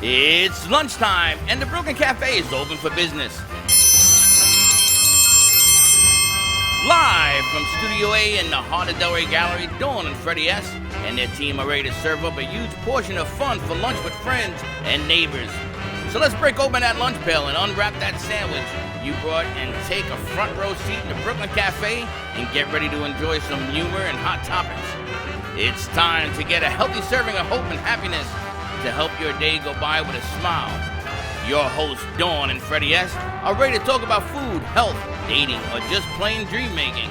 It's lunchtime, and the Brooklyn Cafe is open for business. Live from Studio A in the heart of Delray Gallery, Dawn and Freddie S. and their team are ready to serve up a huge portion of fun for lunch with friends and neighbors. So let's break open that lunch pail and unwrap that sandwich you brought and take a front row seat in the Brooklyn Cafe and get ready to enjoy some humor and hot topics. It's time to get a healthy serving of hope and happiness to help your day go by with a smile. Your hosts, Dawn and Freddie S., are ready to talk about food, health, dating, or just plain dream making.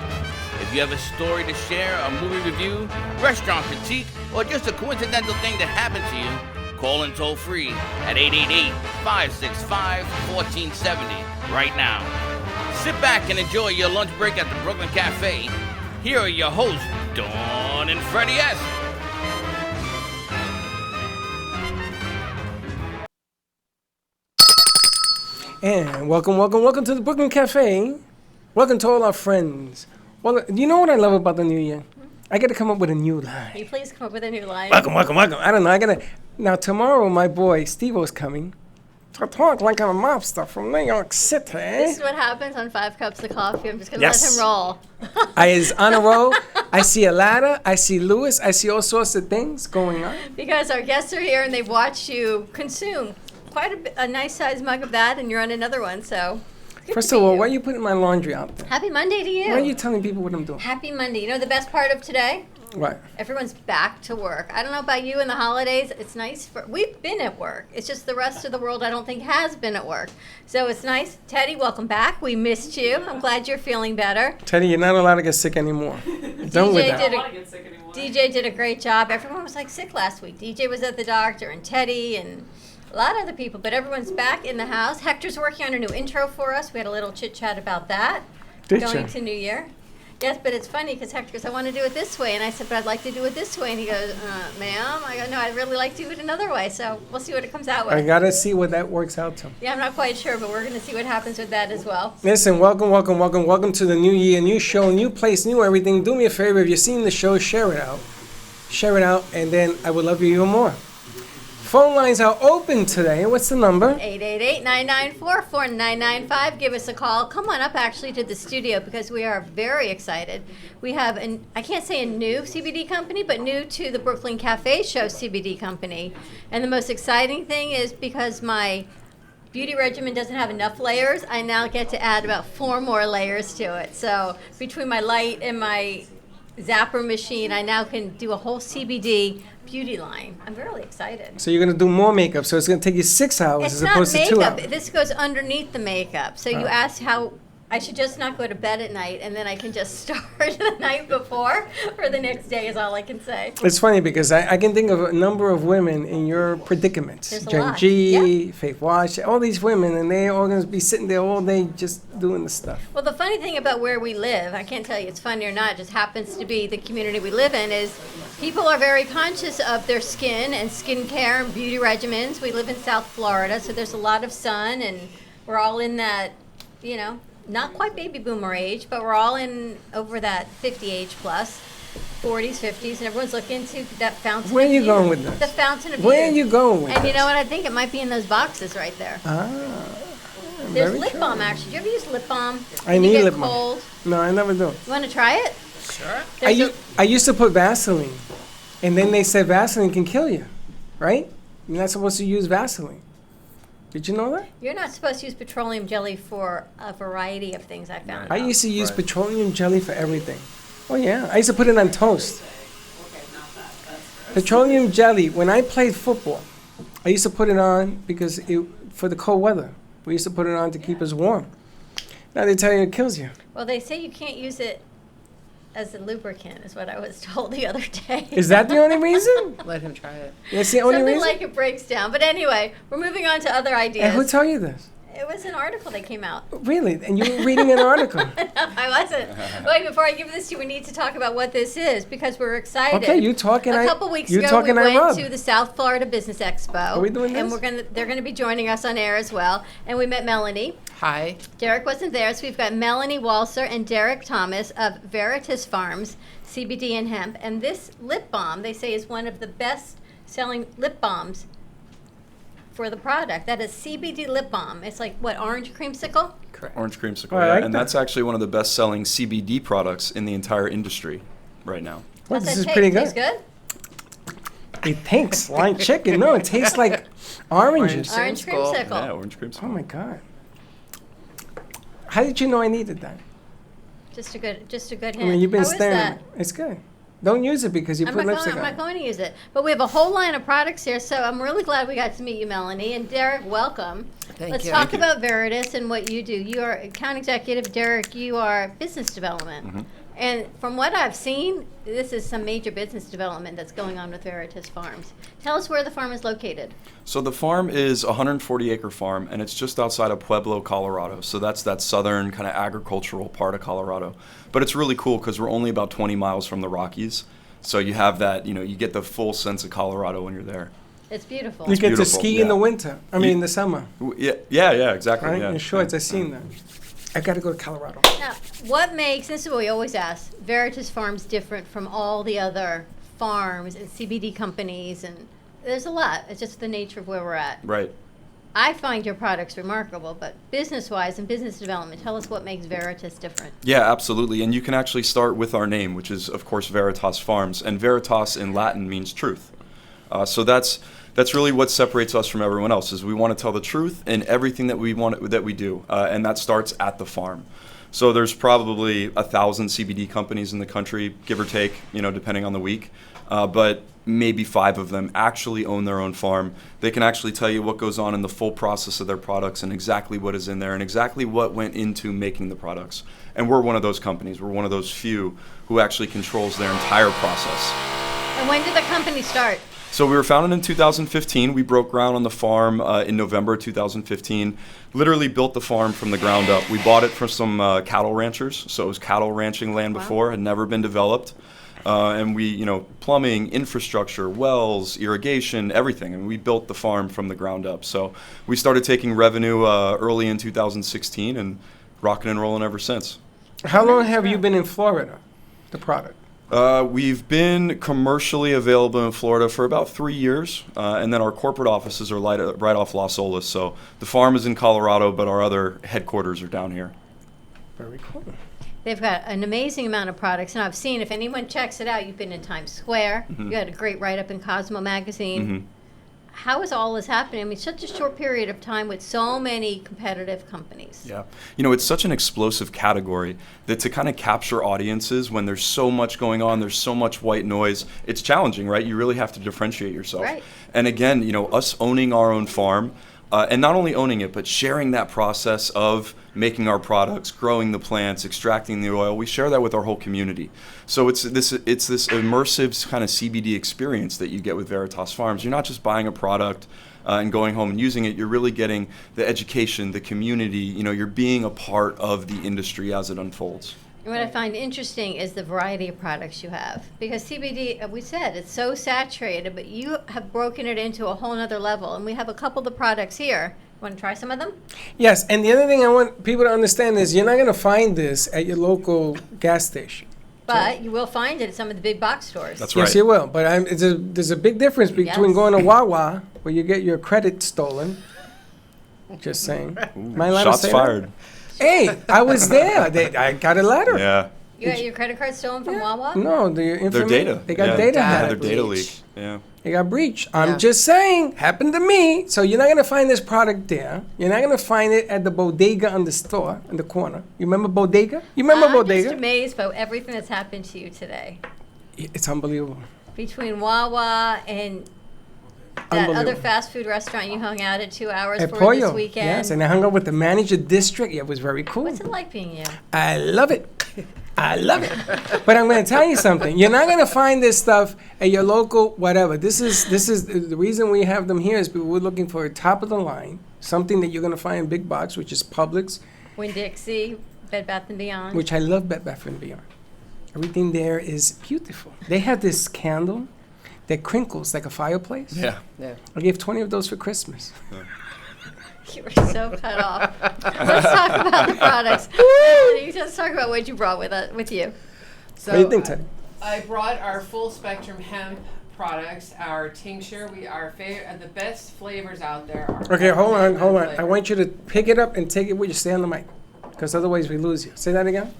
If you have a story to share, a movie review, restaurant critique, or just a coincidental thing that happened to you, call in toll free at 888-565-1470 right now. Sit back and enjoy your lunch break at the Brooklyn Cafe. Here are your hosts, Dawn and Freddie S. And welcome to the Brooklyn Cafe. Welcome to all our friends. Well, you know what I love about the new year? I got to come up with a new line. Can you please come up with a new line? Welcome. I don't know. Now, tomorrow, my boy, Steve-O's coming to talk like a mobster from New York City. This is what happens on 5 Cups of Coffee. I'm just going to let him roll. I is on a roll. I see a ladder. I see Lewis. I see all sorts of things going on. Because our guests are here and they've watched you consume quite a nice-sized mug of that, and you're on another one, so... First of all, why are you putting my laundry out there? Happy Monday to you. Why are you telling people what I'm doing? Happy Monday. You know the best part of today? What? Everyone's back to work. I don't know about you in the holidays. It's nice. We've been at work. It's just the rest of the world I don't think has been at work. So it's nice. Teddy, welcome back. We missed you. I'm glad you're feeling better. Teddy, you're not allowed to get sick anymore. Done with that. DJ did a great job. Everyone was sick last week. DJ was at the doctor, and Teddy, and a lot of other people, but everyone's back in the house. Hector's working on a new intro for us. We had a little chit-chat about that. Going to New Year. Yes, but it's funny because Hector goes, I want to do it this way. And I said, but I'd like to do it this way. And he goes, ma'am? I go, no, I'd really like to do it another way. So we'll see what it comes out with. I got to see what that works out to. Yeah, I'm not quite sure, but we're going to see what happens with that as well. Listen, welcome to the new year, new show, new place, new everything. Do me a favor, if you've seen the show, share it out, and then I would love you even more. Phone lines are open today. What's the number? 888-994-4995. Give us a call. Come on up actually to the studio because we are very excited. We have, I can't say a new CBD company, but new to the Brooklyn Cafe Show CBD company. And the most exciting thing is because my beauty regimen doesn't have enough layers, I now get to add about 4 more layers to it. So between my light and my zapper machine, I now can do a whole CBD beauty line. I'm really excited. So you're going to do more makeup, so it's going to take you 6 hours as opposed to 2 hours. This goes underneath the makeup. So you asked how I should just not go to bed at night, and then I can just start the night before, or the next day is all I can say. It's funny because I can think of a number of women in your predicament. There's a Jen lot. G, Faith Wash, all these women, and they're all going to be sitting there all day just doing the stuff. Well, the funny thing about where we live, I can't tell you it's funny or not, it just happens to be the community we live in, is people are very conscious of their skin and skincare and beauty regimens. We live in South Florida, so there's a lot of sun, and we're all in that, not quite baby boomer age, but we're all in over that 50 age plus, 40s, 50s, and everyone's looking to that fountain. Where are you going with this? The fountain of youth. Where are you going with And this? you know what? I think it might be in those boxes right there. There's lip balm, actually. Do you ever use lip balm? I need lip balm. Cold? No, I never do. You want to try it? Sure. I used to put Vaseline, and then they said Vaseline can kill you, right? You're not supposed to use Vaseline. Did you know that? You're not supposed to use petroleum jelly for a variety of things, I found I out. used to use petroleum jelly for everything. Oh, yeah. I used to put it on toast. Petroleum jelly, when I played football, I used to put it on because for the cold weather. We used to put it on to keep us warm. Now they tell you it kills you. Well, they say you can't use it as a lubricant, is what I was told the other day. Is that the only reason? Let him try it. That's the only Something reason? like it breaks down. But anyway, we're moving on to other ideas. And who told you this? It was an article that came out. Really? And you were reading an article? No, I wasn't. Wait, before I give this to you, we need to talk about what this is because we're excited. Okay, you talk and A I couple weeks you ago, talk we and I went rub. to the South Florida Business Expo. Are we doing And this? they're gonna be joining us on air as well. And we met Melanie. Hi. Derek wasn't there, so we've got Melanie Walser and Derek Thomas of Veritas Farms, CBD and hemp. And this lip balm, they say, is one of the best-selling lip balms for the product. That is CBD lip balm. It's like, what, orange creamsicle? Correct. Orange creamsicle, Oh, I yeah. like And that. that's actually one of the best-selling CBD products in the entire industry right now. Well, How's this that is taste? pretty Tastes good. good? It tastes like chicken. No, it tastes like oranges. Orange Creamsicle. creamsicle. Yeah, orange Oh creamsicle. my God. How did you know I needed that? Just a good hint. I mean, you've been How is staring. that? It's good. Don't use it because you I'm put not, lipstick going, I'm on. not going to use it. But we have a whole line of products here, so I'm really glad we got to meet you, Melanie. And Derek, welcome. Thank Let's you. talk Thank you. about Veritas and what you do. You are account executive. Derek, you are business development. Mm-hmm. And from what I've seen, this is some major business development that's going on with Veritas Farms. Tell us where the farm is located. So the farm is a 140-acre farm, and it's just outside of Pueblo, Colorado. So that's that southern kind of agricultural part of Colorado. But it's really cool because we're only about 20 miles from the Rockies. So you have that, you get the full sense of Colorado when you're there. It's beautiful. You get to beautiful, ski in the yeah. winter. I mean, in the summer, Yeah, exactly. right? Yeah. In shorts, I've seen that. I got to go to Colorado. Now, what makes, this is what we always ask, Veritas Farms different from all the other farms and CBD companies? And there's a lot. It's just the nature of where we're at. Right. I find your products remarkable, but business-wise and business development, tell us what makes Veritas different. Yeah, absolutely. And you can actually start with our name, which is, of course, Veritas Farms. And Veritas in Latin means truth. So that's really what separates us from everyone else, is we want to tell the truth in everything that we do. And that starts at the farm. So there's probably 1,000 CBD companies in the country, give or take, depending on the week. But maybe 5 of them actually own their own farm. They can actually tell you what goes on in the full process of their products and exactly what is in there and exactly what went into making the products. And we're one of those companies. We're one of those few who actually controls their entire process. And when did the company start? So we were founded in 2015. We broke ground on the farm in November 2015. Literally built the farm from the ground up. We bought it from some cattle ranchers. So it was cattle ranching land before, had never been developed. And we, plumbing, infrastructure, wells, irrigation, everything. And we built the farm from the ground up. So we started taking revenue early in 2016 and rocking and rolling ever since. How long have you been in Florida, the product? We've been commercially available in Florida for about 3 years, and then our corporate offices are right off Las Olas. So the farm is in Colorado, but our other headquarters are down here. Very cool. They've got an amazing amount of products, and I've seen, if anyone checks it out, you've been in Times Square. You had a great write-up in Cosmo magazine. How is all this happening? I mean, such a short period of time with so many competitive companies. Yeah. It's such an explosive category that to kind of capture audiences when there's so much going on, there's so much white noise, it's challenging, right? You really have to differentiate yourself. Right. And again, us owning our own farm, and not only owning it, but sharing that process of making our products, growing the plants, extracting the oil. We share that with our whole community. So it's this immersive kind of CBD experience that you get with Veritas Farms. You're not just buying a product and going home and using it. You're really getting the education, the community. You're being a part of the industry as it unfolds. And what I find interesting is the variety of products you have. Because CBD, we said, it's so saturated, but you have broken it into a whole nother level. And we have a couple of the products here. Want to try some of them? Yes, and the other thing I want people to understand is you're not going to find this at your local gas station. But you will find it at some of the big box stores. That's Yes, right. you will. But there's a big difference between Yes. going to Wawa, where you get your credit stolen. Just saying. Am I allowed to Shots say that? fired. Hey, I was there. I got a letter. Yeah. You got your credit card stolen from Wawa? No, Their information. data. They got yeah. data Yeah, hacked. their data breach. leak. Yeah. They got breached. Yeah. I'm just saying, happened to me. So you're not gonna find this product there. You're not gonna find it at the bodega on the store in the corner. You remember bodega? You remember I'm just bodega? amazed by everything that's happened to you today. It's unbelievable. Between Wawa and that Unbelievable. other fast food restaurant you hung out at 2 hours At for Pollo, this weekend. yes, and I hung out with the manager district. It was very cool. What's it like being you? I love it. I love it. But I'm going to tell you something. You're not going to find this stuff at your local whatever. This is the reason we have them here is because we're looking for a top of the line, something that you're going to find in big box, which is Publix, Winn-Dixie, Bed Bath & Beyond. which I love Bed Bath & Beyond. Everything there is beautiful. They have this candle that crinkles like a fireplace. Yeah. Yeah. I gave 20 of those for Christmas. You were so cut off. Let's talk about the products. You just talk about what you brought with you. So What do you think, Ted? I brought our full spectrum hemp products, our tincture, the best flavors out there are. Okay, hold on. flavors. I want you to pick it up and take it with you. Stay on the mic, because otherwise we lose you. Say that again.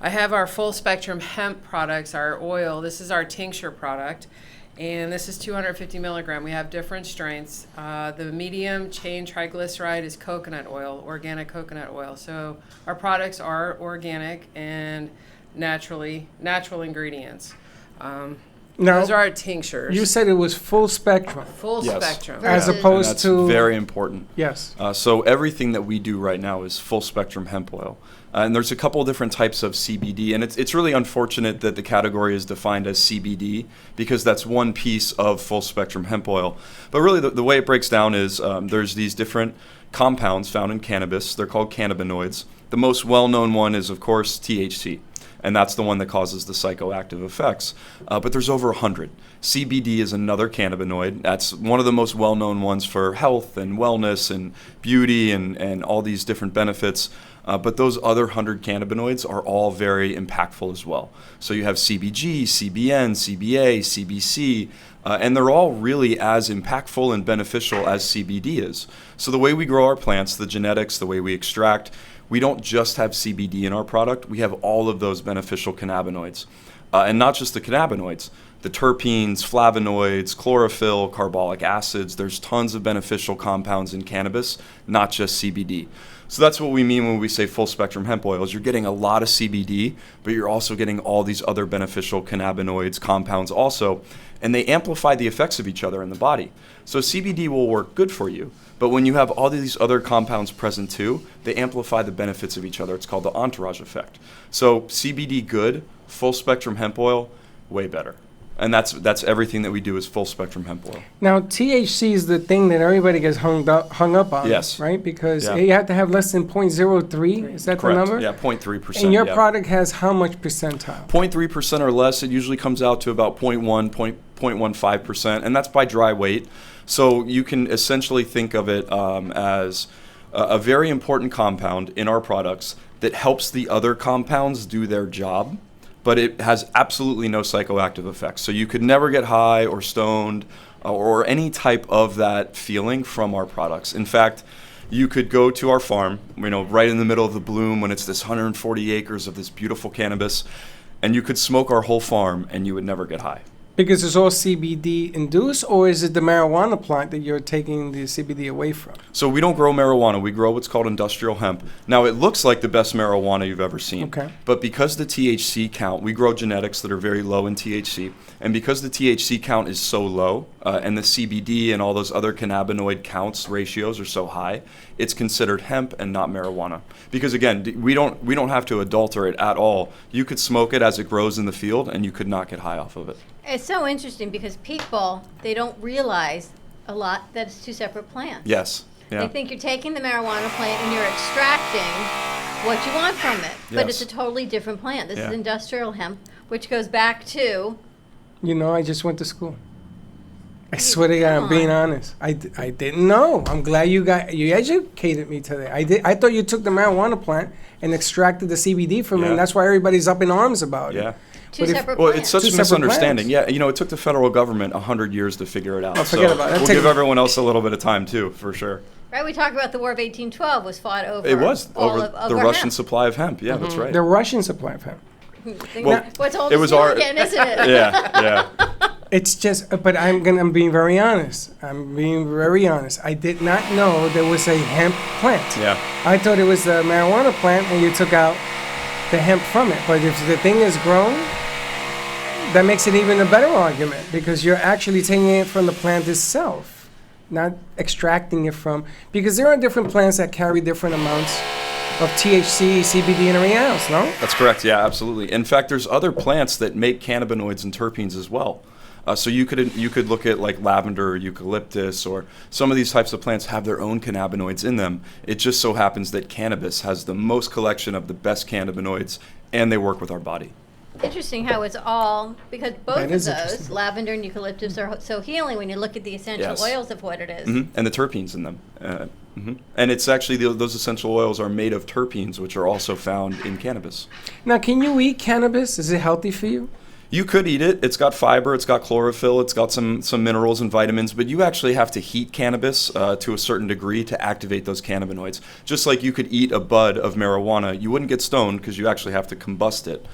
I have our full spectrum hemp products, our oil. This is our tincture product, and this is 250 milligram. We have different strengths. The medium chain triglyceride is coconut oil, organic coconut oil. So our products are organic and natural ingredients. Now, Those are our tinctures. you said it was full spectrum, full Yes. spectrum. as Versus- opposed And that's to very important. yes. So everything that we do right now is full spectrum hemp oil. And there's a couple different types of CBD, and it's really unfortunate that the category is defined as CBD because that's one piece of full spectrum hemp oil. But really the way it breaks down is there's these different compounds found in cannabis. They're called cannabinoids. The most well-known one is, of course, THC. And that's the one that causes the psychoactive effects. But there's over 100. CBD is another cannabinoid. That's one of the most well-known ones for health and wellness and beauty and all these different benefits. But those other 100 cannabinoids are all very impactful as well. So you have CBG, CBN, CBA, CBC, and they're all really as impactful and beneficial as CBD is. So the way we grow our plants, the genetics, the way we extract, we don't just have CBD in our product, we have all of those beneficial cannabinoids. And not just the cannabinoids, the terpenes, flavonoids, chlorophyll, carbolic acids. There's tons of beneficial compounds in cannabis, not just CBD. So that's what we mean when we say full spectrum hemp oils. You're getting a lot of CBD, but you're also getting all these other beneficial cannabinoids, compounds also, and they amplify the effects of each other in the body. So CBD will work good for you, but when you have all these other compounds present too, they amplify the benefits of each other. It's called the entourage effect. So CBD good, full spectrum hemp oil, way better. And that's everything that we do is full spectrum hemp oil. Now, THC is the thing that everybody gets hung up on, Yes. right? Because Yeah. you have to have less than 0.03. Is that Correct. the number? Yeah, 0.3%. And your yeah. product has how much percentile? 0.3% or less, it usually comes out to about 0.15%, and that's by dry weight. So you can essentially think of it as a very important compound in our products that helps the other compounds do their job, but it has absolutely no psychoactive effects. So you could never get high or stoned or any type of that feeling from our products. In fact, you could go to our farm, right in the middle of the bloom when it's this 140 acres of this beautiful cannabis, and you could smoke our whole farm and you would never get high. Because it's all CBD induced, or is it the marijuana plant that you're taking the CBD away from? So we don't grow marijuana. We grow what's called industrial hemp. Now, it looks like the best marijuana you've ever seen. Okay. But because the THC count, we grow genetics that are very low in THC. And because the THC count is so low, and the CBD and all those other cannabinoid counts ratios are so high, it's considered hemp and not marijuana. Because again, we don't have to adulterate at all. You could smoke it as it grows in the field, and you could not get high off of it. It's so interesting because people, they don't realize a lot that it's two separate plants. Yes. Yeah. They think you're taking the marijuana plant and you're extracting what you want from it. But Yes. it's a totally different plant. This Yeah. is industrial hemp, which goes back to, I just went to school. I swear to God, come I'm being on. honest. I didn't know. I'm glad you educated me today. I thought you took the marijuana plant and extracted the CBD from it, Yeah. and that's why everybody's up in arms about Yeah. it. two But if- separate Well, plants. it's such Two a separate misunderstanding. plants. Yeah, it took the federal government 100 years to figure it out. Oh, forget so about it. We'll Take give it- everyone else a little bit of time too, for sure. Right, we talked about the War of 1812 was fought over. It was all over of the Russian hemp. supply of hemp. Yeah, that's right. The Russian supply of hemp. Well, What's old it is was new our- again, isn't it? Yeah. It's just, but I'm being very honest. I did not know there was a hemp plant. Yeah. I thought it was a marijuana plant and you took out the hemp from it. But if the thing is grown, that makes it even a better argument because you're actually taking it from the plant itself, not extracting it from, because there are different plants that carry different amounts of THC, CBD, and everything else, no? That's correct. Yeah, absolutely. In fact, there's other plants that make cannabinoids and terpenes as well. So you could look at like lavender or eucalyptus, or some of these types of plants have their own cannabinoids in them. It just so happens that cannabis has the most collection of the best cannabinoids, and they work with our body. Interesting how it's all, because both That of is those, interesting. lavender and eucalyptus, are so healing when you look at the essential Yes. oils of what it is. And the terpenes in them. And it's actually those essential oils are made of terpenes, which are also found in cannabis. Now, can you eat cannabis? Is it healthy for you? You could eat it. It's got fiber, it's got chlorophyll, it's got some minerals and vitamins, but you actually have to heat cannabis to a certain degree to activate those cannabinoids. Just like you could eat a bud of marijuana, you wouldn't get stoned because you actually have to combust it.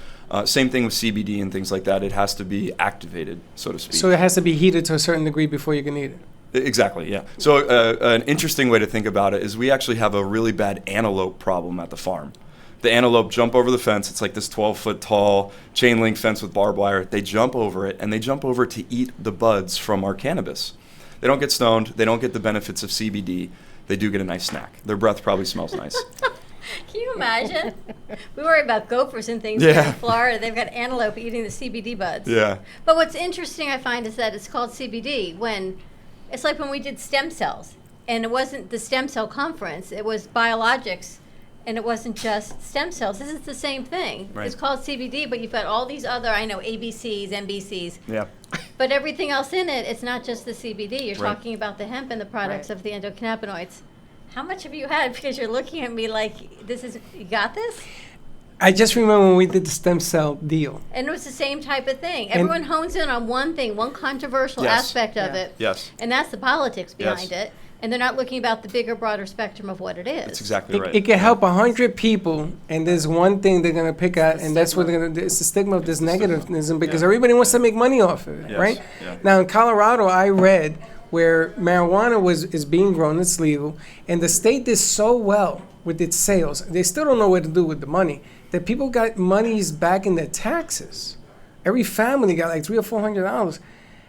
Same thing with CBD and things like that. It has to be activated, so to speak. So it has to be heated to a certain degree before you can eat it. Exactly, yeah. So an interesting way to think about it is we actually have a really bad antelope problem at the farm. The antelope jump over the fence. It's like this 12-foot tall chain link fence with barbed wire. They jump over it, and they jump over to eat the buds from our cannabis. They don't get stoned. They don't get the benefits of CBD. They do get a nice snack. Their breath probably smells nice. Can you imagine? We worry about gophers and things Yeah. in Florida. They've got antelope eating the CBD buds. Yeah. But what's interesting, I find, is that it's called CBD when it's like when we did stem cells, and it wasn't the stem cell conference. It was biologics, and it wasn't just stem cells. This is the same thing. Right. It's called CBD, but you've got all these other, I know, ABCs, MBCs. Yeah. But everything else in it, it's not just the CBD. You're Right. talking about the hemp and the products Right. of the endocannabinoids. How much have you had? Because you're looking at me like, you got this? I just remember when we did the stem cell deal. And it was the same type of thing. And- Everyone hones in on one thing, one controversial Yes. aspect of Yeah. it. Yes. And that's the politics behind Yes. it. And they're not looking about the bigger, broader spectrum of what it is. That's exactly It, right. it can help 100 people, and there's one thing they're gonna pick out, the and that's what stigma. they're gonna. It's the stigma of this stigma. negativism because Yeah. everybody wants to make money off of it, Yes, right? yeah. Now in Colorado, I read where marijuana is being grown, it's legal, and the state did so well with its sales. They still don't know what to do with the money. That people got monies back in their taxes. Every family got like $300 or $400.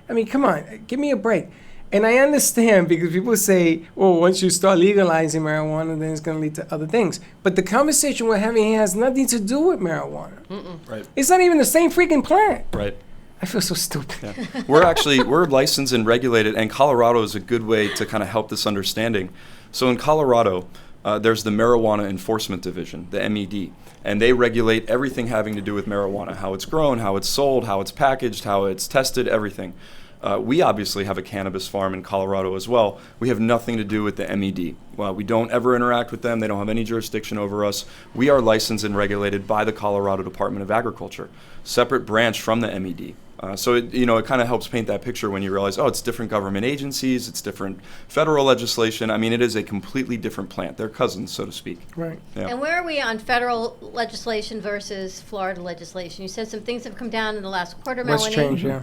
I mean, come on, give me a break. And I understand because people say, well, once you start legalizing marijuana, then it's going to lead to other things. But the conversation we're having here has nothing to do with marijuana. Right. It's not even the same freaking plant. Right. I feel so stupid. Yeah. We're licensed and regulated, and Colorado is a good way to kind of help this understanding. So in Colorado, there's the Marijuana Enforcement Division, the MED, and they regulate everything having to do with marijuana, how it's grown, how it's sold, how it's packaged, how it's tested, everything. We obviously have a cannabis farm in Colorado as well. We have nothing to do with the MED. Well, we don't ever interact with them. They don't have any jurisdiction over us. We are licensed and regulated by the Colorado Department of Agriculture, separate branch from the MED. So it kind of helps paint that picture when you realize, oh, it's different government agencies, it's different federal legislation. I mean, it is a completely different plant. They're cousins, so to speak. Right. Yeah. And where are we on federal legislation versus Florida legislation? You said some things have come down in the last quarter, What's Melanie. changed, yeah.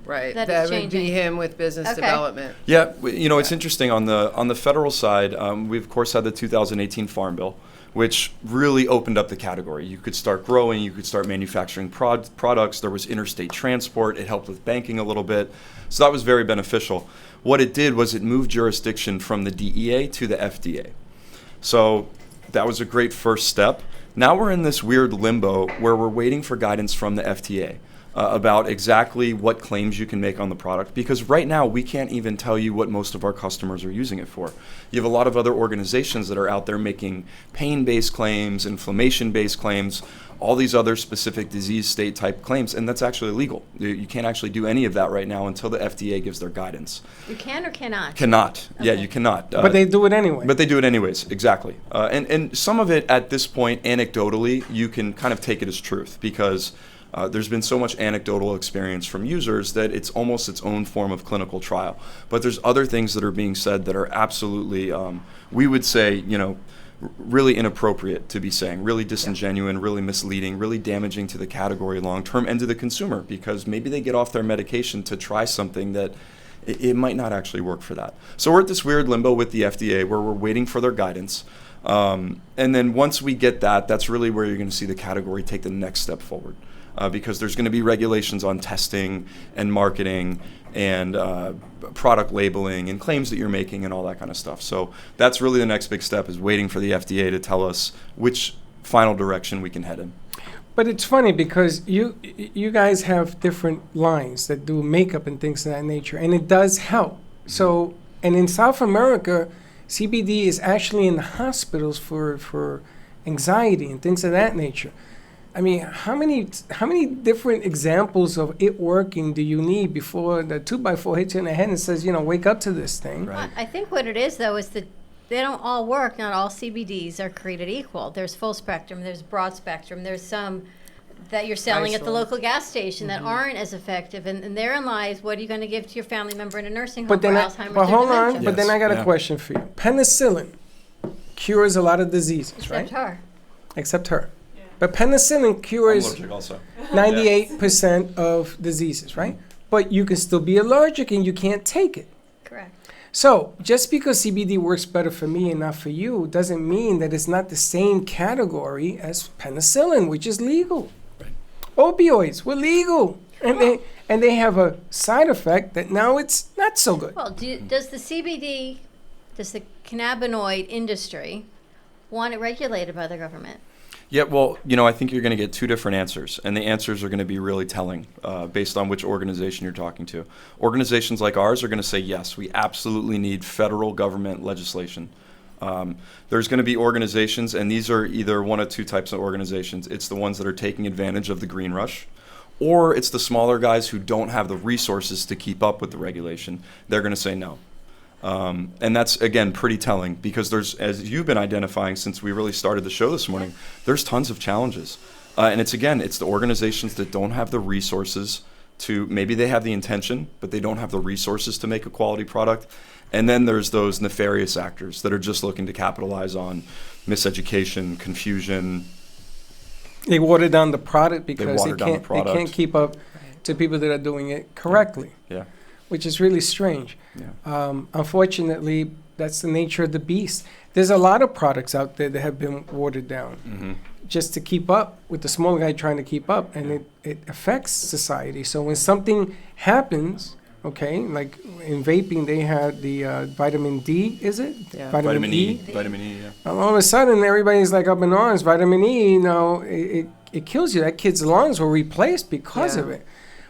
Right. That That is would be changing. him with business Okay. development. Yeah, it's interesting on the federal side. We've of course had the 2018 Farm Bill, which really opened up the category. You could start growing, you could start manufacturing products. There was interstate transport. It helped with banking a little bit, so that was very beneficial. What it did was it moved jurisdiction from the DEA to the FDA. So that was a great first step. Now we're in this weird limbo where we're waiting for guidance from the FDA. About exactly what claims you can make on the product, because right now we can't even tell you what most of our customers are using it for. You have a lot of other organizations that are out there making pain-based claims, inflammation-based claims, all these other specific disease state type claims, and that's actually illegal. You can't actually do any of that right now until the FDA gives their guidance. You can or cannot? Cannot. Yeah, Okay. you cannot. But they do it anyway. But they do it anyways, exactly. And some of it at this point, anecdotally, you can kind of take it as truth because there's been so much anecdotal experience from users that it's almost its own form of clinical trial. But there's other things that are being said that are absolutely, we would say, really inappropriate to be saying, really disingenuous, really misleading, really damaging to the category long term and to the consumer because maybe they get off their medication to try something that it might not actually work for that. So we're at this weird limbo with the FDA where we're waiting for their guidance. And then once we get that, that's really where you're going to see the category take the next step forward. Because there's going to be regulations on testing and marketing and product labeling and claims that you're making and all that kind of stuff. So that's really the next big step is waiting for the FDA to tell us which final direction we can head in. But it's funny because you guys have different lines that do makeup and things of that nature, and it does help. So, and in South America, CBD is actually in the hospitals for anxiety and things of that nature. I mean, how many different examples of it working do you need before the 2x4 hits you in the head and says, wake up to this thing? Right. I think what it is, though, is that they don't all work. Not all CBDs are created equal. There's full spectrum, there's broad spectrum, there's some that you're selling at the Isolate. local gas station that Mm-hmm. aren't as effective. And therein lies, what are you going to give to your family member in a nursing home But for then, Alzheimer's but or hold on. dementia? But then I got a Yeah. question for you. Penicillin cures a lot of diseases, Except right? her. Except her. But penicillin I'm cures allergic also. 98% of diseases, right? But you can still be allergic and you can't take it. Correct. So just because CBD works better for me and not for you doesn't mean that it's not the same category as penicillin, which is legal. Opioids were legal, and they have a side effect that now it's not so good. Well, does the CBD, does the cannabinoid industry want it regulated by the government? Yeah, well, I think you're going to get two different answers, and the answers are going to be really telling based on which organization you're talking to. Organizations like ours are going to say, yes, we absolutely need federal government legislation. There's going to be organizations, and these are either one of two types of organizations. It's the ones that are taking advantage of the green rush, or it's the smaller guys who don't have the resources to keep up with the regulation. They're going to say no. And that's, again, pretty telling because there's, as you've been identifying since we really started the show this morning, there's tons of challenges. And it's the organizations that don't have the resources to, maybe they have the intention, but they don't have the resources to make a quality product. And then there's those nefarious actors that are just looking to capitalize on miseducation, confusion. They water down the product because water down the they product. can't keep up to people that are doing it correctly, Yeah. which is really strange. Yeah. Unfortunately, that's the nature of the beast. There's a lot of products out there that have been watered down Mm-hmm. just to keep up with the small guy trying to keep up, and it affects society. So when something happens, okay, like in vaping, they had the vitamin D, is it? Yeah. Vitamin E. Vitamin E, yeah. All of a sudden, everybody's like up in arms. Vitamin E, it kills you. That kid's lungs were replaced because of Yeah. it.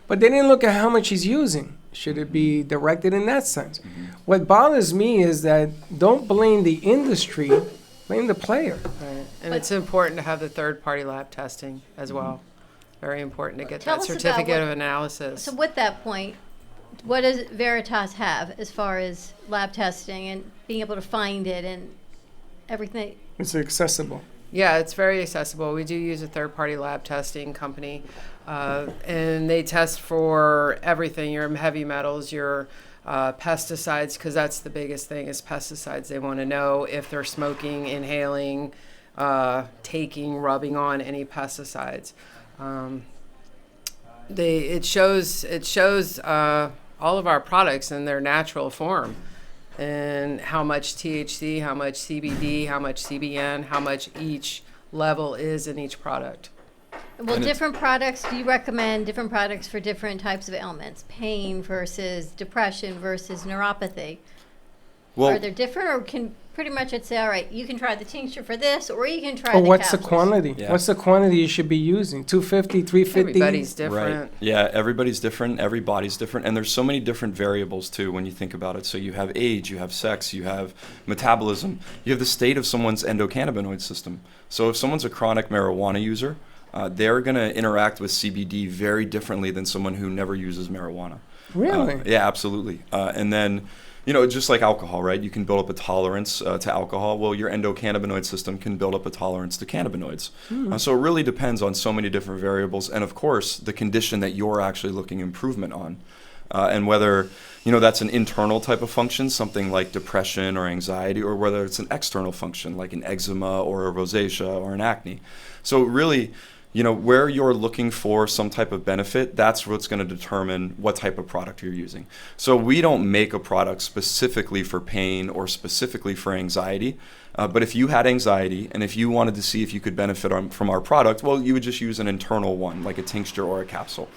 But they didn't look at how much he's using. Should it be directed in that sense? What bothers me is that don't blame the industry, blame the player. Right. And it's important to have the third-party lab testing as well. Very important to get Tell that us about certificate what- of analysis. So with that point, what does Veritas have as far as lab testing and being able to find it and everything? It's accessible. Yeah, it's very accessible. We do use a third-party lab testing company, and they test for everything, your heavy metals, your pesticides, because that's the biggest thing is pesticides. They want to know if they're smoking, inhaling, taking, rubbing on any pesticides. It shows all of our products in their natural form, and how much THC, how much CBD, how much CBN, how much each level is in each product. Well, And it's- different products, do you recommend different products for different types of ailments? Pain versus depression versus neuropathy? Well, Are they different, or can pretty much I'd say, all right, you can try the tincture for this, or you can try Or the what's the capsules. quantity? Yeah. What's the quantity you should be using? 250, 350? Everybody's different. Right. Yeah, everybody's different. Every body's different. And there's so many different variables, too, when you think about it. So you have age, you have sex, you have metabolism, you have the state of someone's endocannabinoid system. So if someone's a chronic marijuana user, they're going to interact with CBD very differently than someone who never uses marijuana. Really? Yeah, absolutely. And then, just like alcohol, right? You can build up a tolerance to alcohol. Well, your endocannabinoid system can build up a tolerance to cannabinoids. So it really depends on so many different variables. And of course, the condition that you're actually looking improvement on. And whether, that's an internal type of function, something like depression or anxiety, or whether it's an external function, like an eczema or a rosacea or an acne. So really, where you're looking for some type of benefit, that's what's going to determine what type of product you're using. So we don't make a product specifically for pain or specifically for anxiety. But if you had anxiety and if you wanted to see if you could benefit from our product, well, you would just use an internal one, like a tincture or a capsule.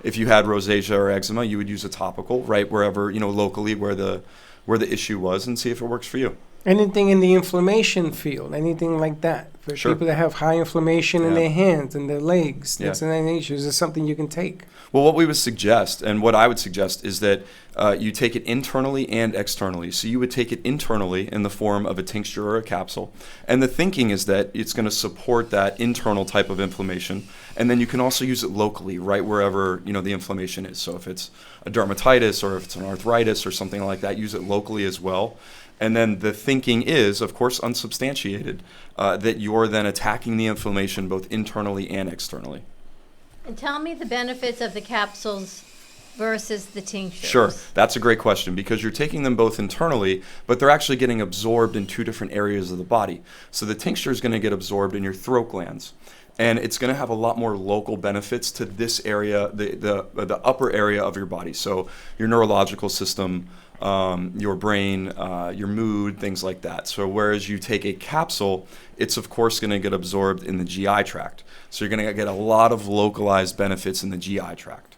If you had rosacea or eczema, you would use a topical, right, wherever, locally where the issue was, and see if it works for you. Anything in the inflammation field, anything like that. For Sure. people that have high inflammation in Yeah. their hands and their legs, Yeah. things of that nature, is something you can take. Well, what we would suggest, and what I would suggest, is that you take it internally and externally. So you would take it internally in the form of a tincture or a capsule. And the thinking is that it's going to support that internal type of inflammation. And then you can also use it locally, right wherever the inflammation is. So if it's a dermatitis or if it's an arthritis or something like that, use it locally as well. And then the thinking is, of course, unsubstantiated, that you're then attacking the inflammation both internally and externally. And tell me the benefits of the capsules versus the tinctures. Sure, that's a great question because you're taking them both internally, but they're actually getting absorbed in two different areas of the body. So the tincture is going to get absorbed in your throat glands, and it's going to have a lot more local benefits to this area, the upper area of your body. So your neurological system, your brain, your mood, things like that. So whereas you take a capsule, it's of course going to get absorbed in the GI tract. So you're going to get a lot of localized benefits in the GI tract.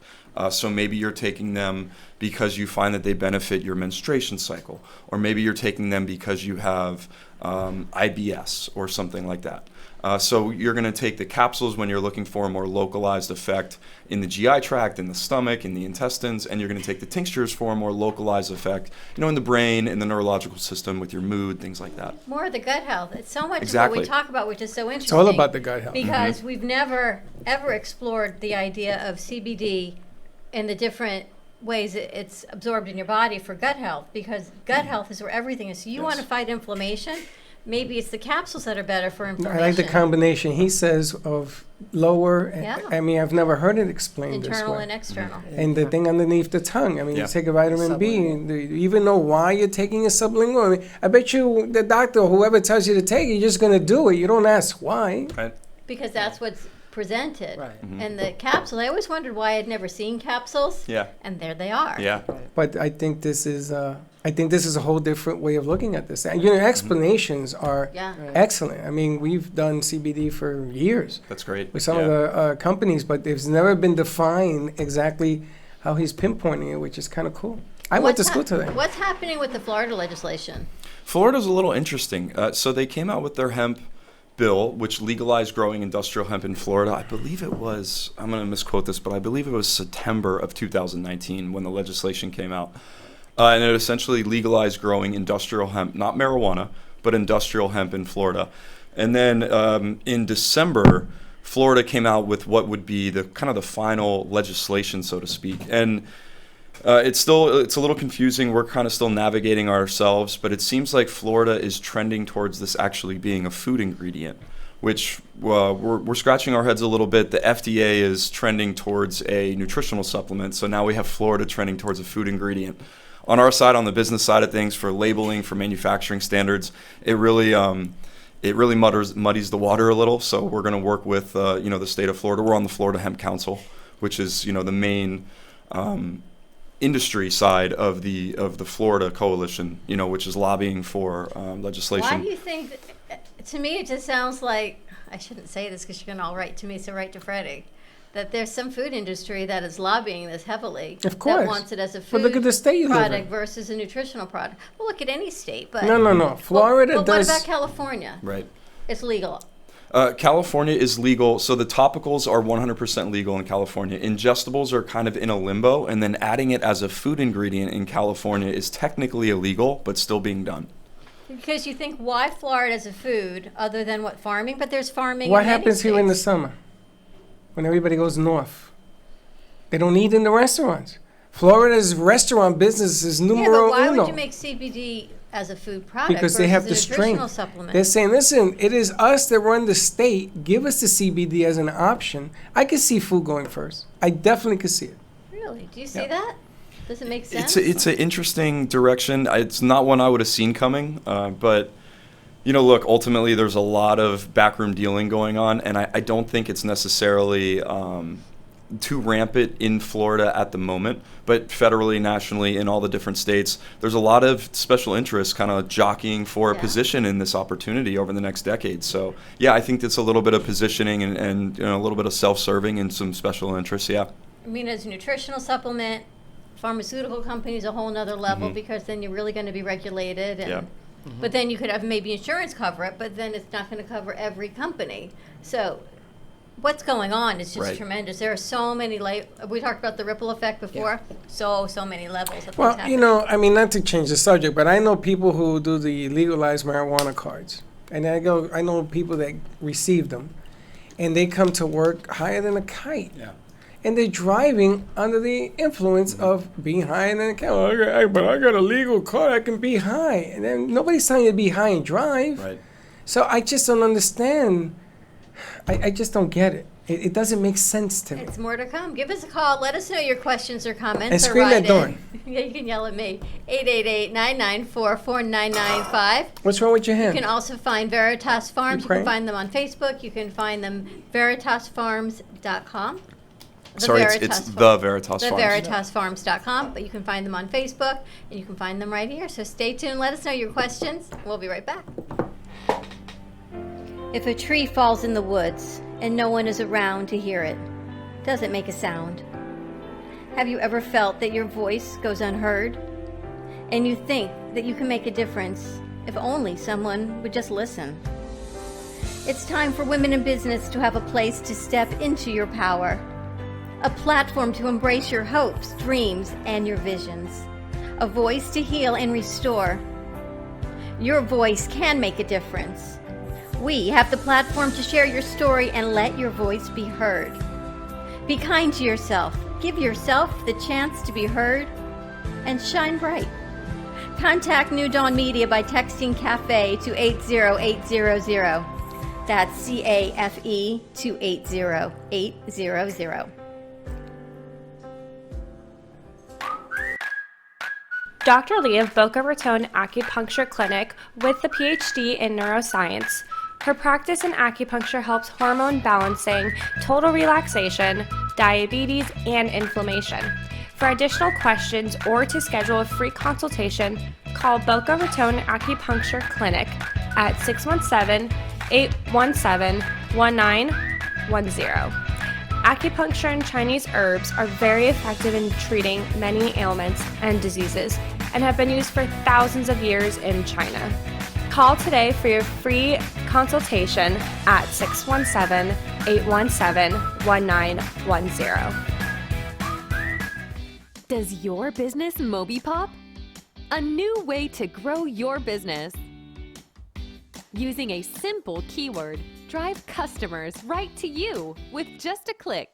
So maybe you're taking them because you find that they benefit your menstruation cycle, or maybe you're taking them because you have IBS or something like that. So you're going to take the capsules when you're looking for a more localized effect in the GI tract, in the stomach, in the intestines, and you're going to take the tinctures for a more localized effect, in the brain, in the neurological system with your mood, things like that. More of the gut health. It's so much Exactly. of what we talk about, which is so interesting. It's all about the gut health. Because we've never, ever explored the idea of CBD and the different ways it's absorbed in your body for gut health, because gut health is where everything is. So you want to fight inflammation, maybe it's the capsules that are better for inflammation. I like the combination he says of lower. Yeah. I mean, I've never heard it explained Internal this way. and external. And the thing underneath the tongue. I mean, Yeah. you take a vitamin B, and do you even know why you're taking a sublingual? I mean, I bet you the doctor or whoever tells you to take it, you're just going to do it. You don't ask why. Right? Because that's what's presented. Right. And the capsule, I always wondered why I'd never seen capsules. Yeah. And there they are. Yeah. But I think this is a whole different way of looking at this. And, explanations are Yeah. excellent. I mean, we've done CBD for years That's great. with some Yeah. of the companies, but it's never been defined exactly how he's pinpointing it, which is kind of cool. I went to school today. What's happening with the Florida legislation? Florida's a little interesting. So they came out with their hemp bill, which legalized growing industrial hemp in Florida. I believe it was, I'm going to misquote this, but I believe it was September of 2019 when the legislation came out. And it essentially legalized growing industrial hemp, not marijuana, but industrial hemp in Florida. And then in December, Florida came out with what would be the kind of the final legislation, so to speak. And it's a little confusing. We're kind of still navigating ourselves, but it seems like Florida is trending towards this actually being a food ingredient, which we're scratching our heads a little bit. The FDA is trending towards a nutritional supplement, so now we have Florida trending towards a food ingredient. On our side, on the business side of things, for labeling, for manufacturing standards, it really muddies the water a little. So we're going to work with the state of Florida. We're on the Florida Hemp Council, which is the main industry side of the Florida coalition, which is lobbying for legislation. Why do you think, to me it just sounds like, I shouldn't say this because you're going to all write to me, so write to Freddie, that there's some food industry that is lobbying this heavily. Of course. That wants it as a But food look at the state you live product in. versus a nutritional product. Well, look at any state, but... No. Florida But does. what about California? Right. It's legal. California is legal, so the topicals are 100% legal in California. Ingestibles are kind of in a limbo, and then adding it as a food ingredient in California is technically illegal, but still being done. Because you think, why Florida as a food other than what, farming? But there's farming What in many happens here in the states. summer when everybody goes north? They don't eat in the restaurants. Florida's restaurant business is Yeah, numero but why uno. would you make CBD as a food product Because they have the versus a nutritional strength. supplement? They're saying, listen, it is us that run the state. Give us the CBD as an option. I could see food going first. I definitely could see it. Really? Do you see Yeah. that? Does it make sense? It's an interesting direction. It's not one I would have seen coming, but look, ultimately there's a lot of backroom dealing going on, and I don't think it's necessarily too rampant in Florida at the moment, but federally, nationally, in all the different states, there's a lot of special interests kind of jockeying for a Yeah. position in this opportunity over the next decade. So, yeah, I think it's a little bit of positioning and a little bit of self-serving and some special interests, yeah. I mean, as a nutritional supplement, pharmaceutical companies a whole nother level because then you're really going to be regulated. And, Yeah. But then you could have maybe insurance cover it, but then it's not going to cover every company. So what's going on is just Right. tremendous. There are so many, we talked about the ripple effect before, so many levels of Well, things happening. I mean, not to change the subject, but I know people who do the legalized marijuana cards. And I know people that receive them. And they come to work higher than a kite. Yeah. And they're driving under the influence of being higher than a kite. Oh, but I got a legal card, I can be high. And then nobody's telling you to be high and drive. Right. So I just don't understand I just don't get it. It doesn't make sense to me. It's more to come. Give us a call. Let us know your questions or comments. And or scream at write in. Dawn. Yeah, you can yell at me. 888-994-4995. What's wrong with your You hand? can also find Veritas Farms. You crying? can find them on Facebook. You can find them veritasfarms.com. Sorry, it's the Veritas The Farms. veritasfarms.com, but you can find them on Facebook, and you can find them right here. So stay tuned. Let us know your questions. We'll be right back. If a tree falls in the woods and no one is around to hear it, does it make a sound? Have you ever felt that your voice goes unheard? And you think that you can make a difference if only someone would just listen? It's time for women in business to have a place to step into your power. A platform to embrace your hopes, dreams, and your visions. A voice to heal and restore. Your voice can make a difference. We have the platform to share your story and let your voice be heard. Be kind to yourself. Give yourself the chance to be heard and shine bright. Contact New Dawn Media by texting CAFE to 80800. That's CAFE to 80800. Dr. Lee of Boca Raton Acupuncture Clinic with the PhD in neuroscience. Her practice in acupuncture helps hormone balancing, total relaxation, diabetes, and inflammation. For additional questions or to schedule a free consultation, call Boca Raton Acupuncture Clinic at 617-817-1910. Acupuncture and Chinese herbs are very effective in treating many ailments and diseases and have been used for thousands of years in China. Call today for your free consultation at 617-817-1910. Does your business Moby Pop? A new way to grow your business. Using a simple keyword, drive customers right to you with just a click.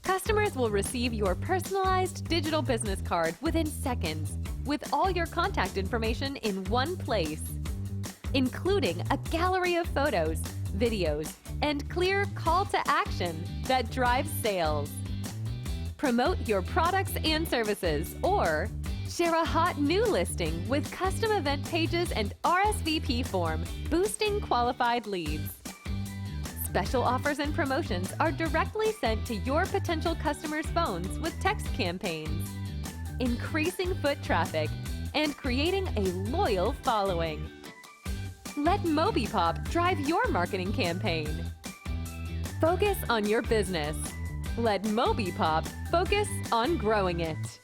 Customers will receive your personalized digital business card within seconds with all your contact information in one place, including a gallery of photos, videos, and clear call to action that drives sales. Promote your products and services or share a hot new listing with custom event pages and RSVP form, boosting qualified leads. Special offers and promotions are directly sent to your potential customers' phones with text campaigns, increasing foot traffic and creating a loyal following. Let MobiPop drive your marketing campaign. Focus on your business. Let MobiPop focus on growing it.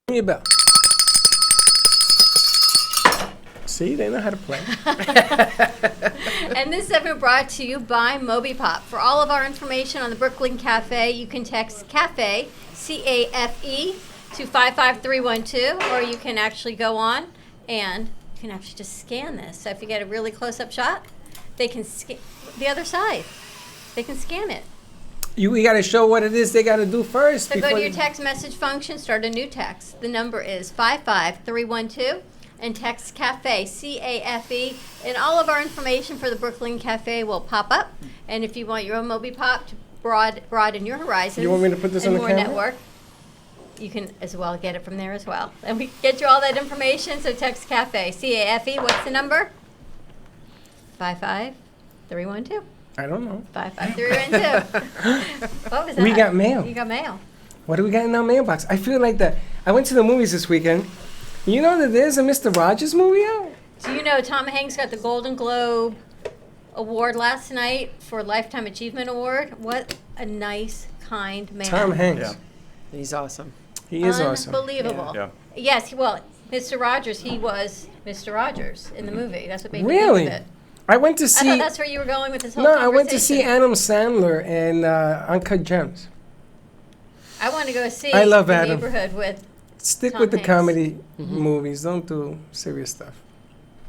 Give me a bell. See, they know how to play. And this segment brought to you by MobiPop. For all of our information on the Brooklyn Cafe, you can text CAFE, C-A-F-E, to 55312, or you can actually go on and you can actually just scan this. So if you get a really close-up shot, they can scan the other side. They can scan it. We got to show what it is they got to do first. So go to before your text message function, start a new text. The number is 55312, and text CAFE, C-A-F-E, and all of our information for the Brooklyn Cafe will pop up. And if you want your own MobiPop to broaden your horizons, You want me to put this and on the more camera? network, you can as well get it from there as well. And we get you all that information, so text CAFE, C-A-F-E. What's the number? 55312. I don't know. 55312. What was that? We got mail. You got mail. What do we got in our mailbox? I feel like that. I went to the movies this weekend. You know that there's a Mr. Rogers movie out? Do you know Tom Hanks got the Golden Globe award last night for Lifetime Achievement Award. What a nice, kind man. Tom Hanks. Yeah. He's awesome. He is awesome. Unbelievable. Yeah. Yes, well, Mr. Rogers, he was Mr. Rogers in the movie. That's what made Really? me think of it. I went to I see. thought that's where you were going with this whole No, I conversation. went to see Adam Sandler and Uncut Gems. I want to go see I love The Adam. Neighborhood with Stick Tom with the Hanks. comedy movies. Don't do serious stuff.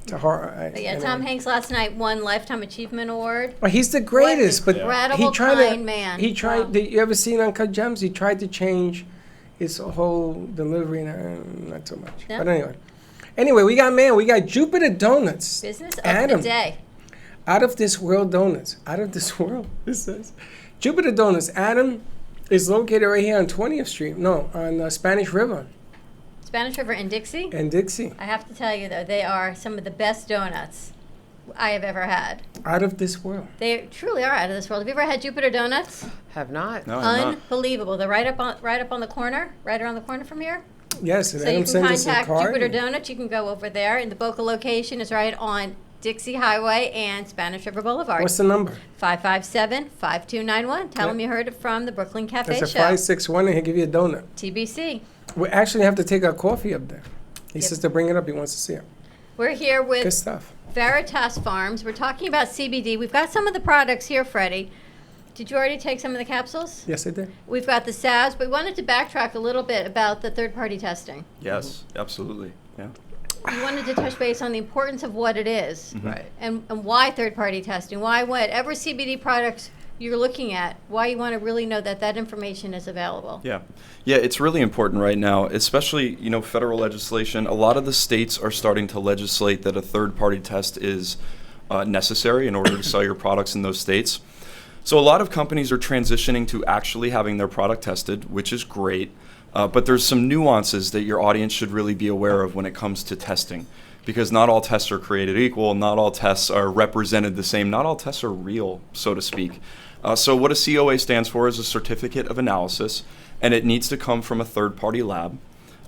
It's a horror. But yeah, Tom Hanks last night won Lifetime Achievement Award. Well, he's the greatest, but incredible, he tried kind to. man. He tried. Wow. Did you ever seen Uncut Gems? He tried to change his whole delivery, and not so much. No. But anyway, we got Jupiter Donuts. Business of Adam. the day. Out of this world donuts. Out of this world. It says Jupiter Donuts. Adam is located right here on 20th Street. No, on Spanish River Spanish River and Dixie. and Dixie. I have to tell you though, they are some of the best donuts I have ever had. Out of this world. They truly are out of this world. Have you ever had Jupiter Donuts? Have not. No, I'm not. Unbelievable. They're right up on the corner, right around the corner from here. Yes, and So you Adam can sends us a contact card. Jupiter Donuts. You can go over there, and the Boca location is right on Dixie Highway and Spanish River Boulevard. What's the number? 557-5291. Tell Yeah. them you heard it from the Brooklyn Cafe That's a Show. 561, and he'll give you a donut. TBC. We actually have to take our coffee up there. He says to bring it up. He wants to see it. We're here Good with stuff. Veritas Farms. We're talking about CBD. We've got some of the products here, Freddie. Did you already take some of the capsules? Yes, I did. We've got the salves, but we wanted to backtrack a little bit about the third-party testing. Yes, absolutely. Yeah. You wanted to touch base on the importance of what it is, Right. and why third-party testing, why whatever CBD products you're looking at, why you want to really know that that information is available. Yeah. Yeah, it's really important right now, especially, federal legislation. A lot of the states are starting to legislate that a third-party test is necessary in order to sell your products in those states. So a lot of companies are transitioning to actually having their product tested, which is great. But there's some nuances that your audience should really be aware of when it comes to testing, because not all tests are created equal, not all tests are represented the same, not all tests are real, so to speak. So what a COA stands for is a certificate of analysis, and it needs to come from a third-party lab.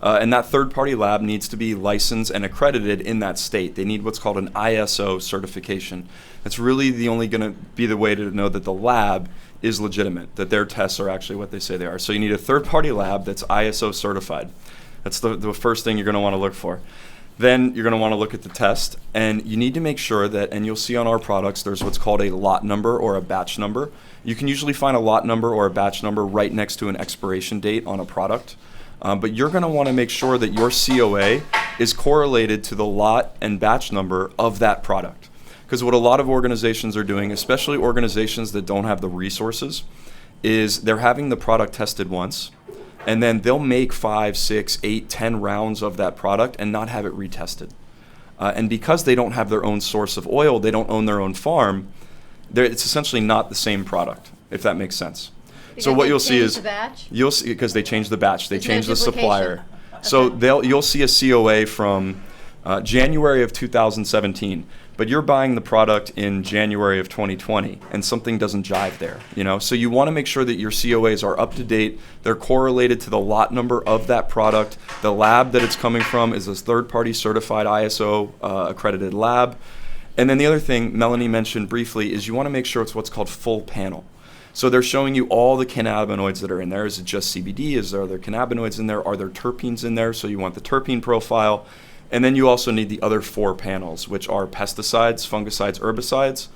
And that third-party lab needs to be licensed and accredited in that state. They need what's called an ISO certification. That's really the only going to be the way to know that the lab is legitimate, that their tests are actually what they say they are. So you need a third-party lab that's ISO certified. That's the first thing you're going to want to look for. Then you're going to want to look at the test, and you need to make sure that, and you'll see on our products, there's what's called a lot number or a batch number. You can usually find a lot number or a batch number right next to an expiration date on a product. But you're going to want to make sure that your COA is correlated to the lot and batch number of that product. Because what a lot of organizations are doing, especially organizations that don't have the resources, is they're having the product tested once, and then they'll make 5, 6, 8, 10 rounds of that product and not have it retested. And because they don't have their own source of oil, they don't own their own farm, it's essentially not the same product, if that makes sense. So Because what they you'll see changed is the batch? you'll see, because they changed the batch, they There's no changed the supplier. duplication. So Okay. you'll see a COA from January of 2017, but you're buying the product in January of 2020, and something doesn't jive there. So you want to make sure that your COAs are up to date. They're correlated to the lot number of that product. The lab that it's coming from is a third-party certified ISO accredited lab. And then the other thing Melanie mentioned briefly is you want to make sure it's what's called full panel. So they're showing you all the cannabinoids that are in there. Is it just CBD? Is there other cannabinoids in there? Are there terpenes in there? So you want the terpene profile. And then you also need the other 4 panels, which are pesticides, fungicides, herbicides,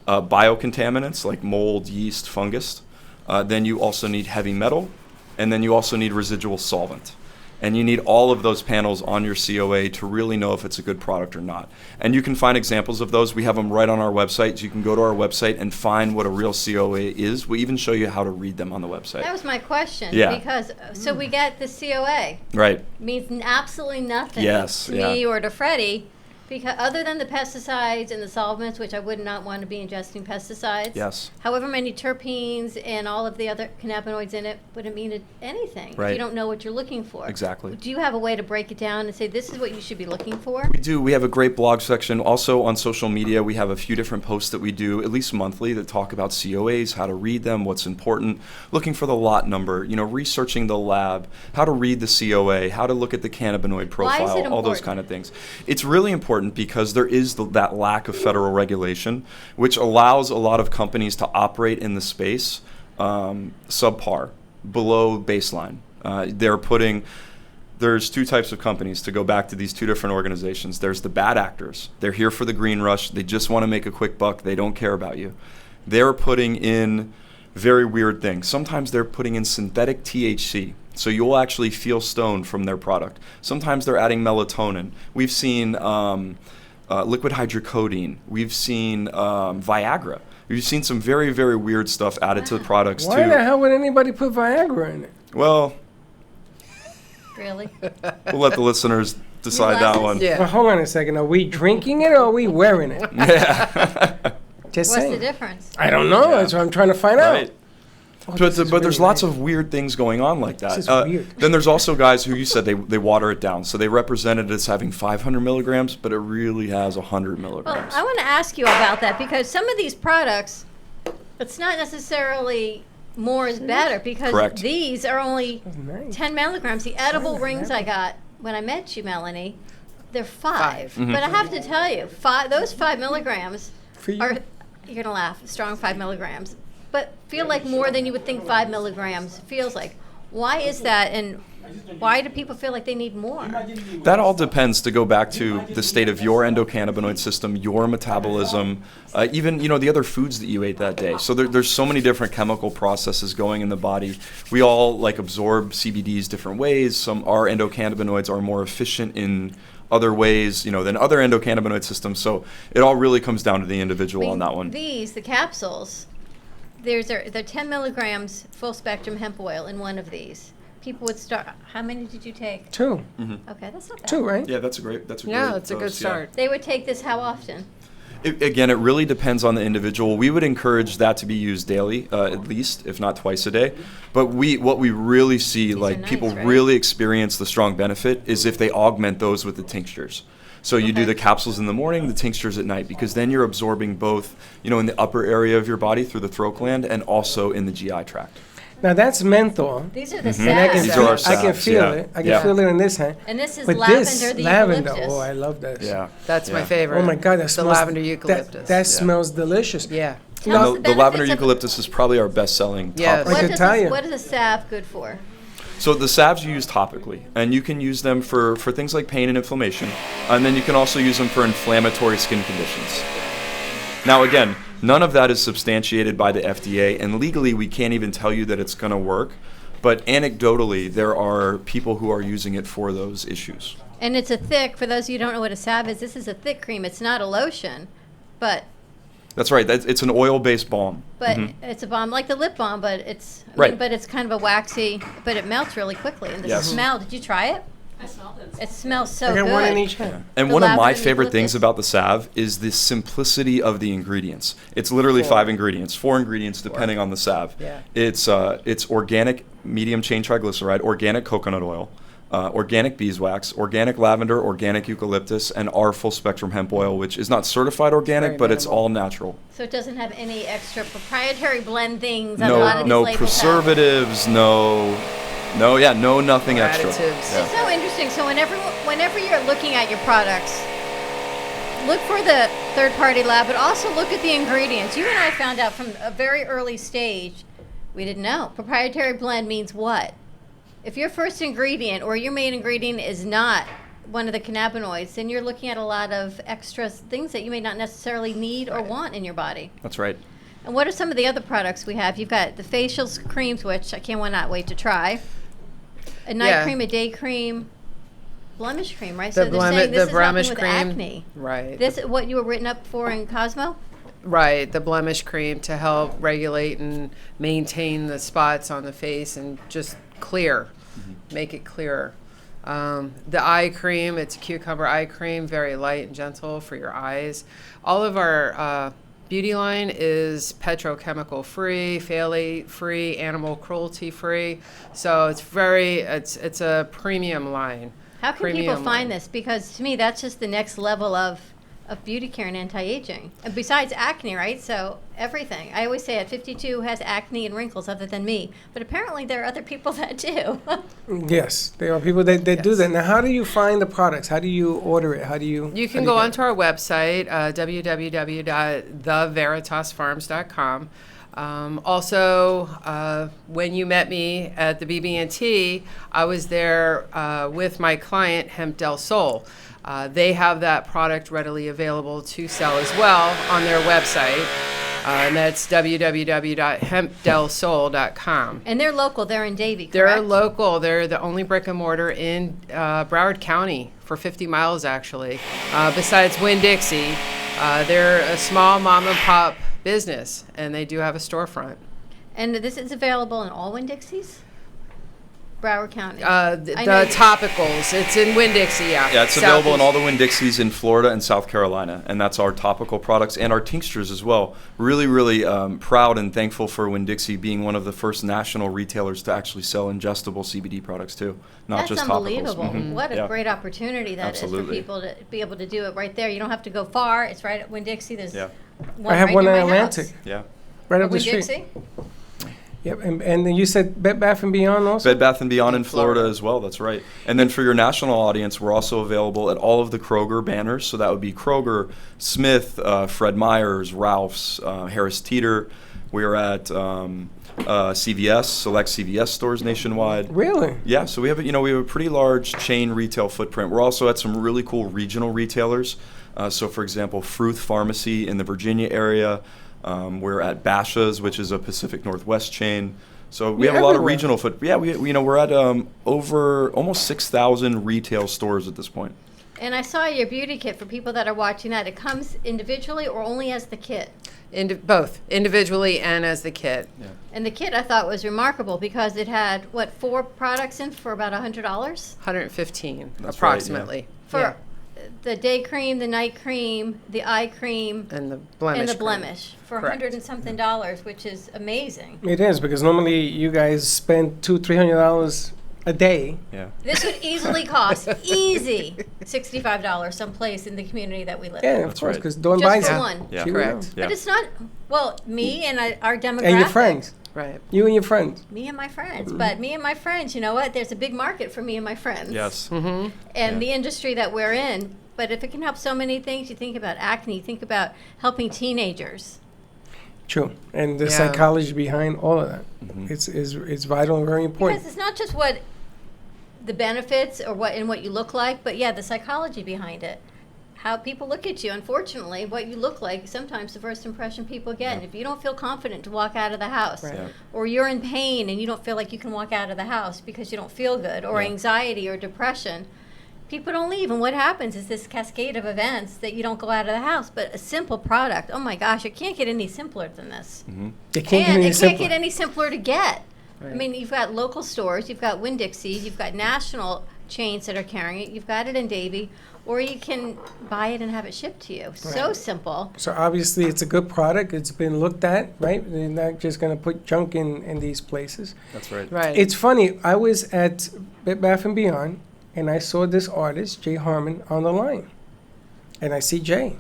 biocontaminants like mold, yeast, fungus. Then you also need heavy metal, and then you also need residual solvent. And you need all of those panels on your COA to really know if it's a good product or not. And you can find examples of those. We have them right on our website. So you can go to our website and find what a real COA is. We even show you how to read them on the website. That was my question. Yeah. Because, so we get the COA. Right. Means absolutely nothing Yes, to me yeah. or to Freddie, because other than the pesticides and the solvents, which I would not want to be ingesting pesticides. Yes. However many terpenes and all of the other cannabinoids in it wouldn't mean anything if Right. you don't know what you're looking for. Exactly. Do you have a way to break it down and say this is what you should be looking for? We do. We have a great blog section. Also on social media, we have a few different posts that we do, at least monthly, that talk about COAs, how to read them, what's important, looking for the lot number, researching the lab, how to read the COA, how to look at the cannabinoid Why is profile, it all those important? kind of things. It's really important important because there is that lack of federal regulation, which allows a lot of companies to operate in the space subpar, below baseline. There's two types of companies, to go back to these two different organizations. There's the bad actors. They're here for the green rush. They just want to make a quick buck. They don't care about you. They're putting in very weird things. Sometimes they're putting in synthetic THC, so you'll actually feel stoned from their product. Sometimes they're adding melatonin. We've seen liquid hydrocodone. We've seen Viagra. We've seen some very, very weird stuff added to the products, Why too. the hell would anybody put Viagra in it? Well, Really? we'll let the listeners decide that one. Yeah. Well, hold on a second. Are we drinking it or are we wearing it? Just What's saying. the difference? I don't know. That's what I'm trying to find Right. out. Oh, this is But there's really lots nice. of weird things going on like that. This is weird. Then there's also guys who you said they water it down. So they represent it as having 500 milligrams, but it really has 100 Well, milligrams. I want to ask you about that because some of these products, it's not necessarily more is better because Correct. these are only Nice. 10 milligrams. The edible rings I got when I met you, Melanie, they're 5. Mm-hmm. But I have to tell you, those 5 milligrams For you. are, you're going to laugh, strong 5 milligrams, but feel like more than you would think 5 milligrams feels like. Why is that, and why do people feel like they need more? That all depends, to go back to the state of your endocannabinoid system, your metabolism, even the other foods that you ate that day. So there's so many different chemical processes going in the body. We all absorb CBDs different ways. Our endocannabinoids are more efficient in other ways, than other endocannabinoid systems. So it all really comes down to the individual on that one. These, the capsules, they're 10 milligrams full spectrum hemp oil in one of these. People would start. How many did you take? 2. Okay, that's not bad. 2, right? Yeah, that's a great It's a dose, good yeah. start. They would take this how often? Again, it really depends on the individual. We would encourage that to be used daily, at least, if not twice a day. But what we really see, These are nice, people right? really experience the strong benefit is if they augment those with the tinctures. So you do Okay. the capsules in the morning, the tinctures at night, because then you're absorbing both, in the upper area of your body through the throat gland and also in the GI tract. Now that's menthol. These are the And I can, salves. These are our I can salves, feel yeah. it. I can Yeah. feel it in this hand. And this is But lavender, this the lavender, eucalyptus. oh, I love this. Yeah. That's my Yeah. favorite. Oh my God, that the smells. lavender eucalyptus. That smells delicious. Yeah. Tell us And the the lavender benefits of- eucalyptus is probably our best-selling Yes. topic. I could tell you. What is a salve good for? So the salves you use topically, and you can use them for things like pain and inflammation, and then you can also use them for inflammatory skin conditions. Now again, none of that is substantiated by the FDA, and legally we can't even tell you that it's going to work, but anecdotally there are people who are using it for those issues. And it's a thick, for those of you who don't know what a salve is, this is a thick cream. It's not a lotion, but That's right, it's an oil-based balm. it's a balm, like the lip balm, but it's Right. but it's kind of a waxy, but it melts really quickly. And the Yes. smell, did you try it? I smelled it. It smells so I got good. one in each hand. And The one of my lavender favorite eucalyptus. things about the salve is the simplicity of the ingredients. It's literally 4 ingredients depending on the salve. Yeah. It's organic medium chain triglyceride, organic coconut oil, organic beeswax, organic lavender, organic eucalyptus, and our full spectrum hemp oil, which is not certified organic, Very but it's minimal. all natural. So it doesn't have any extra proprietary blend things that a lot of No these labels have. preservatives, nothing extra. Additives. Yeah. It's so interesting. So whenever you're looking at your products, look for the third-party lab, but also look at the ingredients. You and I found out from a very early stage, we didn't know. Proprietary blend means what? If your first ingredient or your main ingredient is not one of the cannabinoids, then you're looking at a lot of extra things that you may not necessarily need or want in your body. That's right. And what are some of the other products we have? You've got the facial creams, which I cannot wait to try. A night Yeah. cream, a day cream, blemish cream, right? The so they're saying this the is helping blemish with cream. acne. Right. This is what you were written up for in Cosmo? Right, the blemish cream to help regulate and maintain the spots on the face and just clear, make it clearer. The eye cream, it's a cucumber eye cream, very light and gentle for your eyes. All of our beauty line is petrochemical free, phthalate free, animal cruelty free. So it's a premium line. How can people Premium find line. this? Because to me, that's just the next level of of beauty care and anti-aging. And besides acne, right? So everything. I always say at 52 who has acne and wrinkles other than me. But apparently there are other people that do. Yes, there are people that do Yes. that. Now, how do you find the products? How do you order it? How do you? You how can do go get onto our website, www.theveritasfarms.com. Also, when you met me at the BB&T, I was there with my client, Hemp Del Sol. They have that product readily available to sell as well on their website, and that's www.hempdelsol.com. And they're local. They're in Davie, They're correct? local. They're the only brick and mortar in Broward County for 50 miles, actually. Besides Winn-Dixie, they're a small mom and pop business, and they do have a storefront. And this is available in all Winn-Dixies? Broward County. The I know- topicals, it's in Winn-Dixie, yeah. Yeah, it's available in Southeast. all the Winn-Dixies in Florida and South Carolina, and that's our topical products and our tinctures as well. Really, really proud and thankful for Winn-Dixie being one of the first national retailers to actually sell ingestible CBD products too, not That's just unbelievable. topicals. Mhm. What a Yeah. great opportunity that is for Absolutely. people to be able to do it right there. You don't have to go far. It's right at Winn-Dixie. There's Yeah. one I have right one in near my Atlantic, house. Yeah. right Oh, up the street. Winn-Dixie? Yep, and then you said Bed Bath and Beyond also. Bed Bath & Beyond in Florida Florida. as well, that's right. And then for your national audience, we're also available at all of the Kroger banners. So that would be Kroger, Smith, Fred Meyer's, Ralph's, Harris Teeter. We're at CVS, select CVS stores nationwide. Really? Yeah, so we have a pretty large chain retail footprint. We're also at some really cool regional retailers. So for example, Fruth Pharmacy in the Virginia area. We're at Basha's, which is a Pacific Northwest chain. So we You're have a lot of everywhere. regional foot. Yeah, we're at over almost 6,000 retail stores at this point. And I saw your beauty kit for people that are watching that. It comes individually or only as the kit? Both, individually and as the kit. And the kit I thought was remarkable because it had, 4 products in for about $100? 115, That's right, yeah. approximately. For Yeah. the day cream, the night cream, the eye cream, And the blemish. and the cream. blemish for Correct. $100 and something dollars, which is amazing. It is, because normally you guys spend $200-300 a day. Yeah. This would easily cost $65 someplace in the community that we live Yeah, in. of That's course, right. because Dawn Just buys for it. one. Yeah. She would Correct. know. Yeah. But it's not, well, me and our demographic. And your friends. Right. You and your friends. Me and my friends. But me and my friends, you know what? There's a big market for me and my friends. Yes. And Yeah. the industry that we're in. But if it can help so many things, you think about acne, you think about helping teenagers. True. And the Yeah. psychology behind all of that. It's vital and very important. Because it's not just what the benefits or what you look like, but yeah, the psychology behind it. How people look at you. Unfortunately, what you look like, sometimes the first impression people get. And if you don't feel confident to walk out of the house, Right. Yeah. or you're in pain and you don't feel like you can walk out of the house because you don't feel good, or Yeah. anxiety or depression, people don't leave. And what happens is this cascade of events that you don't go out of the house. But a simple product, oh my gosh, it can't get any simpler than this. They can't get And any it simpler. can't get any simpler to get. I Right. mean, you've got local stores, you've got Winn-Dixie, you've got national chains that are carrying it, you've got it in Davie, or you can buy it and have it shipped to you. So simple. So obviously it's a good product. It's been looked at, right? They're not just going to put junk in these places. That's right. Right. It's funny. I was at Bed Bath & Beyond, and I saw this artist, Jay Harmon, on the line. And I see Jay.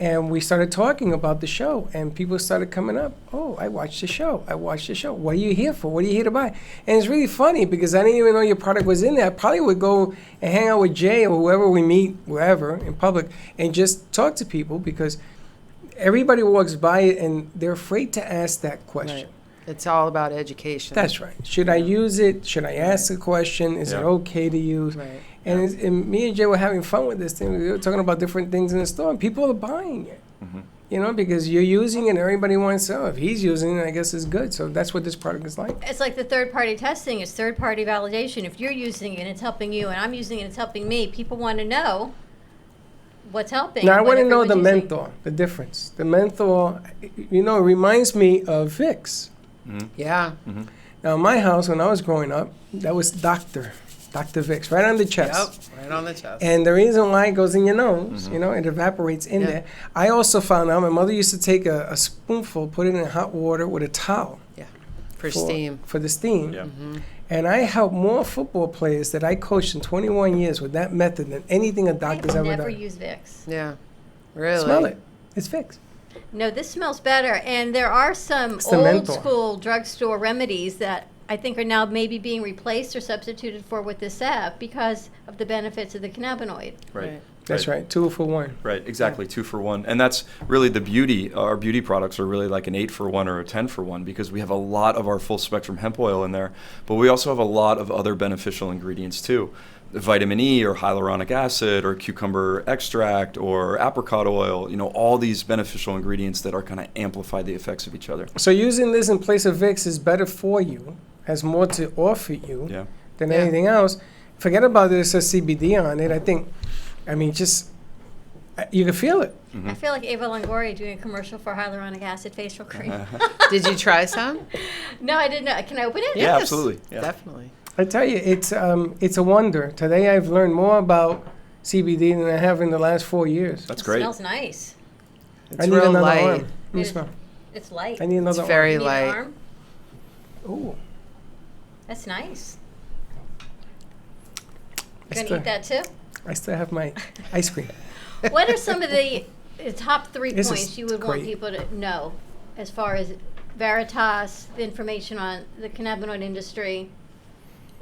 And we started talking about the show, and people started coming up. Oh, I watched the show. I watched the show. What are you here for? What are you here to buy? And it's really funny because I didn't even know your product was in there. I probably would go and hang out with Jay or whoever we meet, wherever, in public, and just talk to people because everybody walks by it and they're afraid to ask that question. Right. It's all about education. That's right. Should I use it? Should I ask a question? Is it Yeah. okay to use? Right. And me and Jay were having fun with this thing. We were talking about different things in the store, and people are buying it. You know, because you're using it, and everybody wants to. Oh, if he's using it, I guess it's good. So that's what this product is like. It's like the third-party testing. It's third-party validation. If you're using it and it's helping you, and I'm using it and it's helping me, people want to know what's helping. Now I and want what to know the everyone's using. menthol, the difference. The menthol, you know, it reminds me of Vicks. Yeah. Now, in my house, when I was growing up, that was Dr. Vicks, right on the chest. Yep. Right on the chest. And the reason why it goes in your nose, you know, it evaporates in Yeah. there. I also found out my mother used to take a spoonful, put it in hot water with a towel For steam. for the steam. Yeah. And I helped more football players that I coached in 21 years with that method than anything a doctor's I've ever never done. used Vicks. Yeah. Really? Smell it. It's Vicks. No, this smells better. And there are some It's the old menthol. school drugstore remedies that I think are now maybe being replaced or substituted for with this salve because of the benefits of the cannabinoid. Right. That's right. 2 for 1. Right, exactly, 2 for 1. And that's really the beauty. Our beauty products are really like an 8 for 1 or a 10 for 1 because we have a lot of our full spectrum hemp oil in there, but we also have a lot of other beneficial ingredients too. Vitamin E or hyaluronic acid or cucumber extract or apricot oil, all these beneficial ingredients that are going to amplify the effects of each other. So using this in place of Vicks is better for you, has more to offer you Yeah. than Yeah. anything else. Forget about it, it says CBD on it. You can feel it. I feel like Ava Longoria doing a commercial for hyaluronic acid facial cream. Did you try some? No, I didn't know. Can I open it? Yeah, absolutely. Yeah. Definitely. I tell you, it's a wonder. Today I've learned more about CBD than I have in the last 4 years. That's It great. smells nice. It's I need real another light. arm. Let me It- smell. It's light. I need It's another very You need an light. arm? arm. Ooh. That's nice. I Gonna still- eat that too? I still have my ice cream. What are some of the top 3 This is points you would want great. people to know as far as Veritas, the information on the cannabinoid industry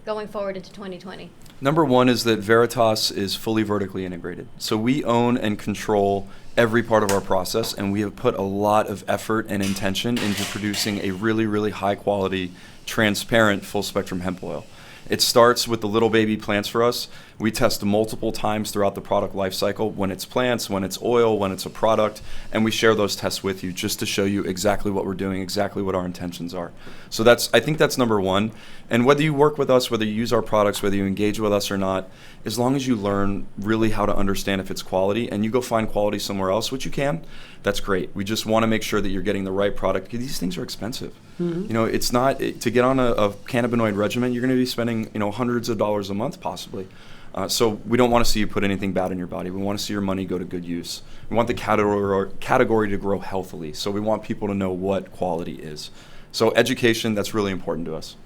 going forward into 2020? Number 1 is that Veritas is fully vertically integrated. So we own and control every part of our process, and we have put a lot of effort and intention into producing a really, really high quality, transparent, full spectrum hemp oil. It starts with the little baby plants for us. We test multiple times throughout the product life cycle, when it's plants, when it's oil, when it's a product, and we share those tests with you just to show you exactly what we're doing, exactly what our intentions are. So I think that's number 1. And whether you work with us, whether you use our products, whether you engage with us or not, as long as you learn really how to understand if it's quality and you go find quality somewhere else, which you can, that's great. We just want to make sure that you're getting the right product because these things are expensive. It's not to get on a cannabinoid regimen, you're going to be spending hundreds of dollars a month possibly. So we don't want to see you put anything bad in your body. We want to see your money go to good use. We want the category to grow healthily. So we want people to know what quality is. So education, that's really important to us.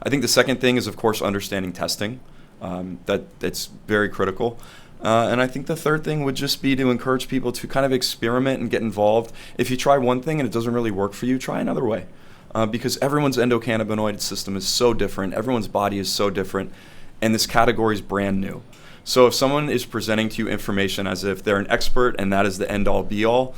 I think the second thing is, of course, understanding testing. That's very critical. And I think the third thing would just be to encourage people to kind of experiment and get involved. If you try one thing and it doesn't really work for you, try another way. Because everyone's endocannabinoid system is so different. Everyone's body is so different. And this category is brand new. So if someone is presenting to you information as if they're an expert and that is the end-all be-all,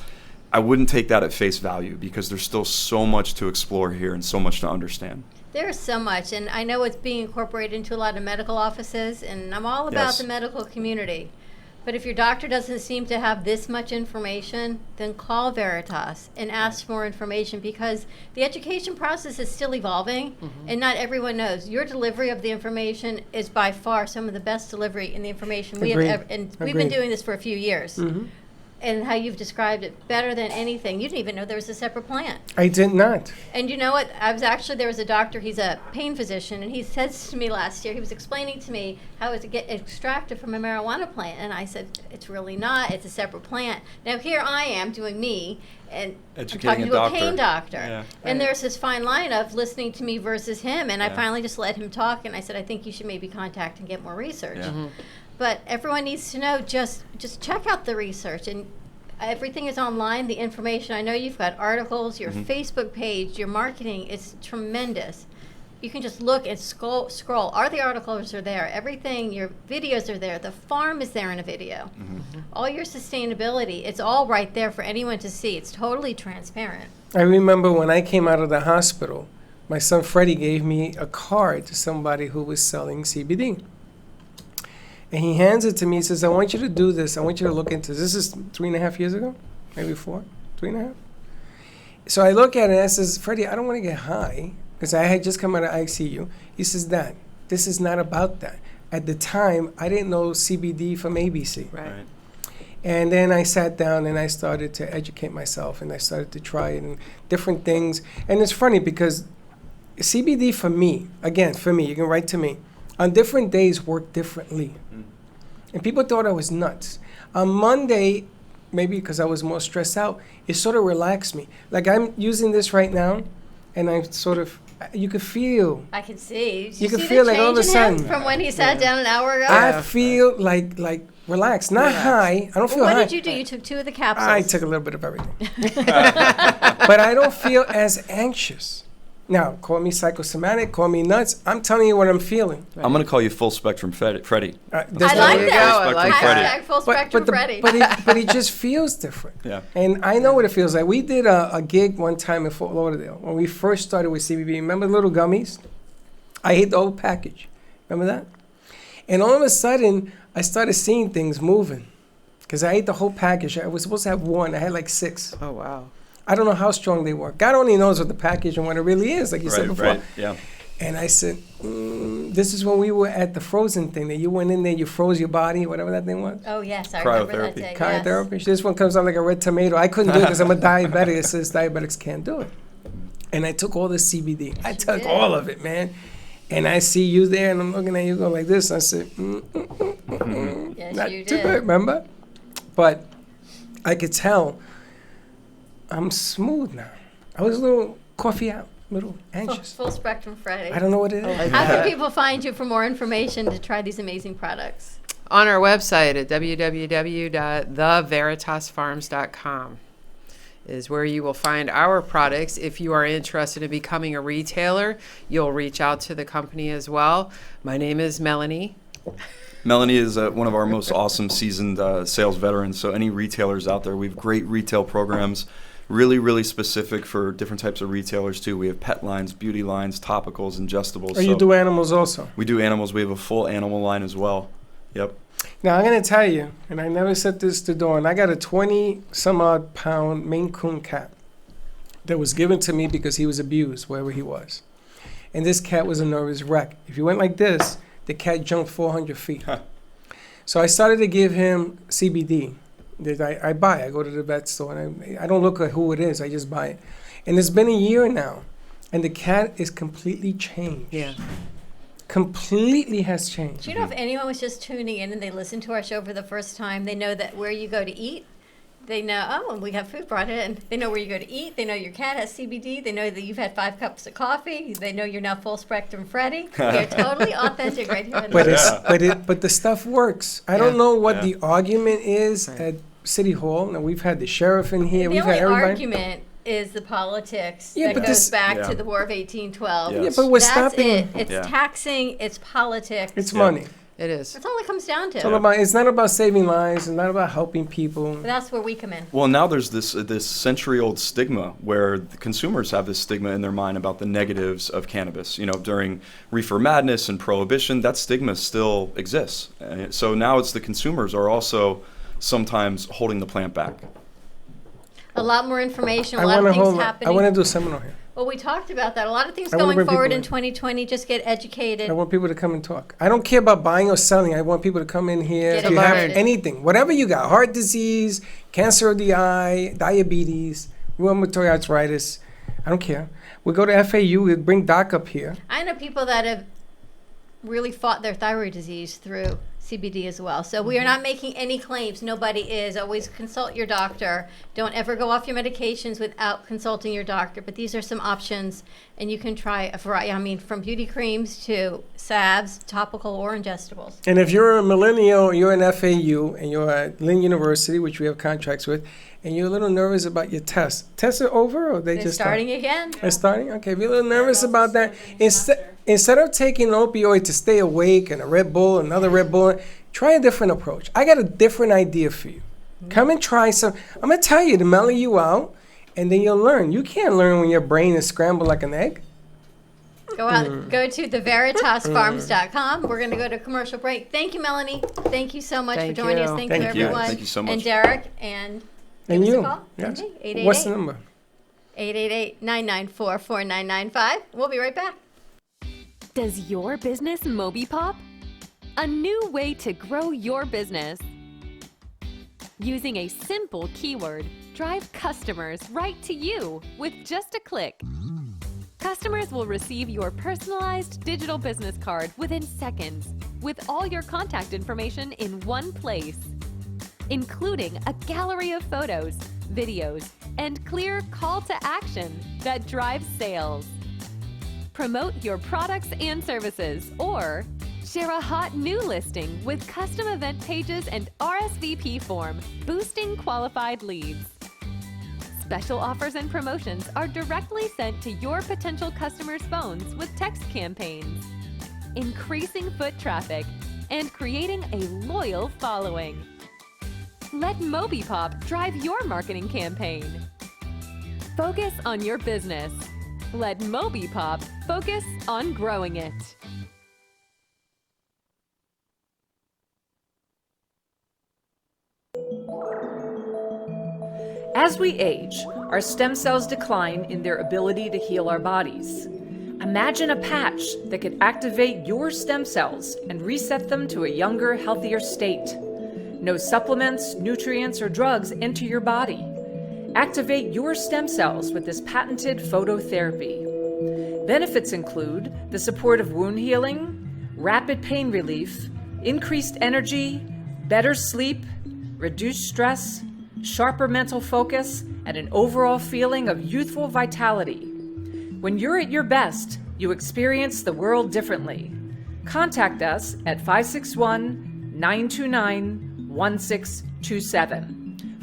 I wouldn't take that at face value because there's still so much to explore here and so much to understand. There's so much, and I know it's being incorporated into a lot of medical offices, and I'm all about Yes. the medical community. But if your doctor doesn't seem to have this much information, then call Veritas and ask for more information because the education process is still evolving and not everyone knows. Your delivery of the information is by far some of the best delivery in the information we have Agreed. ever, and we've been Agreed. doing this for a few years. And how you've described it better than anything. You didn't even know there was a separate plant. I did not. And you know what? There was a doctor, he's a pain physician, and he says to me last year, he was explaining to me how to get extracted from a marijuana plant. And I said, it's really not, it's a separate plant. Now here I am doing me, and I'm Educating talking a to a doctor. pain doctor. Yeah. And there's this fine line of listening to me versus him. And I Yeah. finally just let him talk, and I said, I think you should maybe contact and get more research. Yeah. But everyone needs to know, just check out the research, and everything is online, the information. I know you've got articles, your Facebook page, your marketing is tremendous. You can just look and scroll. All the articles are there. Everything, your videos are there. The farm is there in a video. All your sustainability, it's all right there for anyone to see. It's totally transparent. I remember when I came out of the hospital, my son Freddie gave me a card to somebody who was selling CBD. And he hands it to me. He says, I want you to do this. I want you to look into this. This is 3.5 years ago, maybe 4, 3.5. So I look at it and I says, Freddie, I don't want to get high because I had just come out of ICU. He says, Dad, this is not about that. At the time, I didn't know CBD from ABC. Right. And then I sat down and I started to educate myself and I started to try it and different things. And it's funny because CBD for me, you can write to me, on different days work differently. And people thought I was nuts. On Monday, maybe because I was more stressed out, it sort of relaxed me. Like I'm using this right now and I'm sort of You could feel. I can see. You can see feel the like all of a change in him sudden- from when he sat down an hour ago. I feel like relaxed, not high. I don't feel What high. did you do? You took 2 of the capsules. I took a little bit of everything. But I don't feel as anxious. Now, call me psychosomatic, call me nuts. I'm telling you what I'm feeling. I'm going to call you full spectrum Freddie. There's I no- like There you that. go, I like Hashtag full spectrum but, Freddy. but he just feels different. Yeah. And I know what it feels like. We did a gig one time in Fort Lauderdale when we first started with CBD. Remember the little gummies? I ate the whole package. Remember that? And all of a sudden, I started seeing things moving. Because I ate the whole package. I was supposed to have 1. I had like 6. Oh, wow. I don't know how strong they were. God only knows what the package and what it really is, like you said before. Right, yeah. And I said, this is when we were at the frozen thing, that you went in there, you froze your body, whatever that thing was. Oh, yes, I remember that Cryotherapy. day. Cryotherapy. This one comes out like a red tomato. I couldn't do it because I'm a diabetic. It says diabetics can't do it. And I took all the CBD. I took did. all of it, man. And I see you there, and I'm looking at you going like this. I said, Yes, not you too did. good, remember? But I could tell I'm smooth now. I was a little coffee out, a little anxious. Full spectrum Freddy. I don't know what it is. How can people find you for more information to try these amazing products? On our website at www.theveritasfarms.com is where you will find our products. If you are interested in becoming a retailer, you'll reach out to the company as well. My name is Melanie. Melanie is one of our most awesome seasoned sales veterans. So any retailers out there, we have great retail programs, really, really specific for different types of retailers too. We have pet lines, beauty lines, topicals, ingestibles. Or you do animals also. We do animals. We have a full animal line as well. Yep. Now, I'm going to tell you, and I never said this to Dawn, I got a 20-some-odd pound Maine Coon cat that was given to me because he was abused wherever he was. And this cat was a nervous wreck. If you went like this, the cat jumped 400 feet. So I started to give him CBD that I buy. I go to the vet store, and I don't look at who it is. I just buy it. And it's been a year now, and the cat is completely changed. Yeah. Completely has changed. Do you know if anyone was just tuning in and they listened to our show for the first time, they know that where you go to eat, they know, oh, and we have food brought in. They know where you go to eat. They know your cat has CBD. They know that you've had 5 cups of coffee. They know you're now full spectrum Freddy. You're totally authentic right here. But the stuff works. I don't know what the argument is at City Hall. Now we've had the sheriff in here. The We've only had everybody. argument is the politics Yeah, that but goes this- back Yeah. to the War of 1812. Yeah. Yeah, but we're That's stopping. it. It's Yeah. taxing. It's politics. It's Yeah. money. It is. That's all it comes down to. It's all about. It's not about saving lives. It's not about helping people. But that's where we come in. Well, now there's this century-old stigma where the consumers have this stigma in their mind about the negatives of cannabis. You know, during reefer madness and prohibition, that stigma still exists. So now it's the consumers are also sometimes holding the plant back. A lot more information. A I lot want of to things hold. happening. I want to do a seminar here. Well, we talked about that. A lot of things I wanna going bring forward people in in. 2020. Just get educated. I want people to come and talk. I don't care about buying or selling. I want people to come in here. Get If you have educated. anything, whatever you got, heart disease, cancer of the eye, diabetes, rheumatoid arthritis, I don't care. We go to FAU. We bring Doc up here. I know people that have really fought their thyroid disease through CBD as well. So we are not making any claims. Nobody is. Always consult your doctor. Don't ever go off your medications without consulting your doctor. But these are some options, and you can try a variety. I mean, from beauty creams to salves, topical or ingestibles. And if you're a millennial, you're in FAU, and you're at Lynn University, which we have contracts with, and you're a little nervous about your tests. Tests are over, or they They're just starting again. They're starting? Okay, if you're a little nervous about that, instead of taking an opioid to stay awake and a Red Bull, another Red Bull, try a different approach. I got a different idea for you. Come and try some. I'm going to tell you to mellow you out, and then you'll learn. You can't learn when your brain is scrambled like an egg. Go out, go to theveritasfarms.com. We're going to go to commercial break. Thank you, Melanie. Thank you so much Thank for joining us. you. Thank, Thank you, you. everyone. Thank you so much. And Derek, and And give us a you. call. Yes. Okay, What's the 888. number? 888-994-4995. We'll be right back. Does your business Moby Pop? A new way to grow your business. Using a simple keyword, drive customers right to you with just a click. Customers will receive your personalized digital business card within seconds with all your contact information in one place, including a gallery of photos, videos, and clear call to action that drives sales. promote your products and services, or share a hot new listing with custom event pages and RSVP form, boosting qualified leads. Special offers and promotions are directly sent to your potential customers' phones with text campaigns, increasing foot traffic and creating a loyal following. Let MobiPop drive your marketing campaign. Focus on your business. Let MobiPop focus on growing it. As we age, our stem cells decline in their ability to heal our bodies. Imagine a patch that could activate your stem cells and reset them to a younger, healthier state. No supplements, nutrients, or drugs enter your body. Activate your stem cells with this patented phototherapy. Benefits include the support of wound healing, rapid pain relief, increased energy, better sleep, reduced stress, sharper mental focus, and an overall feeling of youthful vitality. When you're at your best, you experience the world differently. Contact us at 561-929-1627.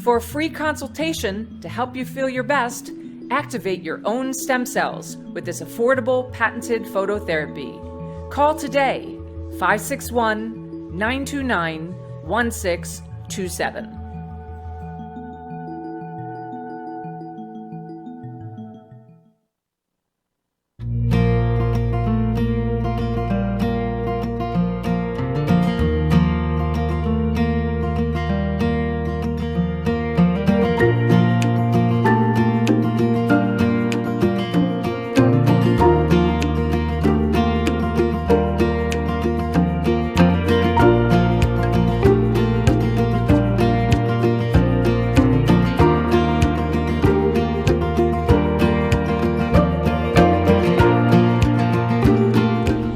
For a free consultation to help you feel your best, activate your own stem cells with this affordable patented phototherapy. Call today, 561-929-1627.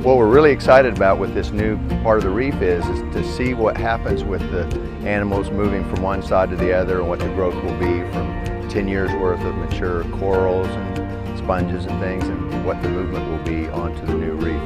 What we're really excited about with this new part of the reef is to see what happens with the animals moving from one side to the other and what the growth will be from 10 years worth of mature corals and sponges and things, and what the movement will be onto the new reef.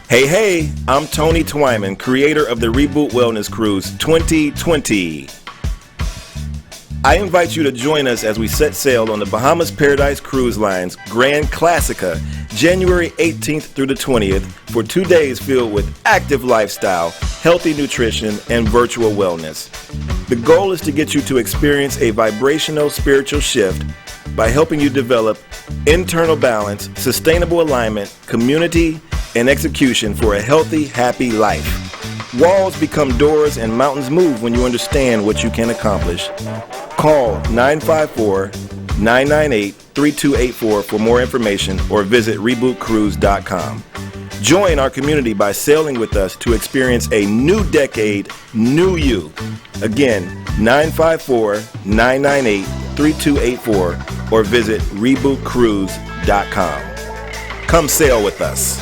Hey, I'm Tony Twyman, creator of the Reboot Wellness Cruise 2020. I invite you to join us as we set sail on the Bahamas Paradise Cruise Line's Grand Classica, January 18th through the 20th, for 2 days filled with active lifestyle, healthy nutrition, and virtual wellness. The goal is to get you to experience a vibrational spiritual shift by helping you develop internal balance, sustainable alignment, community, and execution for a healthy, happy life. Walls become doors and mountains move when you understand what you can accomplish. Call 954-998-3284 for more information, or visit rebootcruise.com. Join our community by sailing with us to experience a new decade, new you. Again, 954-998-3284 or visit rebootcruise.com. Come sail with us.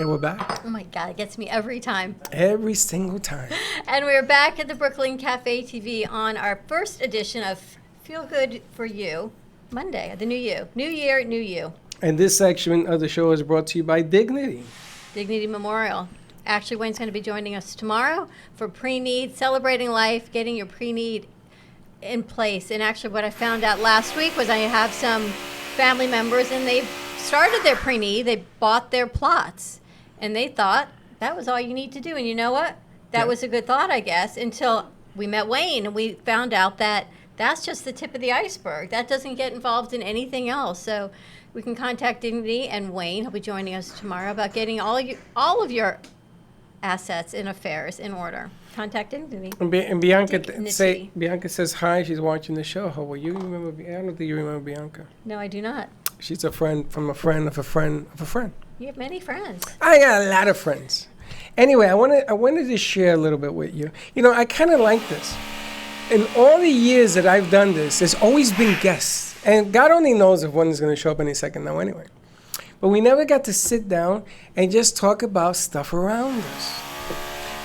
we're back. Oh my God, it gets me every time. Every single time. And we're back at the Brooklyn Cafe TV on our first edition of Feel Good for You, Monday, the new you. New year, new you. And this section of the show is brought to you by Dignity. Dignity Memorial. Actually, Wayne's going to be joining us tomorrow for pre-need, celebrating life, getting your pre-need in place. And actually, what I found out last week was I have some family members, and they've started their pre-need. They bought their plots, and they thought that was all you need to do. And you know what? That was a good thought, I guess, until we met Wayne, and we found out that that's just the tip of the iceberg. That doesn't get involved in anything else. So we can contact Dignity, and Wayne will be joining us tomorrow about getting all of your assets and affairs in order. Contact Dignity. And Bianca Dignity. Bianca says hi. She's watching the show. How will you remember? I don't think you remember Bianca. No, I do not. She's a friend from a friend of a friend of a friend. You have many friends. I got a lot of friends. Anyway, I wanted to share a little bit with you. You know, I kind of like this. In all the years that I've done this, there's always been guests. And God only knows if one is going to show up any second now anyway. But we never got to sit down and just talk about stuff around us.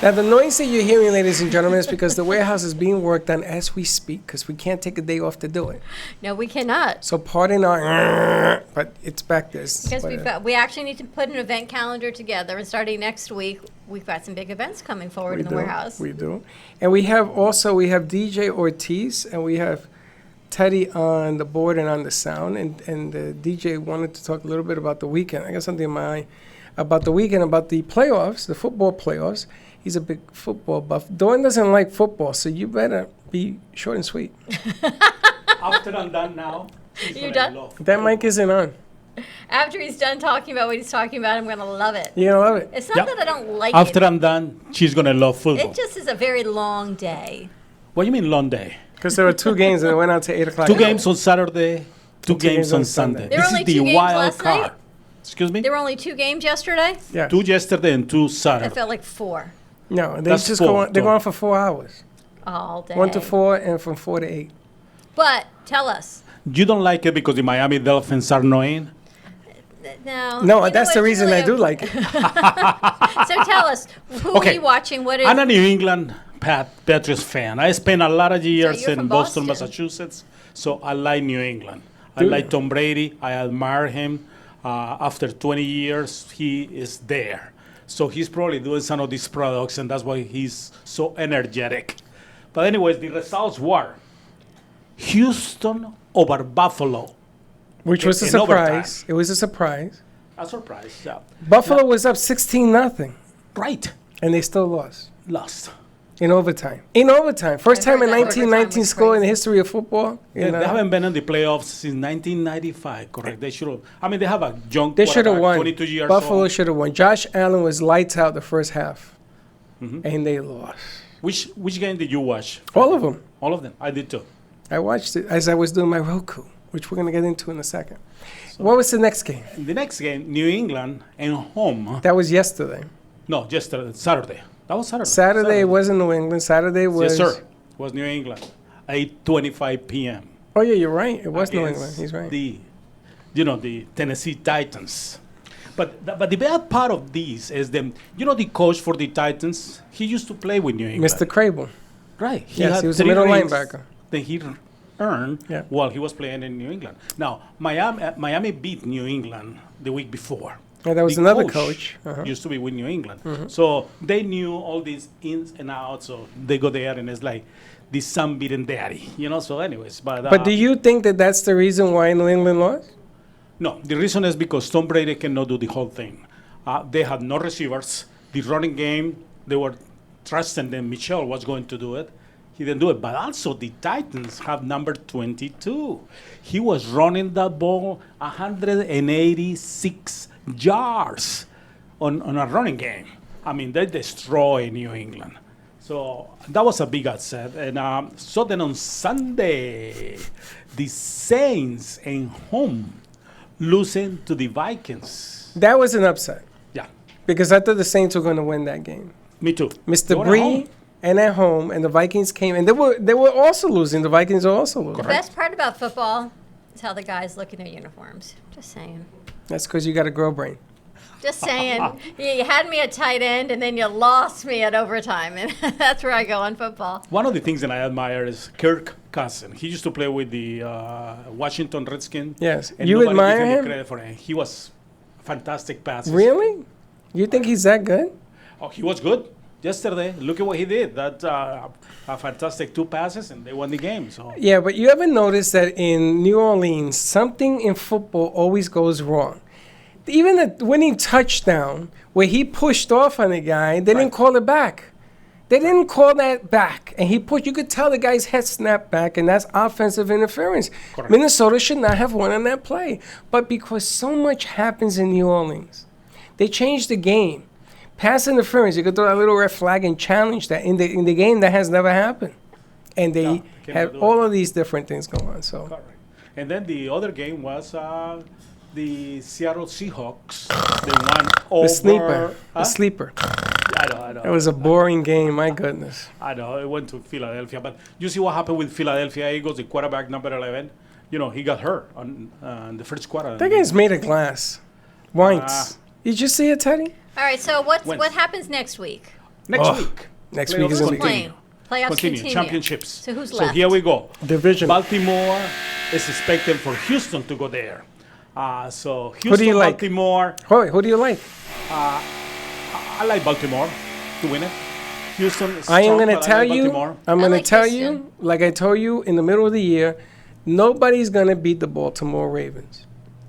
Now, the noise that you're hearing, ladies and gentlemen, is because the warehouse is being worked on as we speak, because we can't take a day off to do it. No, we cannot. So pardon our, but it's back this. Because we actually need to put an event calendar together, and starting next week, we've got some big events coming forward in the warehouse. We do. And we have DJ Ortiz, and we have Teddy on the board and on the sound. And the DJ wanted to talk a little bit about the weekend. I got something in my eye about the weekend, about the playoffs, the football playoffs. He's a big football buff. Dawn doesn't like football, so you better be short and sweet. After I'm done now, You're done? That mic isn't on. After he's done talking about what he's talking about, I'm going to love it. You're going to love it. It's not that I don't like After it. I'm done, she's gonna love football. It just is a very long day. What do you mean long day? Because there were 2 games and it went out to 8 o'clock. 2 games on Saturday, 2 games on Sunday. There were This only is the 2 games wild last card. night? Excuse me? There were only 2 games yesterday? Yeah. 2 yesterday and 2 It Saturday. felt like 4 No, they That's just 4, go on. They go Dawn. on for 4 hours. all day. 1 to 4 and from 4 to 8. But tell us. You don't like it because the Miami Dolphins are annoying? No. No, You know that's what, the it's reason really I do like it. So tell us, who are you watching? What is I'm a New England Patriots fan. I spent a lot of years you're in from Boston, Boston. Massachusetts, so I like New England. I Do like you? Tom Brady. I admire him. After 20 years, he is there. So he's probably doing some of these products, and that's why he's so energetic. But anyways, the results were Houston over Buffalo. Which was a In overtime. surprise. It was a surprise. A surprise, yeah. Buffalo was up 16-0, Right. and they still lost Lost. in overtime. In overtime. First I heard time in that overtime 1919 was score in the crazy. history of football. They haven't been in the playoffs since 1995, correct? They should have. I mean, they have a young They should have quarterback, won. 22 years Buffalo old. should have won. Josh Allen was lights out the first half, Mm-hmm. and they lost. Which game did you watch? All of them. All of them. I did too. I watched it as I was doing my Roku, which we're going to get into in a second. What was the next game? The next game, New England and home. That was yesterday. No, just Saturday. That was Saturday. Saturday wasn't New England. Saturday was. Yes, sir. It was New England. 8:25 p.m. Oh, yeah, you're right. It was New against England. He's right. The Tennessee Titans. But the bad part of this is the coach for the Titans. He used to play with New England. Mr. Crable. Right. Yes, had he was a 3 middle rings linebacker. that he earned Yeah. while he was playing in New England. Now, Miami beat New England the week before. Yeah, that was The another coach. Uh-huh. Used to be with New England. So they knew all these ins and outs. So they go there and it's like the son beating daddy, So anyways. But do you think that that's the reason why New England lost? No, the reason is because Tom Brady cannot do the whole thing. They had no receivers. The running game, they were trusting that Michelle was going to do it. He didn't do it. But also the Titans have number 22. He was running that ball 186 yards on a running game. I mean, they destroy New England. So that was a big upset. And so then on Sunday, the Saints at home losing to the Vikings. That was an upset Yeah, because I thought the Saints were going to win that game. me too. They Mr. were at Bree home. and at home, and the Vikings came, and they were also losing. The Vikings are also losing. The best part about football is how the guys look in their uniforms. Just saying. That's because you got a girl brain. Just saying. You had me at tight end, and then you lost me at overtime, and that's where I go on football. One of the things that I admire is Kirk Cousins. He used to play with the Washington Redskins. Yes. And You nobody admire gives him? the credit for him. He was fantastic passes. Really? You think he's that good? Oh, he was good yesterday. Look at what he did. That a fantastic 2 passes, and they won the game. So Yeah, but you ever notice that in New Orleans, something in football always goes wrong? Even the winning touchdown, where he pushed off on the guy, they didn't call it back. They didn't call that back. And you could tell the guy's head snapped back, and that's offensive interference. Correct. Minnesota should not have won on that play. But because so much happens in New Orleans, they changed the game. Pass interference, you could throw a little red flag and challenge that. In the game, that has never happened. And they cannot have do all it. of these different things going on. So correct. And then the other game was the Seattle Seahawks. They won over. the sleeper. I know. It was a boring game, my goodness. I know, it went to Philadelphia. But you see what happened with Philadelphia Eagles, the quarterback number 11? You know, he got hurt on the first quarter. That guy's made of glass. Weinz. Did you see it, Teddy? All right, so Wins. what happens next week? Next Oh, week. next week is Playoffs gonna be good. Playing. Playoffs Continue. Championships. So who's So left? here we go. Division. Baltimore is expected for Houston to go there. So Houston, Who do you like? Baltimore. Who do you like? I like Baltimore to win it. Houston is I am strong, going to but tell like you, Baltimore. I'm I going to like tell Houston. you, like I told you in the middle of the year, nobody's going to beat the Baltimore Ravens.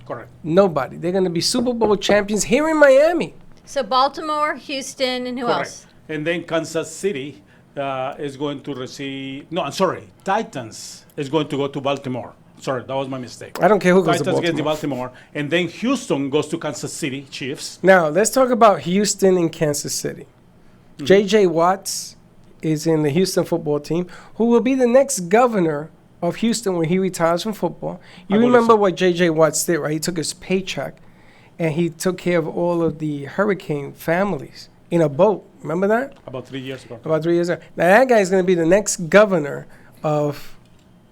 Correct. Nobody. They're going to be Super Bowl champions here in Miami. So Baltimore, Houston, and who else? Correct. And then Kansas City is going to receive. No, I'm sorry. Titans is going to go to Baltimore. Sorry, that was my mistake. I don't care who goes to Titans get to Baltimore. Baltimore, and then Houston goes to Kansas City Chiefs. Now, let's talk about Houston and Kansas City. Mm-hmm. J.J. Watts is in the Houston football team, who will be the next governor of Houston when he retires from football. You believe remember so. what J.J. Watts did, right? He took his paycheck, and he took care of all of the hurricane families in a boat. Remember that? About 3 years ago. About 3 years ago. Now, that guy's going to be the next governor of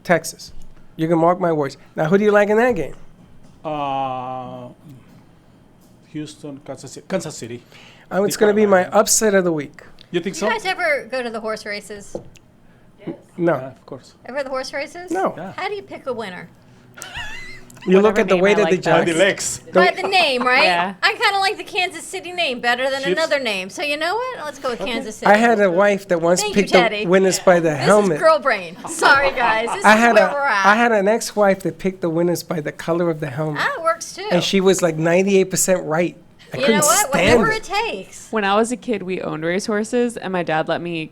Texas. You can mark my words. Now, who do you like in that game? Houston, Kansas City. It's going to be my upset of the week. You think Do so? you guys ever go to the horse races? No. Of course. Ever the horse races? No. Yeah. How do you pick a winner? You look Whatever at the name weight I of the like best. By the judge. legs. By the name, right? Yeah. I kind of like the Kansas City name better than Chiefs? another name. So you know what? Let's go with Kansas City. I had a wife that once Thank you, picked the Teddy. winners by the This helmet. is girl brain. Sorry, guys. This I is had where we're at. I had an ex-wife that picked the winners by the color of the helmet, Ah, it works too. and she was like 98% right. I you couldn't know what? stand Whatever it. it takes. When I was a kid, we owned racehorses, and my dad let me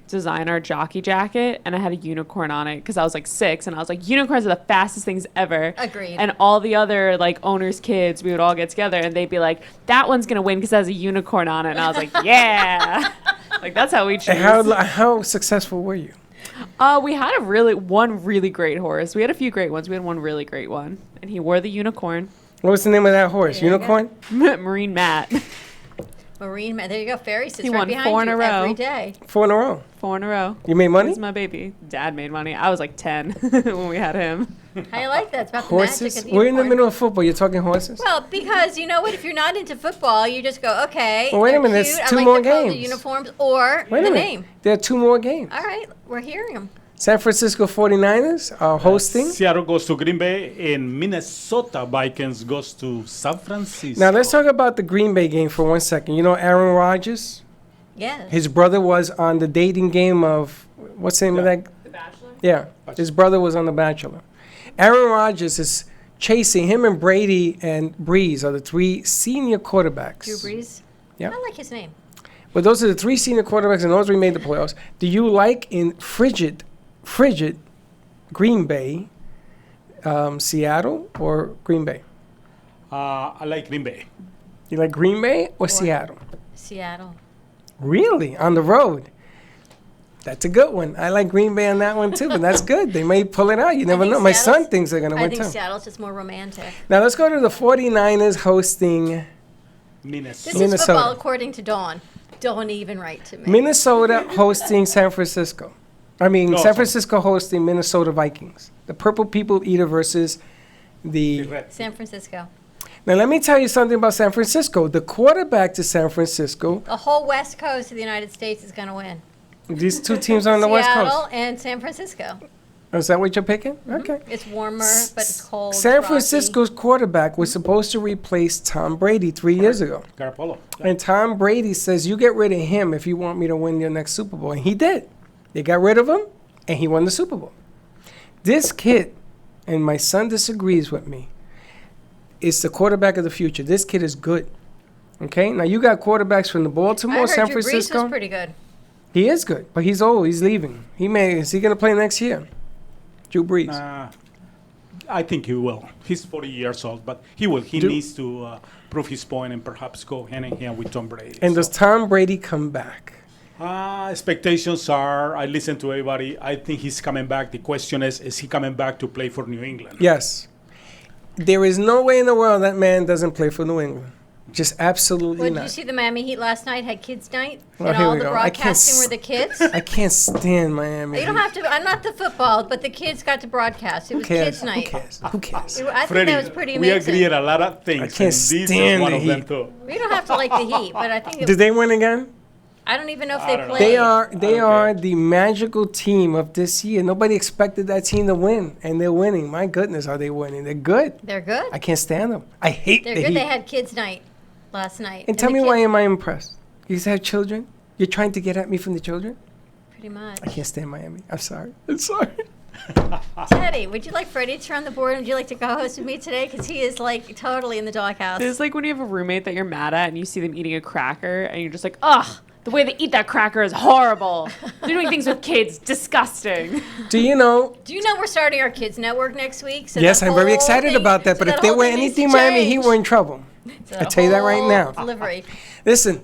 design our jockey jacket, and I had a unicorn on it because I was like 6, and I was like, unicorns are the fastest things ever. Agreed. And all the other owners' kids, we would all get together, and they'd be like, that one's gonna win because it has a unicorn on it, and I was like, yeah, that's how we choose. And how successful were you? We had one really great horse. We had a few great ones. We had one really great one, and he wore the unicorn. What was the name of that horse? There you go. Unicorn? Marine Matt. Marine, there you go. Ferry sits He right won behind 4 in you a row. every day. 4 in a row. 4 in a row. You made money? He's my baby. Dad made money. I was like 10 when we had him. How you like that? It's about the Horses? magic of the We're in the unicorn. middle of football. You're talking horses? Well, because you know what? If you're not into football, you just go, okay. Well, wait a they're minute, cute, there's I two like more the color, the games. uniforms or Wait the a minute. name. There are 2 more games. All right, we're hearing them. San Francisco 49ers are hosting. Seattle goes to Green Bay, and Minnesota Vikings goes to San Francisco. Now, let's talk about the Green Bay game for 1 second. You know Aaron Rodgers? Yes. His brother was on the dating game of, what's the name of that? The Bachelor? Yeah, his brother was on The Bachelor. Aaron Rodgers is chasing him, and Brady and Breeze are the 3 senior quarterbacks. Drew Brees. Yeah. I like his name. But those are the 3 senior quarterbacks, and those 3 made the playoffs. Do you like in frigid Green Bay, Seattle, or Green Bay? I like Green Bay. You like Green Bay or Seattle? Seattle. Really? On the road? That's a good one. I like Green Bay on that one too, but that's good. They may pull it out. You never think know. My son Seattle's- thinks they're going to I win think too. Seattle's just more romantic. Now let's go to the 49ers hosting This Minnesota. is Minnesota. football according to Dawn. Don't even write to me. Minnesota hosting San Francisco. No, San Francisco hosting Minnesota Vikings. The Purple People Eater versus the... San Francisco. Now, let me tell you something about San Francisco. The quarterback to San Francisco, The whole west coast of the United States is going to win. these two teams are on the West Seattle Coast. and San Francisco. Is that what you're picking? Okay. It's warmer, but it's cold. San rocky. Francisco's quarterback was supposed to replace Tom Brady 3 years ago. Garoppolo. And Tom Brady says, you get rid of him if you want me to win your next Super Bowl. And he did. They got rid of him, and he won the Super Bowl. This kid, and my son disagrees with me, is the quarterback of the future. This kid is good. Okay? Now, you got quarterbacks from the I Baltimore, heard San Drew Brees Francisco. was pretty good. He is good, but he's old. He's leaving. Is he going to play next year? Drew Brees. I think he will. He's 40 years old, but he will. He needs to prove his point and perhaps go hand in hand with Tom Brady. And does Tom Brady come back? Expectations are, I listen to everybody. I think he's coming back. The question is he coming back to play for New England? Yes. There is no way in the world that man doesn't play for New England. Just absolutely Well, did not. you see the Miami Heat last night had kids' night? Well, and here all we the go. I can't broadcasting were the kids? I can't stand Miami. You don't have to. I'm not the football, but the kids got to broadcast. It Who was cares? kids' night. Who cares? Who cares? I think Freddie, that was pretty we amazing. agree on a lot of things. I can't and this is stand one the of them Heat. too. We don't have to like the Heat, but I think Did they win again? I don't even know if I they don't know. played. They are the magical team of this year. Nobody expected that team to win, and they're winning. My goodness, are they winning? They're good. They're good. I can't stand them. I hate They're the good. Heat. They had kids' night last night. And tell the me why kids- am I impressed? You guys have children? You're trying to get at me from the children? Pretty much. I can't stand Miami. I'm sorry. I'm sorry. Teddy, would you like Freddie to run the board? Would you like to co-host with me today? Because he is like totally in the doghouse. It's like when you have a roommate that you're mad at and you see them eating a cracker and you're just like, ugh, the way they eat that cracker is horrible. They're doing things with kids, disgusting. Do you know? Do you know we're starting our kids network next week? So Yes, that I'm very whole excited thing- about that. so But if that there whole were thing needs to anything Miami Heat, change. we're in trouble. It's a I tell you that right whole now. Delivery. Listen,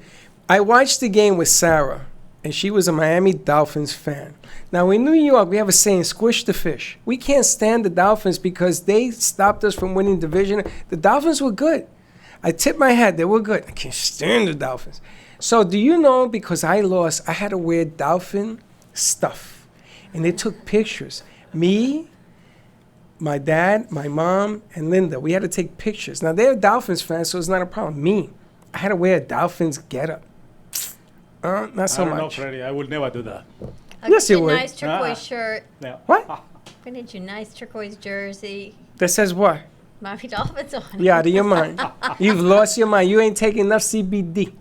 I watched the game with Sarah, and she was a Miami Dolphins fan. Now, in New York, we have a saying, squish the fish. We can't stand the Dolphins because they stopped us from winning division. The Dolphins were good. I tip my hat, they were good. I can't stand the Dolphins. So do you know, because I lost, I had to wear Dolphin stuff. And they took pictures. Me, my dad, my mom, and Linda, we had to take pictures. Now, they're Dolphins fans, so it's not a problem. Me, I had to wear a Dolphins getup. Not so I don't know, much. Freddie. I would never do that. I'll Yes, get you a would. nice turquoise shirt. Yeah. What? I need you a nice turquoise jersey. That says what? Miami Dolphins on it. You out of your mind. You've lost your mind. You ain't taking enough CBD.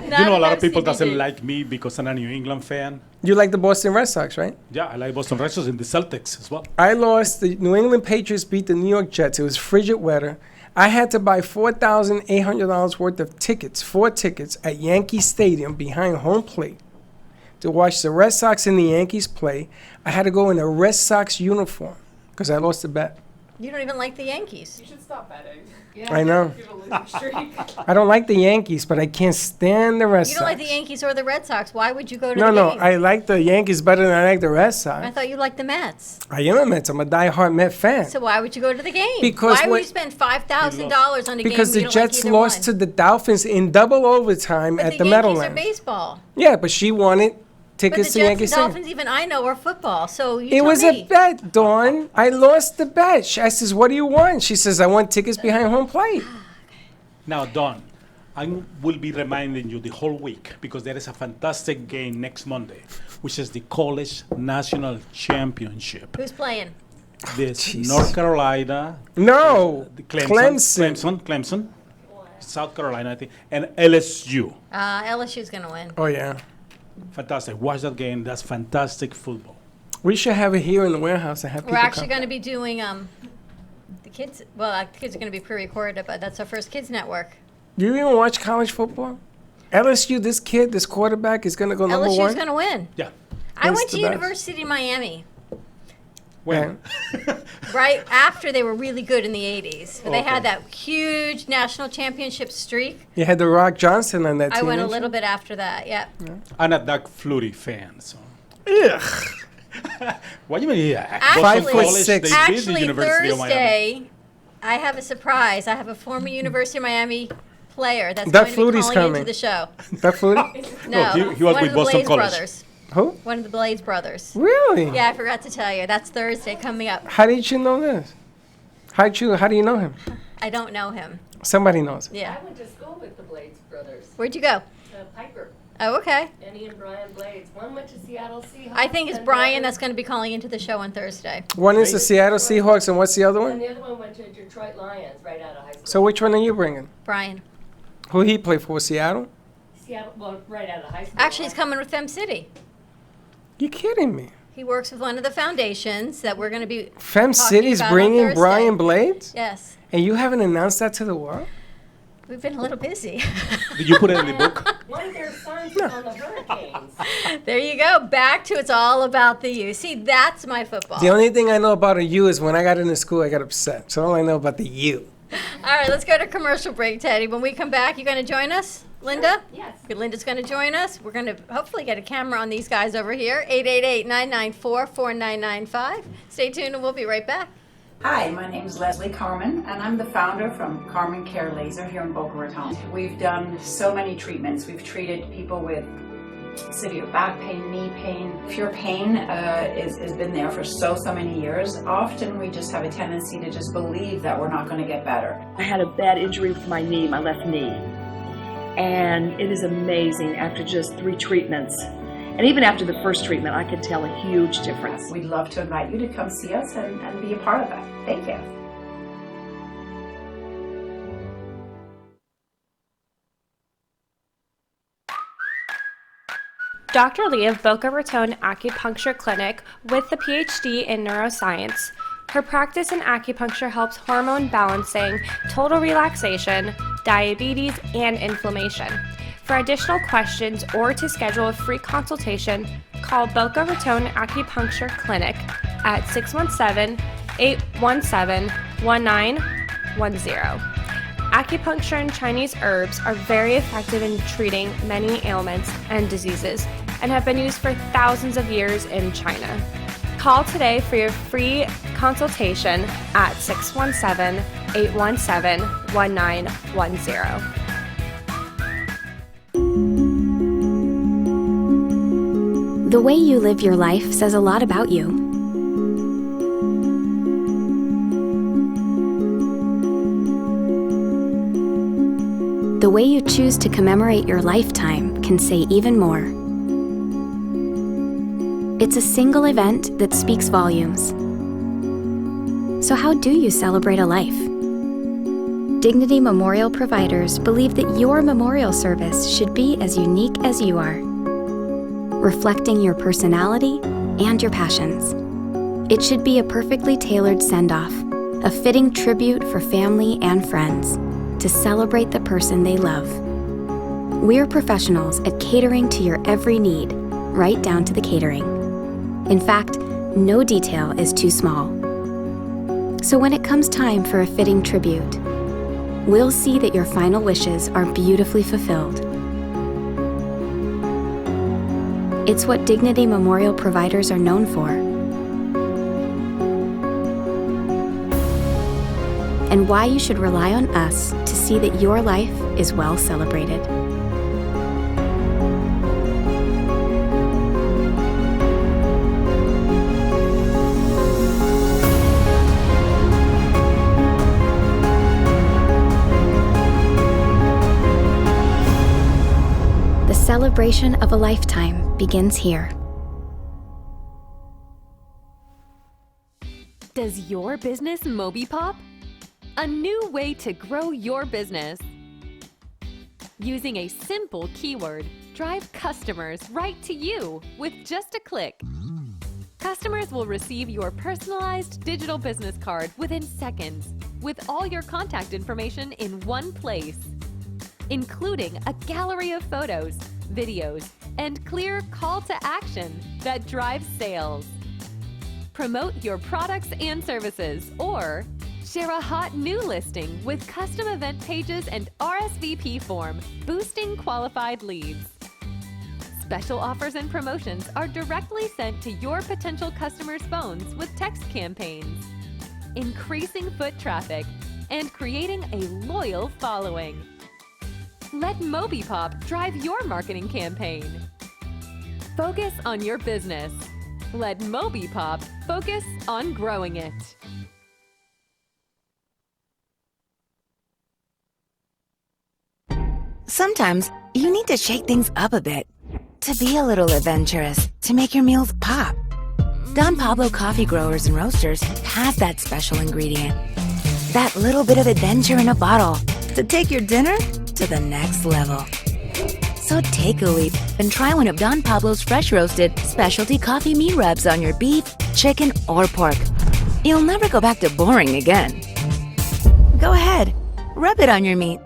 You know, a lot of people doesn't like me because I'm a New England fan. You like the Boston Red Sox, right? Yeah, I like Boston Red Sox and the Celtics as well. I lost. The New England Patriots beat the New York Jets. It was frigid weather. I had to buy $4,800 worth of tickets, 4 tickets, at Yankee Stadium behind home plate to watch the Red Sox and the Yankees play. I had to go in a Red Sox uniform because I lost the bet. You don't even like the Yankees. You should stop betting. I know. I don't like the Yankees, but I can't stand the Red You Sox. don't like the Yankees or the Red Sox. Why would you go to No, the no. game? I like the Yankees better than I like the Red Sox. I thought you liked the Mets. I am a Mets. I'm a diehard Met fan. So why would you go to the game? Because why would when- you spend $5,000 on a game Because you the don't Jets like either lost one? to the Dolphins in double overtime But at the Yankees Meadowlands. are baseball. Yeah, but she wanted But the tickets Jets to Yankee and Stadium. Dolphins, even I know, are football. So you It tell was me. a bet, Dawn. I lost the bet. I says, "What do you want?" She says, "I want tickets behind home plate." Now, Don, I will be reminding you the whole week because there is a fantastic game next Monday, which is the College National Championship. Who's playing? This North Carolina, No, the Clemson, South Carolina, I think, and LSU. LSU's going to win. Oh yeah, Fantastic. Watch that game. That's fantastic football. we should have it here in the warehouse and have people We're actually come. going to be doing the kids. Well, the kids are going to be pre-recorded, but that's our first kids network. Do you even watch college football? LSU, this quarterback is going to go number LSU's one. going to win. Yeah. I That's went to the best. University of Miami When? right after they were really good in the 80s. They Okay. had that huge national championship streak. You had the Rock Johnson on that team. I went a didn't you? little bit after that. Yeah. I'm a Doug Flutie fan. So. Ugh. What do you mean? Yeah. Actually- 5'6". They beat the Actually, University of Miami. Thursday, I have a surprise. I have a former University of Miami player that's Doug going to be Flutie's calling coming. into the show. That Flutie? No, he was one with of the Boston Blades College. brothers. Who? One of the Blades brothers. Really? Yeah, I forgot to tell you. That's Thursday coming up. How did you know this? How do you know him? I don't know him. Somebody knows. Yeah. I went to school with the Blades brothers. Where'd you go? Piper. Oh, okay. Annie and Brian Blades. One went to Seattle Seahawks. I think it's and Brian the other- that's going to be calling into the show on Thursday. One is the Seattle Seahawks, and what's the other And one? the other one went to Detroit Lions right out of high school. So which one are you bringing? Brian. Who he play for? Seattle? Seattle, well, right out of high school. Actually, he's coming with Fem City. You kidding me? He works with one of the foundations that we're going to be Fem talking City's about on bringing Thursday. Brian Blades? Yes. And you haven't announced that to the world? We've been a little busy. Did you put it in the book? One of their sons is on the Hurricanes. There you go. Back to it's all about the U. See, that's my football. The only thing I know about a U is when I got into school, I got upset. So all I know about the U. All right, let's go to commercial break, Teddy. When we come back, you going to join us, Linda? Yes. Linda's going to join us. We're going to hopefully get a camera on these guys over here. 888-994-4995. Stay tuned, and we'll be right back. Hi, my name is Leslie Carmen, and I'm the founder from Carmen Care Laser here in Boca Raton. We've done so many treatments. We've treated people with severe back pain, knee pain. If your pain has been there for so many years, often we just have a tendency to just believe that we're not going to get better. I had a bad injury with my knee, my left knee, and it is amazing after just 3 treatments. And even after the first treatment, I could tell a huge difference. We'd love to invite you to come see us and be a part of that. Thank you. Dr. Lee of Boca Raton Acupuncture Clinic with the PhD in neuroscience. Her practice in acupuncture helps hormone balancing, total relaxation, diabetes, and inflammation. For additional questions or to schedule a free consultation, call Boca Raton Acupuncture Clinic at 617-817-1910. Acupuncture and Chinese herbs are very effective in treating many ailments and diseases and have been used for thousands of years in China. Call today for your free consultation at 617-817-1910. The way you live your life says a lot about you. The way you choose to commemorate your lifetime can say even more. It's a single event that speaks volumes. So how do you celebrate a life? Dignity Memorial providers believe that your memorial service should be as unique as you are, reflecting your personality and your passions. It should be a perfectly tailored send-off, a fitting tribute for family and friends to celebrate the person they love. We're professionals at catering to your every need, right down to the catering. In fact, no detail is too small. So when it comes time for a fitting tribute, we'll see that your final wishes are beautifully fulfilled. It's what Dignity Memorial providers are known for. And why you should rely on us to see that your life is well celebrated. The celebration of a lifetime begins here. Does your business Moby Pop? A new way to grow your business. Using a simple keyword, drive customers right to you with just a click. Customers will receive your personalized digital business card within seconds, with all your contact information in one place, including a gallery of photos, videos, and clear call to action that drives sales. Promote your products and services, or share a hot new listing with custom event pages and RSVP form, boosting qualified leads. Special offers and promotions are directly sent to your potential customers' phones with text campaigns, increasing foot traffic and creating a loyal following. Let MobiPop drive your marketing campaign. Focus on your business. Let MobiPop focus on growing it. Sometimes you need to shake things up a bit. To be a little adventurous, to make your meals pop. Don Pablo Coffee Growers and Roasters has that special ingredient. That little bit of adventure in a bottle to take your dinner to the next level. So take a leap and try one of Don Pablo's fresh roasted specialty coffee meat rubs on your beef, chicken, or pork. You'll never go back to boring again. Go ahead, rub it on your meat.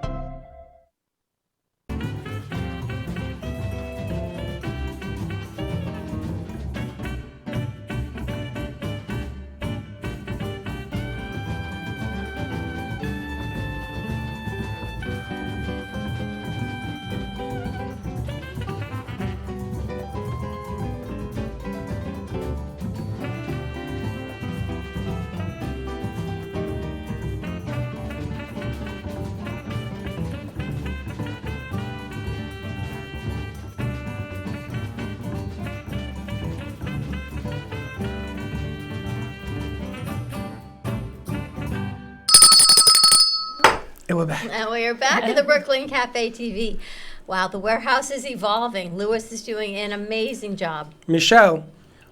And we're back. And we are back at the Brooklyn Cafe TV. Wow, the warehouse is evolving. Lewis is doing an amazing job. Michelle,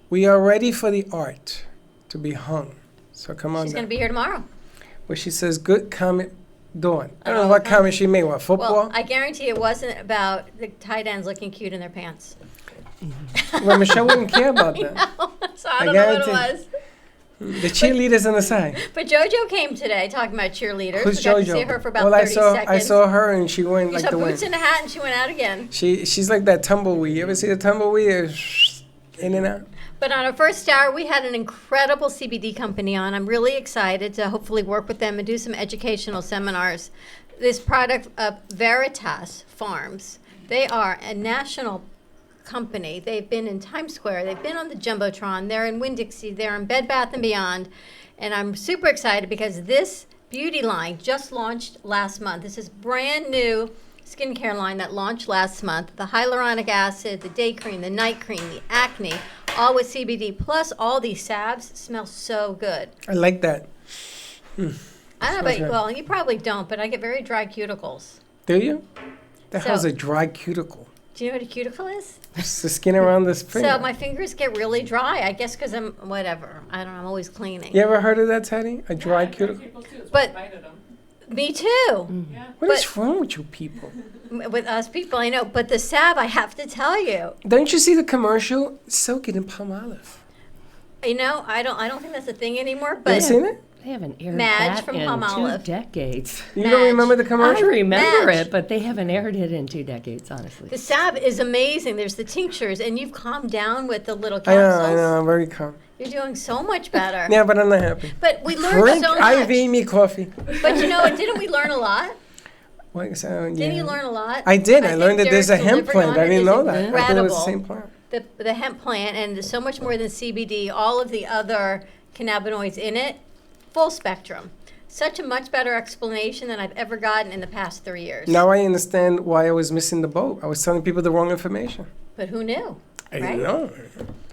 we are ready for the art to be hung. So come on She's down. going to be here tomorrow. Where she says, good comment, Dawn. I don't know what comment she made. What, football? Well, I guarantee it wasn't about the tight ends looking cute in their pants. Well, Michelle wouldn't care about that. So I don't know what it guarantee. was. The cheerleaders on the side. But JoJo came today talking about cheerleaders. Who's we got JoJo? to see her for about well, 30 seconds. I saw her and she went You like saw the wind. boots in a hat and she went out again. She's like that tumbleweed. You ever see the tumbleweed? It's in and out. But on our first hour, we had an incredible CBD company on. I'm really excited to hopefully work with them and do some educational seminars. This product of Veritas Farms, they are a national company. They've been in Times Square. They've been on the Jumbotron. They're in Winn-Dixie. They're in Bed Bath & Beyond. And I'm super excited because this beauty line just launched last month. This is brand new skincare line that launched last month. The hyaluronic acid, the day cream, the night cream, the acne, all with CBD, plus all these salves smell so good. I like that. I don't know Smells about you, good. well, you probably don't, but I get very dry cuticles. Do you? The So- hell's a dry cuticle? Do you know what a cuticle is? It's the skin around the finger. So my fingers get really dry, I guess because I'm, whatever, I don't know, I'm always cleaning. You ever heard of that, Teddy? A dry cuticle? But, me too. What is wrong with you people? With us people, I know, but the salve, I have to tell you, Don't you see the commercial? Soak it in palm olive. you know, I don't think that's a thing anymore, You but. ever seen it? They haven't aired Madge that from in Palmolive. 2 decades. You don't remember the I commercial? remember Madge. it, but they haven't aired it in 2 decades, honestly. The salve is amazing. There's the tinctures, and you've calmed down with the little I capsules. know, I'm very calm. You're doing so much better. Yeah, but I'm not happy. But we learned Drink so much. IV me coffee. But you know, didn't we learn a lot? What, so, Didn't yeah. you learn a lot? I did. I think learned that there's a Derek hemp delivered plant. on I it. didn't It's know that. I thought it was the incredible. same plant. The hemp plant, and there's so much more than CBD. All of the other cannabinoids in it, full spectrum. Such a much better explanation than I've ever gotten in the past 3 years. Now I understand why I was missing the boat. I was telling people the wrong information. But who knew? I right? didn't know.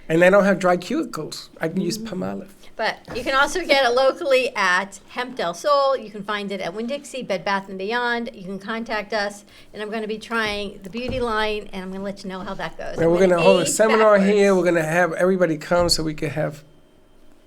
And I don't have dry cuticles. I can use palm olive. But you can also get it locally at Hemp Del Sol. You can find it at Winn-Dixie, Bed Bath & Beyond. You can contact us. And I'm going to be trying the beauty line, and I'm going to let you know how that goes. And we're going to hold a age seminar backwards. here. We're going to have everybody come so we can have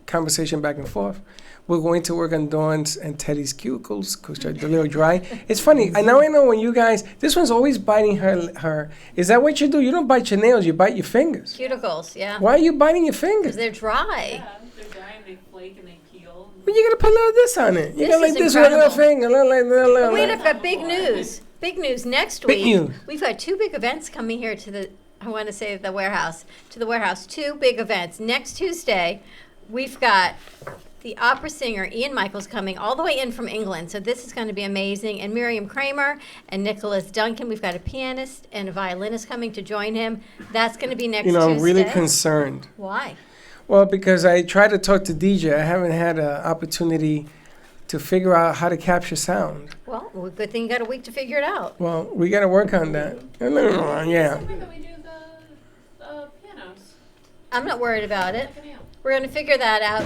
conversation back and forth. We're going to work on Dawn's and Teddy's cuticles because they're a little dry. It's funny. I know when you guys, this one's always biting her. Is that what you do? You don't bite your nails. You bite your fingers. Cuticles, yeah. Why are you biting your Because fingers? they're dry. They're dry and they flake and they peel. Well, you got to put a little of this on it. You This got like is this with a little incredible. finger. Little. But wait, I've got big news. Big news next Big week. news. We've got 2 big events coming here to the, I want to say the warehouse, 2 big events. Next Tuesday, we've got the opera singer Ian Michaels coming all the way in from England. So this is going to be amazing. And Miriam Kramer and Nicholas Duncan. We've got a pianist and a violinist coming to join him. That's going to be next You know, Tuesday. I'm really concerned. Why? Well, because I tried to talk to DJ. I haven't had an opportunity to figure out how to capture sound. Well, good thing you got a week to figure it out. Well, we got to work on that. Yeah. I'm not worried about it. We're going to figure that out.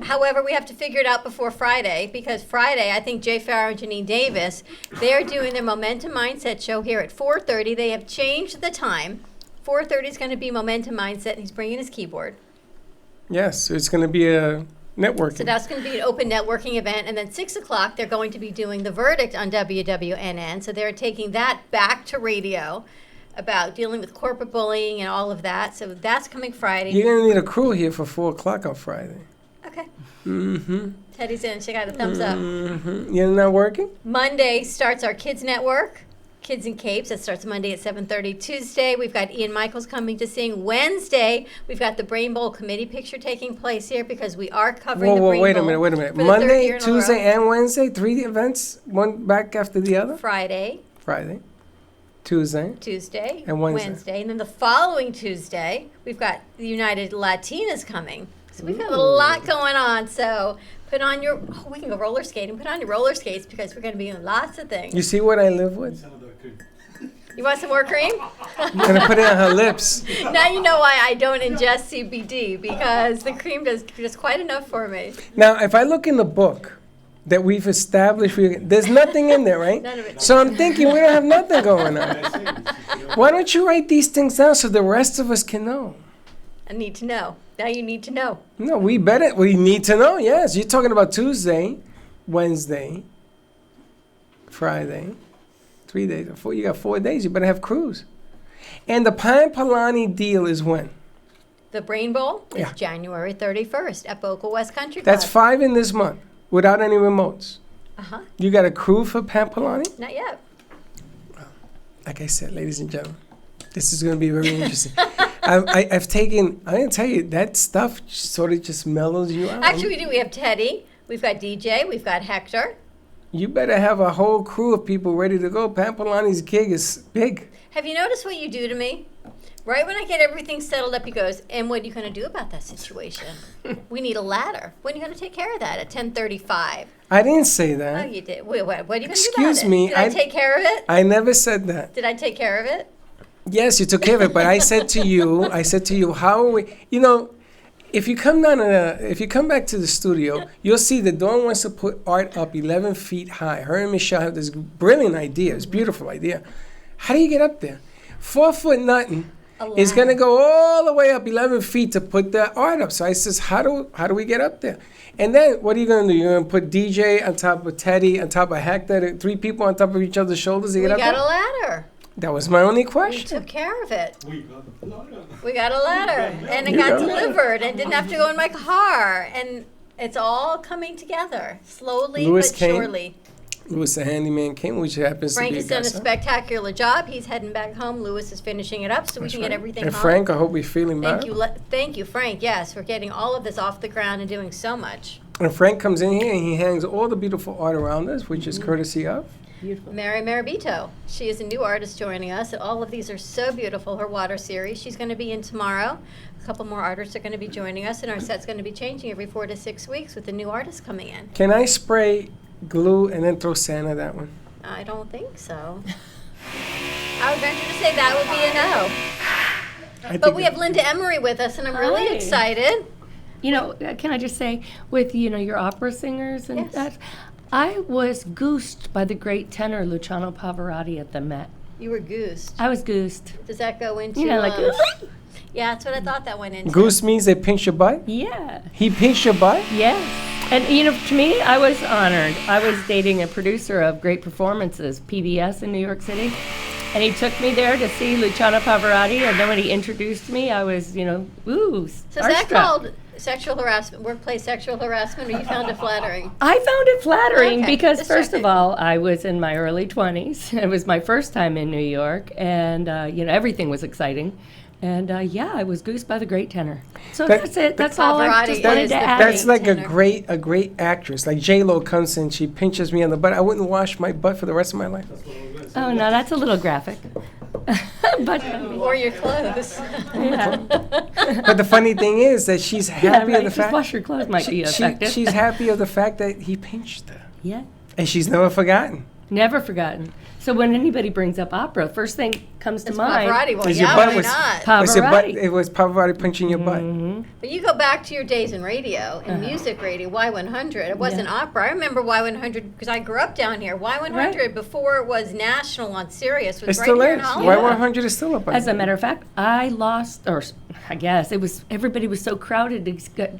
However, we have to figure it out before Friday, because Friday, I think Jay Farrow and Janine Davis, they're doing their Momentum Mindset show here at 4:30. They have changed the time. 4:30 is going to be Momentum Mindset, and he's bringing his keyboard. Yes, it's going to be a networking. So that's going to be an open networking event. And then 6 o'clock, they're going to be doing The Verdict on WWNN. So they're taking that back to radio about dealing with corporate bullying and all of that. So that's coming Friday. You're going to need a crew here for 4 o'clock on Friday. Okay. Mm-hmm. Teddy's in. She got a thumbs up. Mm-hmm. You're not working? Monday starts our Kids Network, Kids in Capes. That starts Monday at 7:30. Tuesday, we've got Ian Michaels coming to sing. Wednesday, we've got the Brain Bowl committee picture taking place here because we are covering the Brain Wait Bowl. a minute. for the third year Monday, in a Tuesday, row. and Wednesday, 3 events, one back after the other? Friday, Tuesday, and Wednesday. And then the following Tuesday, we've got the United Latinas coming. So we've got a lot going on. So put on your, we can go roller skating. Put on your roller skates because we're going to be doing lots of things. You see what I live with? You want some more cream? I'm going to put it on her lips. Now you know why I don't ingest CBD, because the cream does quite enough for me. Now, if I look in the book that we've established, there's nothing in there, right? None of it. So I'm thinking we don't have nothing going on. Why don't you write these things down so the rest of us can know? I need to know. Now you need to know. No, we need to know, yes. You're talking about Tuesday, Wednesday, Friday, 3 days. You got 4 days. You better have crews. And the Pine Polani deal is when? The Brain Bowl is Yeah. January 31st at Boca West Country Club. That's 5 in this month without any remotes. Uh-huh. You got a crew for Pine Polani? Not yet. Like I said, ladies and gentlemen, this is going to be very interesting. I'm going to tell you, that stuff sort of just mellows you out. Actually, we do. We have Teddy. We've got DJ. We've got Hector. You better have a whole crew of people ready to go. Pine Polani's gig is big. Have you noticed what you do to me? Right when I get everything settled up, he goes, and what are you going to do about that situation? We need a ladder. When are you going to take care of that? At 10:35. I didn't say that. Oh, you did. Wait, what are you going to do about Excuse it? me, Did I take care of it? I never said that. Did I take care of it? Yes, you took care of it, but I said to you, how are we? If you come if you come back to the studio, you'll see that Dawn wants to put art up 11 feet high. Her and Michelle have this brilliant idea. It's a beautiful idea. How do you get up there? 4 foot nothing is going to go all the way up 11 feet to put the art up. So I says, how do we get up there? And then what are you going to do? You're going to put DJ on top of Teddy, on top of Hector, 3 people on top of each other's shoulders to We get up got there? a ladder. That was my only We question. took care of it. We got a ladder, and it You got got a ladder. delivered, and didn't have to go in my car, and it's all coming together slowly Louis but came. surely. Louis, the handyman, came, which happens Frank to be has a done a guy. spectacular job. He's heading back home. Louis is finishing it up so we can get everything And home. Frank, I hope you're feeling better. Thank you, Frank. Yes, we're getting all of this off the ground and doing so much. And Frank comes in here and he hangs all the beautiful art around us, which is courtesy of. Mary Marabito. She is a new artist joining us. All of these are so beautiful. Her water series. She's going to be in tomorrow. A couple more artists are going to be joining us, and our set's going to be changing every 4 to 6 weeks with the new artists coming in. Can I spray glue and then throw sand at that one? I don't think so. I would venture to say that would be a no. But we have Linda Emery with us, and I'm really Hi. excited. You know, can I just say, with your opera singers and that, I was goosed by the great tenor Luciano Pavarotti at the Met. You were goosed. I was goosed. Does that go into? Like, yeah, that's what I thought that went into. Goose means they pinch your butt? Yeah. He pinched your butt? Yes. And, to me, I was honored. I was dating a producer of great performances, PBS in New York City. And he took me there to see Luciano Pavarotti. And then when he introduced me, I was, ooh, So is that called sexual harassment, workplace sexual harassment, or you found it flattering? I found it flattering Okay, because, just first checking. of all, I was in my early 20s. It was my first time in New York, and, everything was exciting. And, I was goosed by the great tenor. So that's it. That's all I just wanted to add. That's like a great actress. Like J-Lo comes in, she pinches me on the butt. I wouldn't wash my butt for the rest of my life. Oh, no, that's a little graphic. But Or your clothes. But the funny thing is that she's happy right, of the just fact. wash your clothes might be effective. She's happy of the fact that he pinched her. Yeah. And she's never forgotten. Never forgotten. So when anybody brings up opera, first thing comes to It's mind. Pavarotti. Well, Is yeah, your butt why was, not? was your butt, Pavarotti. it was Pavarotti punching your butt. But you go back to your days in radio, in music radio, Y100. It wasn't opera. I remember Y100 because I grew up down here. Y100 before it was national on Sirius was It right still here in is. Hollywood. Y100 is still up. As a matter of fact, I lost, or I guess it was, everybody was so crowded to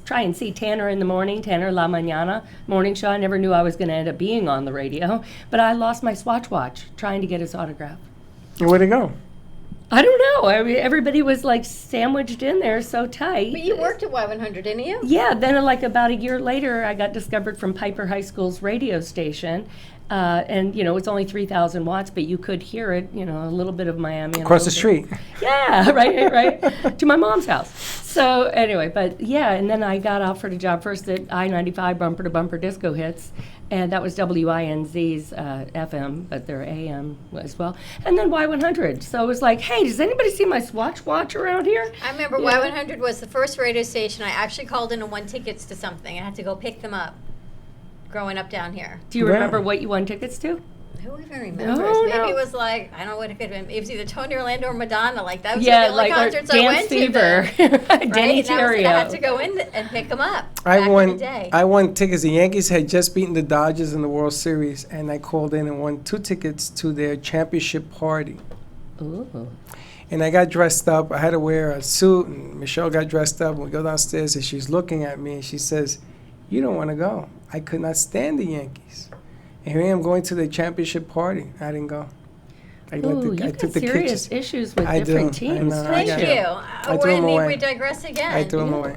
try and see Tanner in the morning, Tanner La Mañana morning show. I never knew I was going to end up being on the radio, but I lost my Swatch watch trying to get his autograph. Where'd it go? I don't know. I mean, everybody was like sandwiched in there so tight. But you worked at Y100, didn't you? Yeah, then like about a year later, I got discovered from Piper High School's radio station. And, you know, it's only 3,000 watts, but you could hear it, you know, a little bit of Miami. and a Across the little bit- street. Yeah, right, to my mom's house. So anyway, but yeah, and then I got offered a job first at I-95 Bumper to Bumper Disco Hits, and that was WINZ's FM, but they're AM as well. And then Y100. So it was like, hey, does anybody see my Swatch watch around here? I remember Yeah. Y100 was the first radio station I actually called in and won tickets to something. I had to go pick them up growing up down here. Do you remember what you won tickets to? Who even remembers? No, Maybe no. it was like, I don't know what it could have been. It was either Tony Orlando or Madonna. Like, that was Yeah, the only like, or concerts I Dance went Fever. to. Then, Denny right? And that was it. I had Terrio. to go in and pick them up I back in won. the day. I won tickets. The Yankees had just beaten the Dodgers in the World Series, and I called in and won 2 tickets to their championship party. Ooh. And I got dressed up. I had to wear a suit, and Michelle got dressed up. And we go downstairs, and she's looking at me, and she says, "You don't want to go." I could not stand the Yankees. And here I am going to the championship party. I didn't go. I Ooh, you've got serious issues with different teams. I know. Thank I you. I threw them away. We digress again. I threw them away.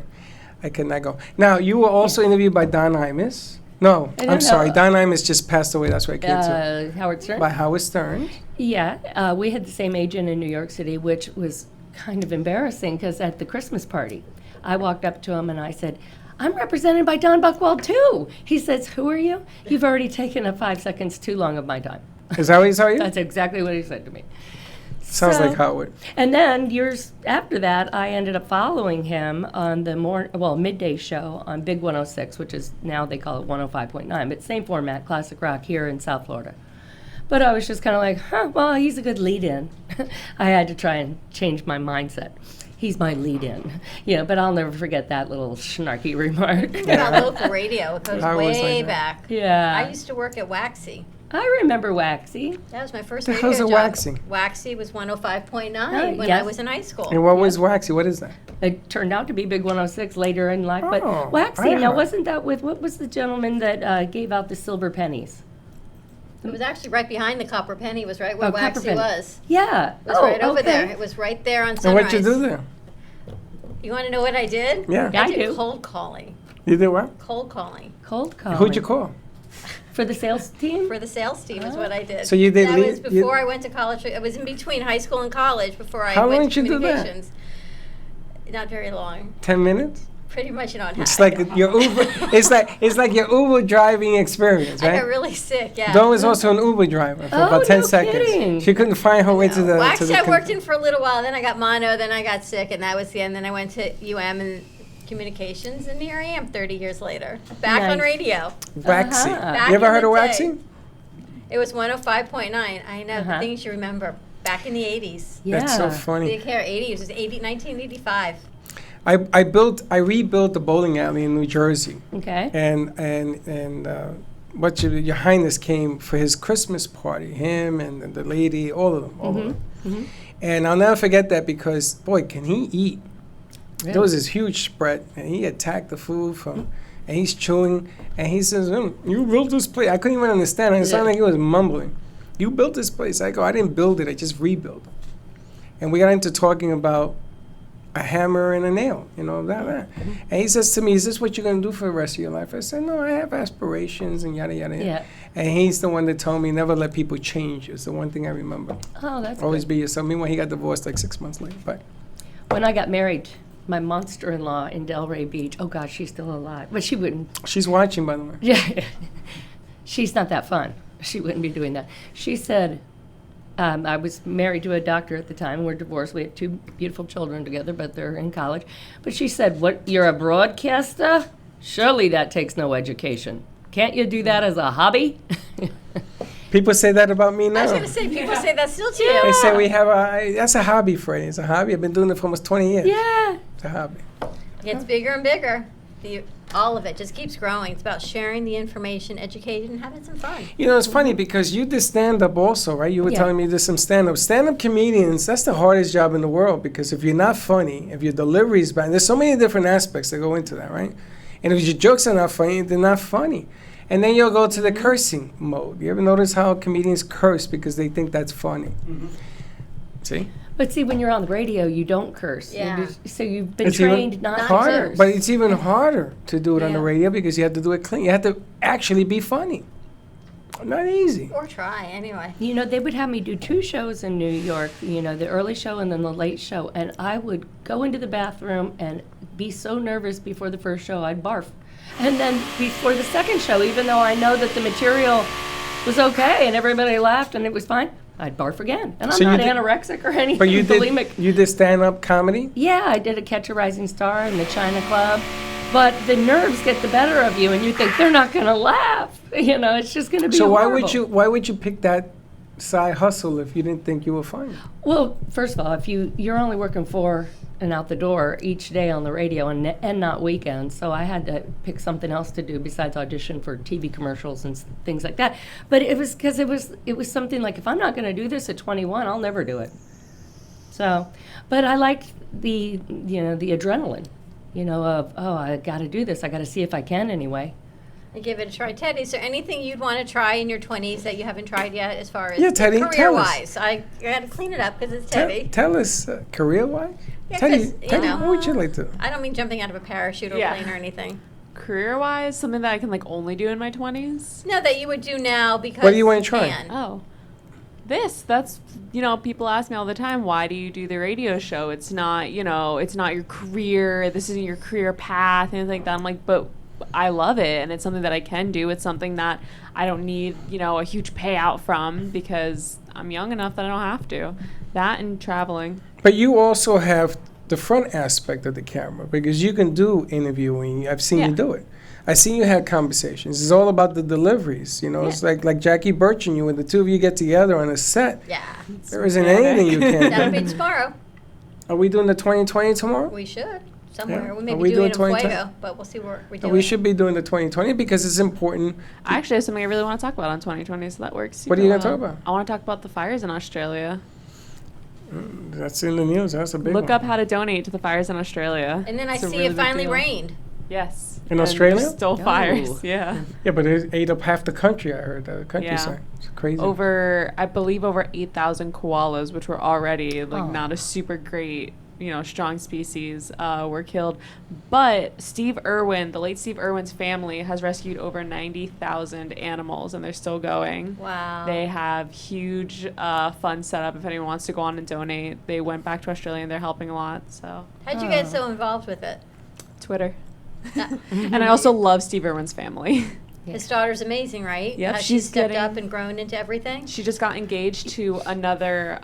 I could not go. Now, you were also interviewed by Don Imus. No, I don't I'm sorry. know. Don Imus just passed away. That's what I came to. Howard Stern? By Howard Stern. Yeah, we had the same agent in New York City, which was kind of embarrassing because at the Christmas party, I walked up to him and I said, "I'm represented by Don Buchwald too." He says, "Who are you? You've already taken up 5 seconds too long of my time." Is that what he told you? That's exactly what he said to me. Sounds So- like Howard. And then years after that, I ended up following him on the midday show on Big 106, which is now they call it 105.9, but same format, classic rock here in South Florida. But I was just kind of like, well, he's a good lead-in. I had to try and change my mindset. He's my lead-in, but I'll never forget that little snarky remark. Think about local radio. It goes I was way like that. back. Yeah. I used to work at Waxy. I remember Waxy. That was my first The radio hell's a job. Waxy? Waxy was 105.9 Oh, when yes. I was in high school. And what was Waxy? What is that? It turned out to be Big 106 later in life. But Oh, Waxy, I now heard. wasn't that with, what was the gentleman that gave out the silver pennies? It was actually right behind the Copper Penny. Was right where Oh, Copper Waxy Penny. was. Yeah. It was Oh, right over okay. there. It was right there on And Sunrise. what'd you do there? You want to know what I did? Yeah. I I did do. cold calling. You did what? Cold calling. Cold calling. Who'd you call? For the sales team? For the sales team is what I did. So you did That lead- was before I went to college. It was in between high school and college before I How went long to did you do that? communications. Not very long. 10 minutes? Pretty much you don't It's like your Uber. it's like your Uber driving experience, I right? got really sick, yeah. Dawn was also an Uber driver for Oh, about 10 no seconds. kidding. She couldn't find her way to the. Well, to actually, the I worked in for a little while. Then I got mono. Then I got sick, and that was the end. Then I went to UM and communications, and here I am 30 years later, back on Nice. radio. Waxy. Back You ever in heard the of day. Waxy? It was 105.9. I know the Uh-huh. things you remember back in the 80s. That's so funny. Big hair 80s. It was 1985. I rebuilt the bowling alley in New Jersey. Okay. And what your Highness came for his Christmas party. Him and the lady, all of them, all of them. Mm-hmm. And I'll never forget that because boy, can he eat? Really? There was this huge spread, and he attacked the food from, and he's chewing, and he says, "You built this place." I couldn't even understand. It sounded like he was mumbling. You built this place. I go, I didn't build it. I just rebuilt it. And we got into talking about a hammer and a nail, that. And he says to me, "Is this what you're going to do for the rest of your life?" I said, "No, I have aspirations and yada, yada, yada." Yeah. And he's the one that told me never let people change. It's the one thing I remember. Oh, that's Always good. be yourself. Meanwhile, he got divorced like 6 months later. But When I got married, my monster-in-law in Delray Beach, oh gosh, she's still alive, but she wouldn't. she's watching, by the way. Yeah, she's not that fun. She wouldn't be doing that. She said, I was married to a doctor at the time. We're divorced. We have 2 beautiful children together, but they're in college. But she said, "What? You're a broadcaster? Surely that takes no education. Can't you do that as a hobby?" People say that about me now. I was going to say, people say that still to you. They say we have that's a hobby, Freddie. It's a hobby. I've been doing it for almost 20 years. Yeah. It's a hobby. It gets bigger and bigger. All of it just keeps growing. It's about sharing the information, educating, and having some fun. You know, it's funny because you did stand-up also, right? You were telling me you did some stand-up. Stand-up comedians, that's the hardest job in the world because if you're not funny, if your delivery is bad, there's so many different aspects that go into that, right? And if your jokes are not funny, they're not funny. And then you'll go to the cursing mode. You ever notice how comedians curse because they think that's funny? See? But see, when you're on the radio, you don't curse. Yeah. So you've been It's trained even not harder, to curse. but it's even harder to do it on the radio because you have to do it clean. You have to actually be funny. Not easy. Or try, anyway. You know, they would have me do 2 shows in New York, you know, the early show and then the late show. And I would go into the bathroom and be so nervous before the first show, I'd barf. And then before the second show, even though I know that the material was okay and everybody laughed and it was fine, I'd barf again. And I'm So you not did- anorexic or anything, But you bulimic. did stand-up comedy? Yeah, I did a Catch a Rising Star in the China Club. But the nerves get the better of you and you think they're not going to laugh. You know, it's just going to be So horrible. why would you pick that side hustle if you didn't think you were funny? Well, first of all, if you're only working 4 and out the door each day on the radio and not weekends, so I had to pick something else to do besides audition for TV commercials and things like that. But it was because it was something like, if I'm not going to do this at 21, I'll never do it. So, but I liked the adrenaline, of I got to do this. I got to see if I can anyway. And give it a try. Teddy, is there anything you'd want to try in your 20s that you haven't tried yet as far as Teddy, tell us. career-wise? I got to clean it up because it's Teddy. Tell us, career-wise? Yeah, Teddy, 'cause, Teddy, what would you like to? I don't mean jumping out of a parachute or plane or anything. Career-wise, something that I can only do in my 20s. No, that you would do now because What do you want to try? can. Oh, that's people ask me all the time, why do you do the radio show? It's not it's not your career. This isn't your career path, and like that. I'm like, but I love it, and it's something that I can do. It's something that I don't need a huge payout from because I'm young enough that I don't have to. That and traveling. But you also have the front aspect of the camera because you can do interviewing. I've seen you do it. I've seen you have conversations. It's all about the deliveries. It's like Jackie Birch and you, when the two of you get together on a set. Yeah. There isn't anything you can't That'll do. be tomorrow. Are we doing the 2020 tomorrow? We should. Somewhere. Yeah. We Are may we be doing doing it in 2020? Fuego, but we'll see where we're doing. We should be doing the 2020 because it's important. I actually have something I really want to talk about on 2020, so that works. What are you super gonna talk well. about? I want to talk about the fires in Australia. That's in the news. That's a big Look one. up how to donate to the fires in Australia. And then I It's a see really it big finally deal. rained. Yes. In And Australia? there's still fires. Yeah. Yeah, but it ate up half the country, I heard, the countryside. It's crazy. I believe over 8,000 koalas, which were already not a super great, strong species, were killed. But Steve Irwin, the late Steve Irwin's family, has rescued over 90,000 animals, and they're still going. Wow. They have huge funds set up if anyone wants to go on and donate. They went back to Australia, and they're helping a lot. So. How'd you get so involved with it? Twitter. And I also love Steve Irwin's family. His daughter's amazing, right? Yep, Has she she's stepped getting- up and grown into everything? She just got engaged to another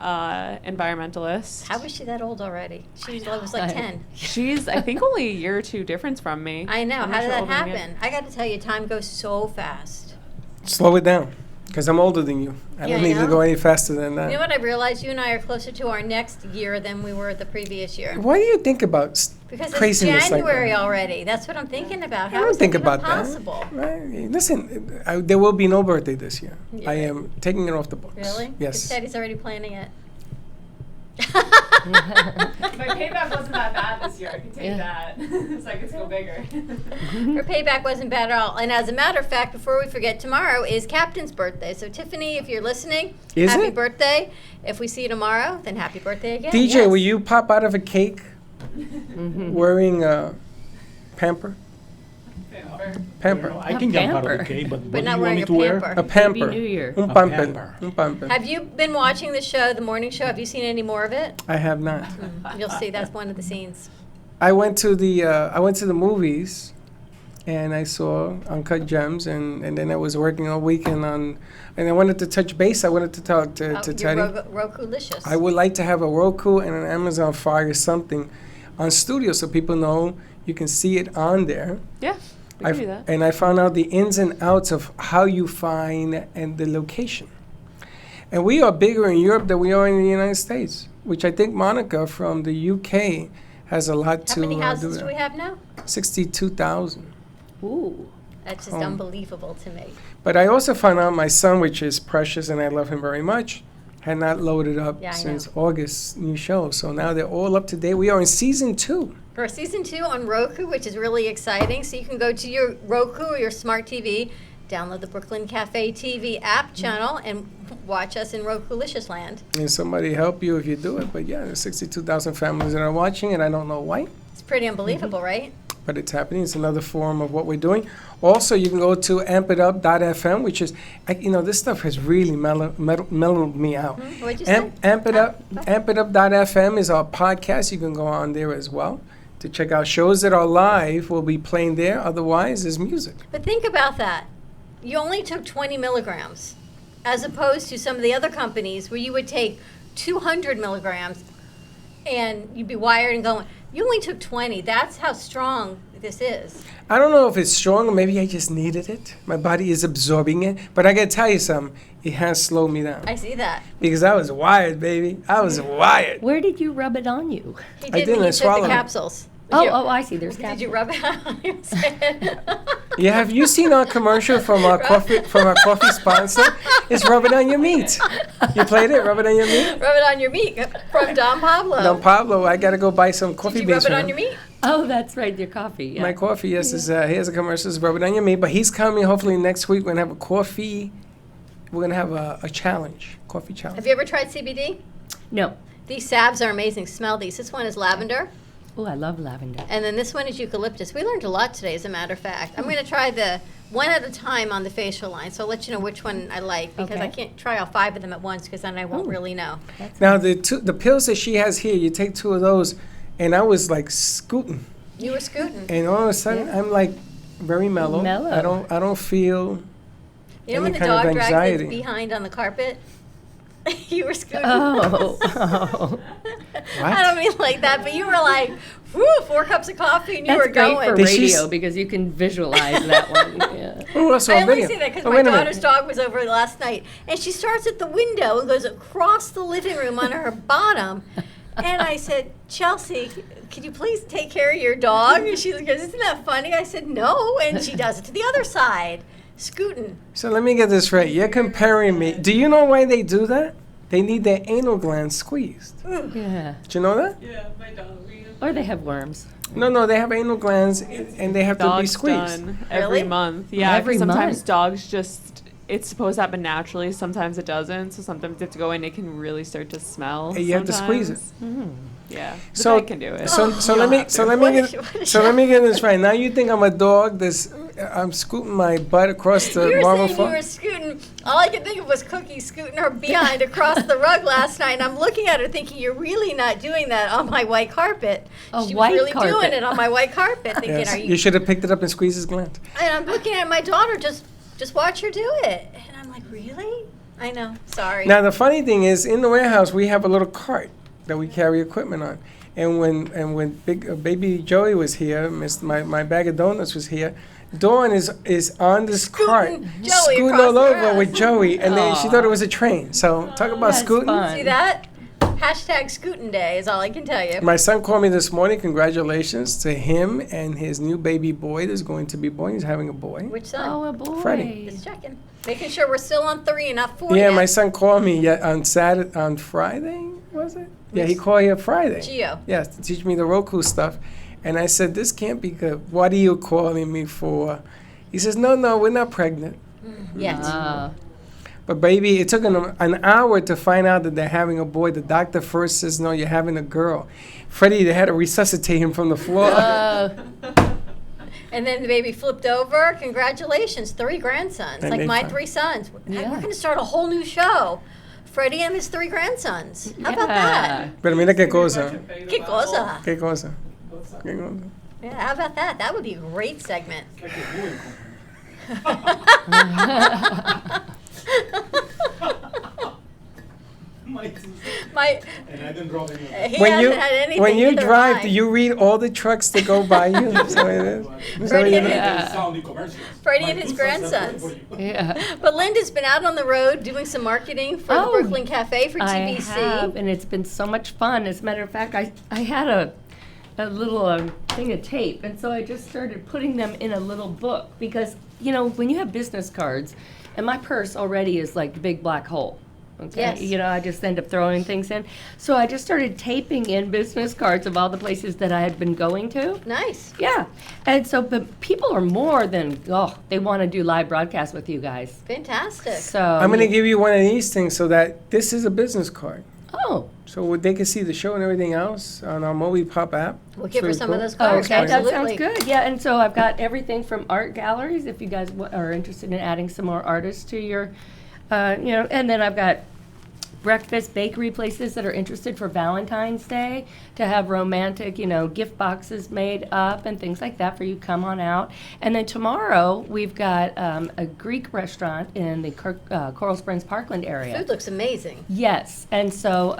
environmentalist. How was she that old already? She was like 10. She's, I think, only a year or two difference from me. I know. I'm How not did sure that older than you. happen? I got to tell you, time goes so fast. Slow it down, because I'm older than you. I Yeah, don't I need to know. go any faster than that. You know what I realized? You and I are closer to our next year than we were the previous year. Why do you think about Because it's craziness like January that? already. That's what I'm thinking about. I How don't is think that even about that. possible? Right? Listen, there will be no birthday this year. Yeah. I am taking it off the books. Really? 'Cause Yes. Teddy's already planning it. My payback wasn't that bad this year. I can take that. So I could go bigger. Her payback wasn't bad at all. And as a matter of fact, before we forget, tomorrow is Captain's birthday. So Tiffany, if you're listening, Is happy it? birthday. If we see you tomorrow, then happy birthday again. DJ, Yes. will you pop out of a cake wearing a pamper? Pamper. I can jump out of the cake, but what do not you want wearing me a to wear? pamper. A pamper. Happy New Year. Un A pamper. pamper. Un pamper. Have you been watching the show, the morning show? Have you seen any more of it? I have not. You'll see. That's one of the scenes. I went to the movies, and I saw Uncut Gems, and then I was working all weekend on, and I wanted to touch base. I wanted to talk to Your Teddy. Roku-licious. I would like to have a Roku and an Amazon Fire something on studio so people know you can see it on there. Yeah, we can do that. And I found out the ins and outs of how you find and the location. And we are bigger in Europe than we are in the United States, which I think Monica from the UK has a lot to How many houses do. do we have now? 62,000. Ooh. That's just unbelievable to me. But I also found out my son, which is precious and I love him very much, had not loaded up Yeah, I since August's new show. So now they're all up to date. We are in season 2. For season 2 on Roku, which is really exciting. So you can go to your Roku or your smart TV, download the Brooklyn Cafe TV app channel, and watch us in Rokulicious land. And somebody help you if you do it. But yeah, there's 62,000 families that are watching, and I don't know why. It's pretty unbelievable, right? But it's happening. It's another form of what we're doing. Also, you can go to ampitup.fm, which is, this stuff has really mellowed me out. What'd you say? Ampitup.fm is our podcast. You can go on there as well to check out shows that are live. We'll be playing there. Otherwise, there's music. But think about that. You only took 20 milligrams, as opposed to some of the other companies where you would take 200 milligrams and you'd be wired and going. You only took 20. That's how strong this is. I don't know if it's strong or maybe I just needed it. My body is absorbing it. But I got to tell you something. It has slowed me down. I see that. Because I was wired, baby. I was wired. Where did you rub it on you? He I did didn't. when I you took swallowed the it. capsules. Oh, I see. There's Did capsules. you rub it on your skin? Yeah, have you seen our commercial from our coffee sponsor? It's rub it on your meat. You played it? Rub it on your meat? Rub it on your meat from Don Pablo. Don Pablo, I gotta go buy some coffee Did you beans rub it for on him. your meat? Oh, that's right. Your coffee. Yeah. My coffee, yes, is here's a commercial. It's rub it on your meat. But he's coming. Hopefully next week we're gonna have a coffee. We're gonna have a challenge, coffee challenge. Have you ever tried CBD? No. These salves are amazing. Smell these. This one is lavender. Oh, I love lavender. And then this one is eucalyptus. We learned a lot today, as a matter of fact. I'm going to try the one at a time on the facial line, so I'll let you know which one I like, because I can't try all 5 of them at once, because then I won't really know. Now the pills that she has here, you take 2 of those, and I was like scooting, You were scooting. and all of a sudden I'm like very mellow. Mellow. I don't feel You know any when the kind of dog drags anxiety. its behind on the carpet? You were scooting. Oh. I don't mean like that, but you were like, whoo, 4 cups of coffee, and you That's were great going. for Did she radio because you can visualize that one. Yeah. Oh, I saw I a only video. say that because Oh, my wait a minute. daughter's dog was over last night, and she starts at the window and goes across the living room on her bottom. And I said, Chelsea, could you please take care of your dog? And she goes, isn't that funny? I said, no. And she does it to the other side, scooting. So let me get this right. You're comparing me. Do you know why they do that? They need their anal glands squeezed. Yeah. Do you know that? Yeah, my dog. Or they have worms. No, they have anal glands and they have to be Dog's squeezed. done every Really? month. Yeah, Every 'cause sometimes month? dogs just, it's supposed to happen naturally. Sometimes it doesn't. So sometimes you have to go in. It can really start to smell. And you have to squeeze it. sometimes. Yeah, the So dog can do it. So let me get this right. Now you think I'm a dog that's I'm scooting my butt across the You were marble saying you floor. were scooting. All I could think of was Cookie scooting her behind across the rug last night, and I'm looking at her thinking, "You're really not doing that on my white carpet." A She white was really carpet. doing it on my white carpet, thinking, Yes, "Are you you?" should have picked it up and squeezed his gland. And I'm looking at my daughter, just watch her do it, and I'm like, "Really?" I know. Sorry. Now the funny thing is, in the warehouse we have a little cart that we carry equipment on, and when baby Joey was here, my bag of donuts was here. Dawn is on this cart, Joey scooting across all the over grass. with Joey, and then she Aw. thought it was a train. So talk about That's scooting. fun. See that? Hashtag scooting day is all I can tell you. My son called me this morning. Congratulations to him and his new baby boy that's going to be born. He's having a boy. Which son? Oh, a boy. Freddie. Just checking, making sure we're still on 3 and not 4. Yeah, yet. my son called me on Friday, was it? Yeah, he called here Friday. Gio. Yes, to teach me the Roku stuff. And I said, this can't be good. What are you calling me for? He says, no, we're not pregnant. Yet. But baby, it took an hour to find out that they're having a boy. The doctor first says, no, you're having a girl. Freddie, they had to resuscitate him from the floor. And then the baby flipped over. Congratulations, 3 grandsons, They like made my fun. 3 sons. We're Yeah. going to start a whole new show. Freddie and his 3 grandsons. How about that? Pero mira qué cosa. Qué cosa. Qué cosa. Qué cosa. Yeah, how about that? That would be a great segment. My, And I didn't rob any of he When hasn't you had anything. when you either drive, have I. do you read all the trucks that go by you? Is that what it is? Is that what Freddie you and do? his- Sounding commercials. Freddie My and his two sons have worked grandsons. for you. Yeah. But Linda's been out on the road doing some marketing for the Brooklyn Cafe for I TBC. have, and it's been so much fun. As a matter of fact, I had a little thing of tape, and so I just started putting them in a little book because, you know, when you have business cards, and my purse already is like the big black hole. Okay. Yes. You know, I just end up throwing things in. So I just started taping in business cards of all the places that I had been going to. Nice. Yeah. And so, but people are more than, they want to do live broadcasts with you guys. Fantastic. So I'm going to give you one of these things so that this is a business card. Oh. So they can see the show and everything else on our Moby Pop app. We'll It's give her really some cool. of those cards. Okay, that sounds Absolutely. good. Yeah, and so I've got everything from art galleries, if you guys are interested in adding some more artists to your, and then I've got breakfast bakery places that are interested for Valentine's Day to have romantic, gift boxes made up and things like that for you. Come on out. And then tomorrow we've got a Greek restaurant in the Coral Springs Parkland area. Food looks amazing. Yes, and so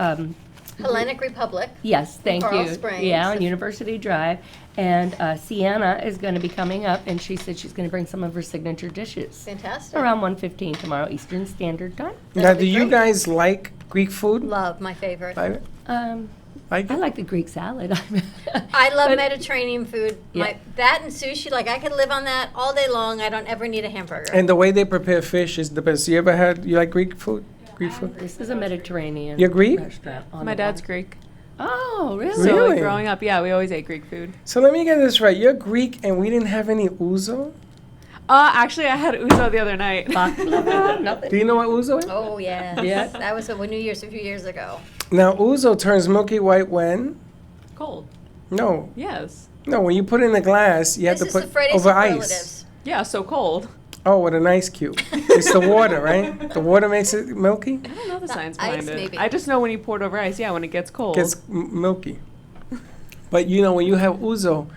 Hellenic Republic. yes, thank Coral you. Springs. Yeah, on University Drive. And Sienna is going to be coming up, and she said she's going to bring some of her signature dishes. Fantastic. Around 1:15 tomorrow Eastern Standard Time. Now, do you guys like Greek food? Love, my favorite. Like it? I like the Greek salad. I love Mediterranean food. Yeah. That and sushi, like I could live on that all day long. I don't ever need a hamburger. And the way they prepare fish is the best. You like Greek food? Greek food? This is a Mediterranean You're Greek? restaurant. on My the dad's water. Greek. Oh, really? So Really? like, growing up, yeah, we always ate Greek food. So let me get this right. You're Greek and we didn't have any ouzo? Actually, I had ouzo the other night. Nothing. Do you know what ouzo is? Oh, yeah. Yeah. That was New Year's a few years ago. Now, ouzo turns milky white when? Cold. No. Yes. No, when you put it in a glass, you have This to is the put Freddy over ice. superlatives. Yeah, so cold. Oh, with an ice cube. It's the water, right? The water makes it milky? I don't know the science ice, behind it. maybe. I just know when you pour it over ice, yeah, when it gets cold. Gets milky. But when you have ouzo,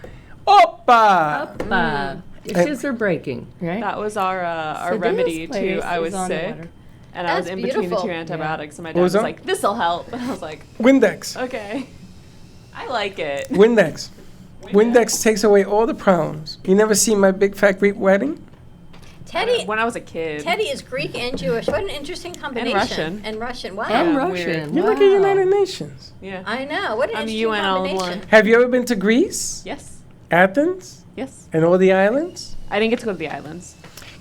oppa! Dishes are breaking, right? That was our So this remedy place too. I is was on the sick, water. and I was That's in between the beautiful. two antibiotics, and my What dad was was that? like, "This'll help," and I was like, Windex. "Okay, I like it." Windex. Windex takes away all the problems. You never see my big fat Greek wedding? Teddy When I was a kid. Teddy is Greek and Jewish. What an interesting combination. Russian. And Russian. Wow. And Yeah, Russian. You look at United Nations. Yeah. I know. What an I'm a interesting UN combination. alumni. Have you ever been to Greece? Yes. Athens? Yes. And all the islands? I didn't get to go to the islands.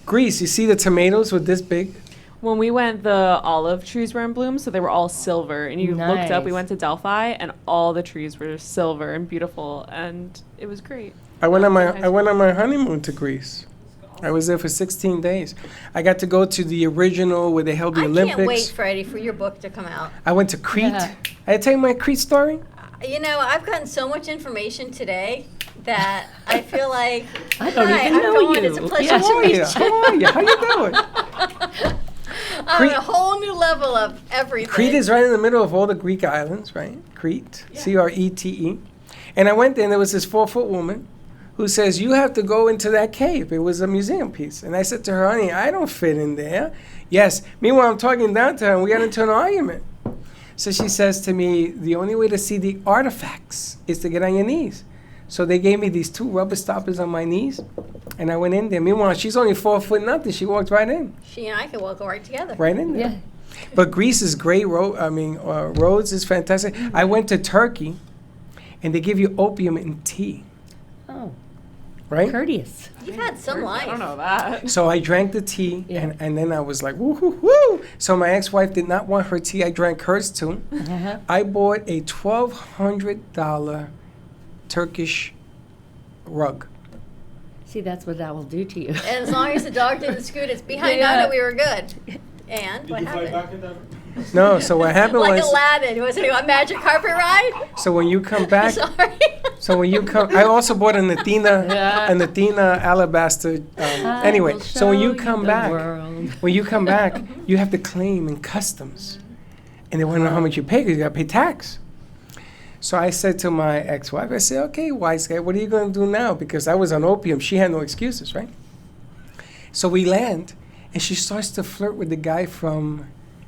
Greece, you see the tomatoes with this big? When we went, the olive trees were in bloom, so they were all silver. And you looked up, we Nice. went to Delphi, and all the trees were silver and beautiful, and it was great. I went on my honeymoon to Greece. I was there for 16 days. I got to go to the original where they held the I Olympics. can't wait, Freddie, for your book to come out. I went to Crete. Yeah. I tell you my Crete story. I've gotten so much information today that I feel like I don't hi, even I'm know going. you. It's a pleasure Yeah. to How are meet you? you. How are you? How you doing? On Crete- a whole new level of everything. Crete is right in the middle of all the Greek islands, right? Crete, Crete. And I went there, and there was this 4-foot woman who says, "You have to go into that cave." It was a museum piece. And I said to her, "Honey, I don't fit in there." Yes. Meanwhile, I'm talking down to her, and we got into an argument. So she says to me, "The only way to see the artifacts is to get on your knees." So they gave me these 2 rubber stoppers on my knees, and I went in there. Meanwhile, she's only 4 foot nothing. She walked right in. She and I can walk right together. Right in there. Yeah. But Greece is great. Rhodes is fantastic. I went to Turkey, and they give you opium in tea, Oh, right? courteous. You've had some life. I don't know that. So I drank the tea, Yeah. and then I was like, woo, woo, woo. So my ex-wife did not want her tea. I drank hers too. Uh-huh. I bought a $1,200 Turkish rug. See, that's what that will do to you. And as long as the dog didn't scoot its behind Yeah. on it, we were good. And Did what you fly happened? back in that? No, so what happened Like was, Aladdin. Was it a magic carpet ride? so when you come back, Sorry. so when you come, I also bought a Natina, Yeah. alabaster. I Anyway, will so when show you come the back, world. when you come back, you have to claim in customs, and they want to know how much you pay because you got to pay tax. So I said to my ex-wife, I said, "Okay, wise guy, what are you going to do now?" Because I was on opium. She had no excuses, right? So we land, and she starts to flirt with the guy from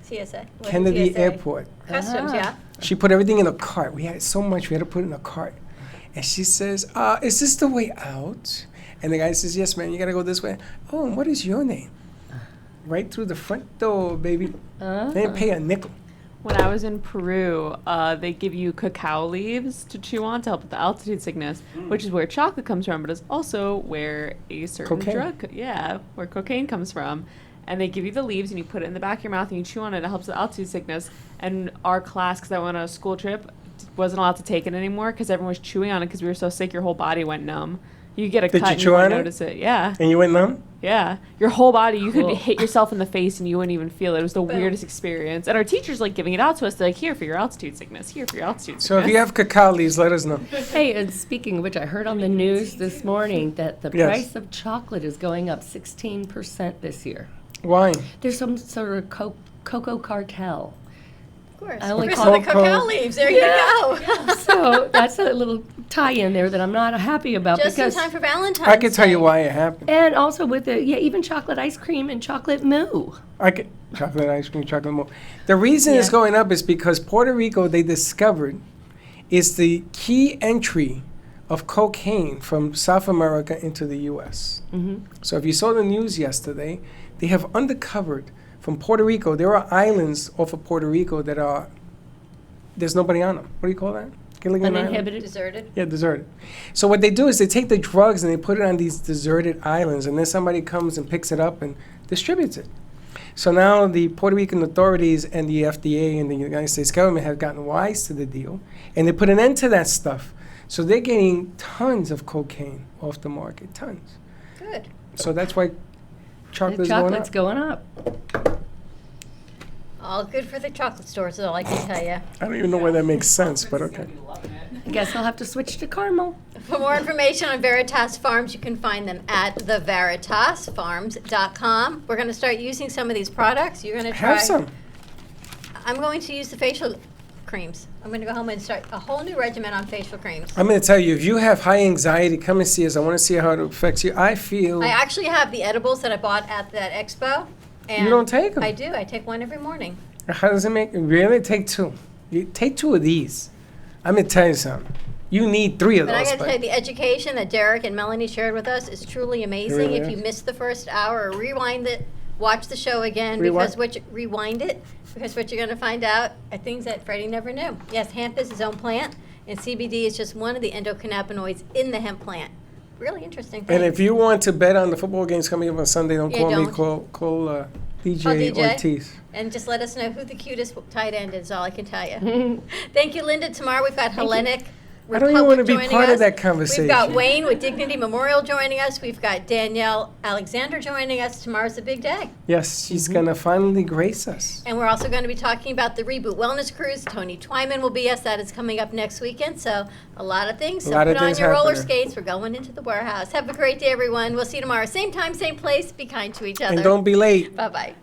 CSA. What is Kennedy CSA? Airport. Customs, yeah. She put everything in a cart. We had so much we had to put in a cart. And she says, is this the way out? And the guy says, yes, man, you gotta go this way. Oh, and what is your name? Right through the front door, baby. They didn't pay a nickel. When I was in Peru, they give you cacao leaves to chew on to help with the altitude sickness, which is where chocolate comes from, but it's also where a certain Cocaine. drug, where cocaine comes from. And they give you the leaves and you put it in the back of your mouth and you chew on it. It helps with altitude sickness. And our class, because I went on a school trip, wasn't allowed to take it anymore because everyone was chewing on it because we were so sick. Your whole body went numb. You get a Did cut you and chew you on wouldn't it? notice it. Yeah. And you went numb? Yeah. Your whole body, you Cool. could hit yourself in the face and you wouldn't even feel it. It was the weirdest experience. And our teachers like giving it out to us. They're like, here for your altitude sickness. Here for your altitude So if sickness. you have cacao leaves, let us know. Hey, and speaking of which, I heard on the news this morning that the Yes. price of chocolate is going up 16% this year. Why? There's some sort of cocoa cartel. Of course. I only Chris call and the cacao leaves. There you go. So that's a little tie-in there that I'm not happy about. Just in because time for Valentine's I can tell you Day. why it happened. And also with the, even chocolate ice cream and chocolate moo. I get chocolate ice cream, chocolate milk. The reason it's Yeah. going up is because Puerto Rico, they discovered, is the key entry of cocaine from South America into the U.S. So if you saw the news yesterday, they have uncovered from Puerto Rico. There are islands off of Puerto Rico that are, there's nobody on them. What do you call that? Gilligan Island? Uninhibited. Deserted. Yeah, deserted. So what they do is they take the drugs and they put it on these deserted islands, and then somebody comes and picks it up and distributes it. So now the Puerto Rican authorities and the FDA and the United States government have gotten wise to the deal, and they put an end to that stuff. So they're getting tons of cocaine off the market, tons. Good. So that's why chocolate's The going chocolate's up. going up. All good for the chocolate stores, is all I can tell you. I don't even know why that makes sense, but okay. I guess I'll have to switch to caramel. For more information on Veritas Farms, you can find them at theveritasfarms.com. We're going to start using some of these products. You're going to try. Have some. I'm going to use the facial creams. I'm going to go home and start a whole new regimen on facial creams. I'm going to tell you, if you have high anxiety, come and see us. I want to see how it affects you. I feel... I actually have the edibles that I bought at that expo. And You don't take 'em? I do. I take one every morning. How does it make? Really? Take two. You take two of these. I'm going to tell you something. You need three of But I those. got to tell you, the education that Derek and Melanie shared with us is truly amazing. really If you is. missed the first hour, rewind it, watch the show again, Rewind? because rewind it, because what you're going to find out are things that Freddie never knew. Yes, hemp is his own plant, and CBD is just one of the endocannabinoids in the hemp plant. Really interesting thing. And if you want to bet on the football games coming up on Sunday, don't Yeah, call me. don't. Call DJ, Call DJ. Ortiz. And just let us know who the cutest tight end is, all I can tell you. Thank you, Linda. Tomorrow we've got Hellenic I don't even want to be joining part us. of that conversation. We've got Wayne with Dignity Memorial joining us. We've got Danielle Alexander joining us. Tomorrow's a big day. Yes, she's going to finally grace us. And we're also going to be talking about the Reboot Wellness Cruise. Tony Twyman will be us. That is coming up next weekend. So a lot of things. A So lot put of on things your roller happening. skates. We're going into the warehouse. Have a great day, everyone. We'll see you tomorrow. Same time, same place. Be kind to each other. And don't be late. Bye-bye.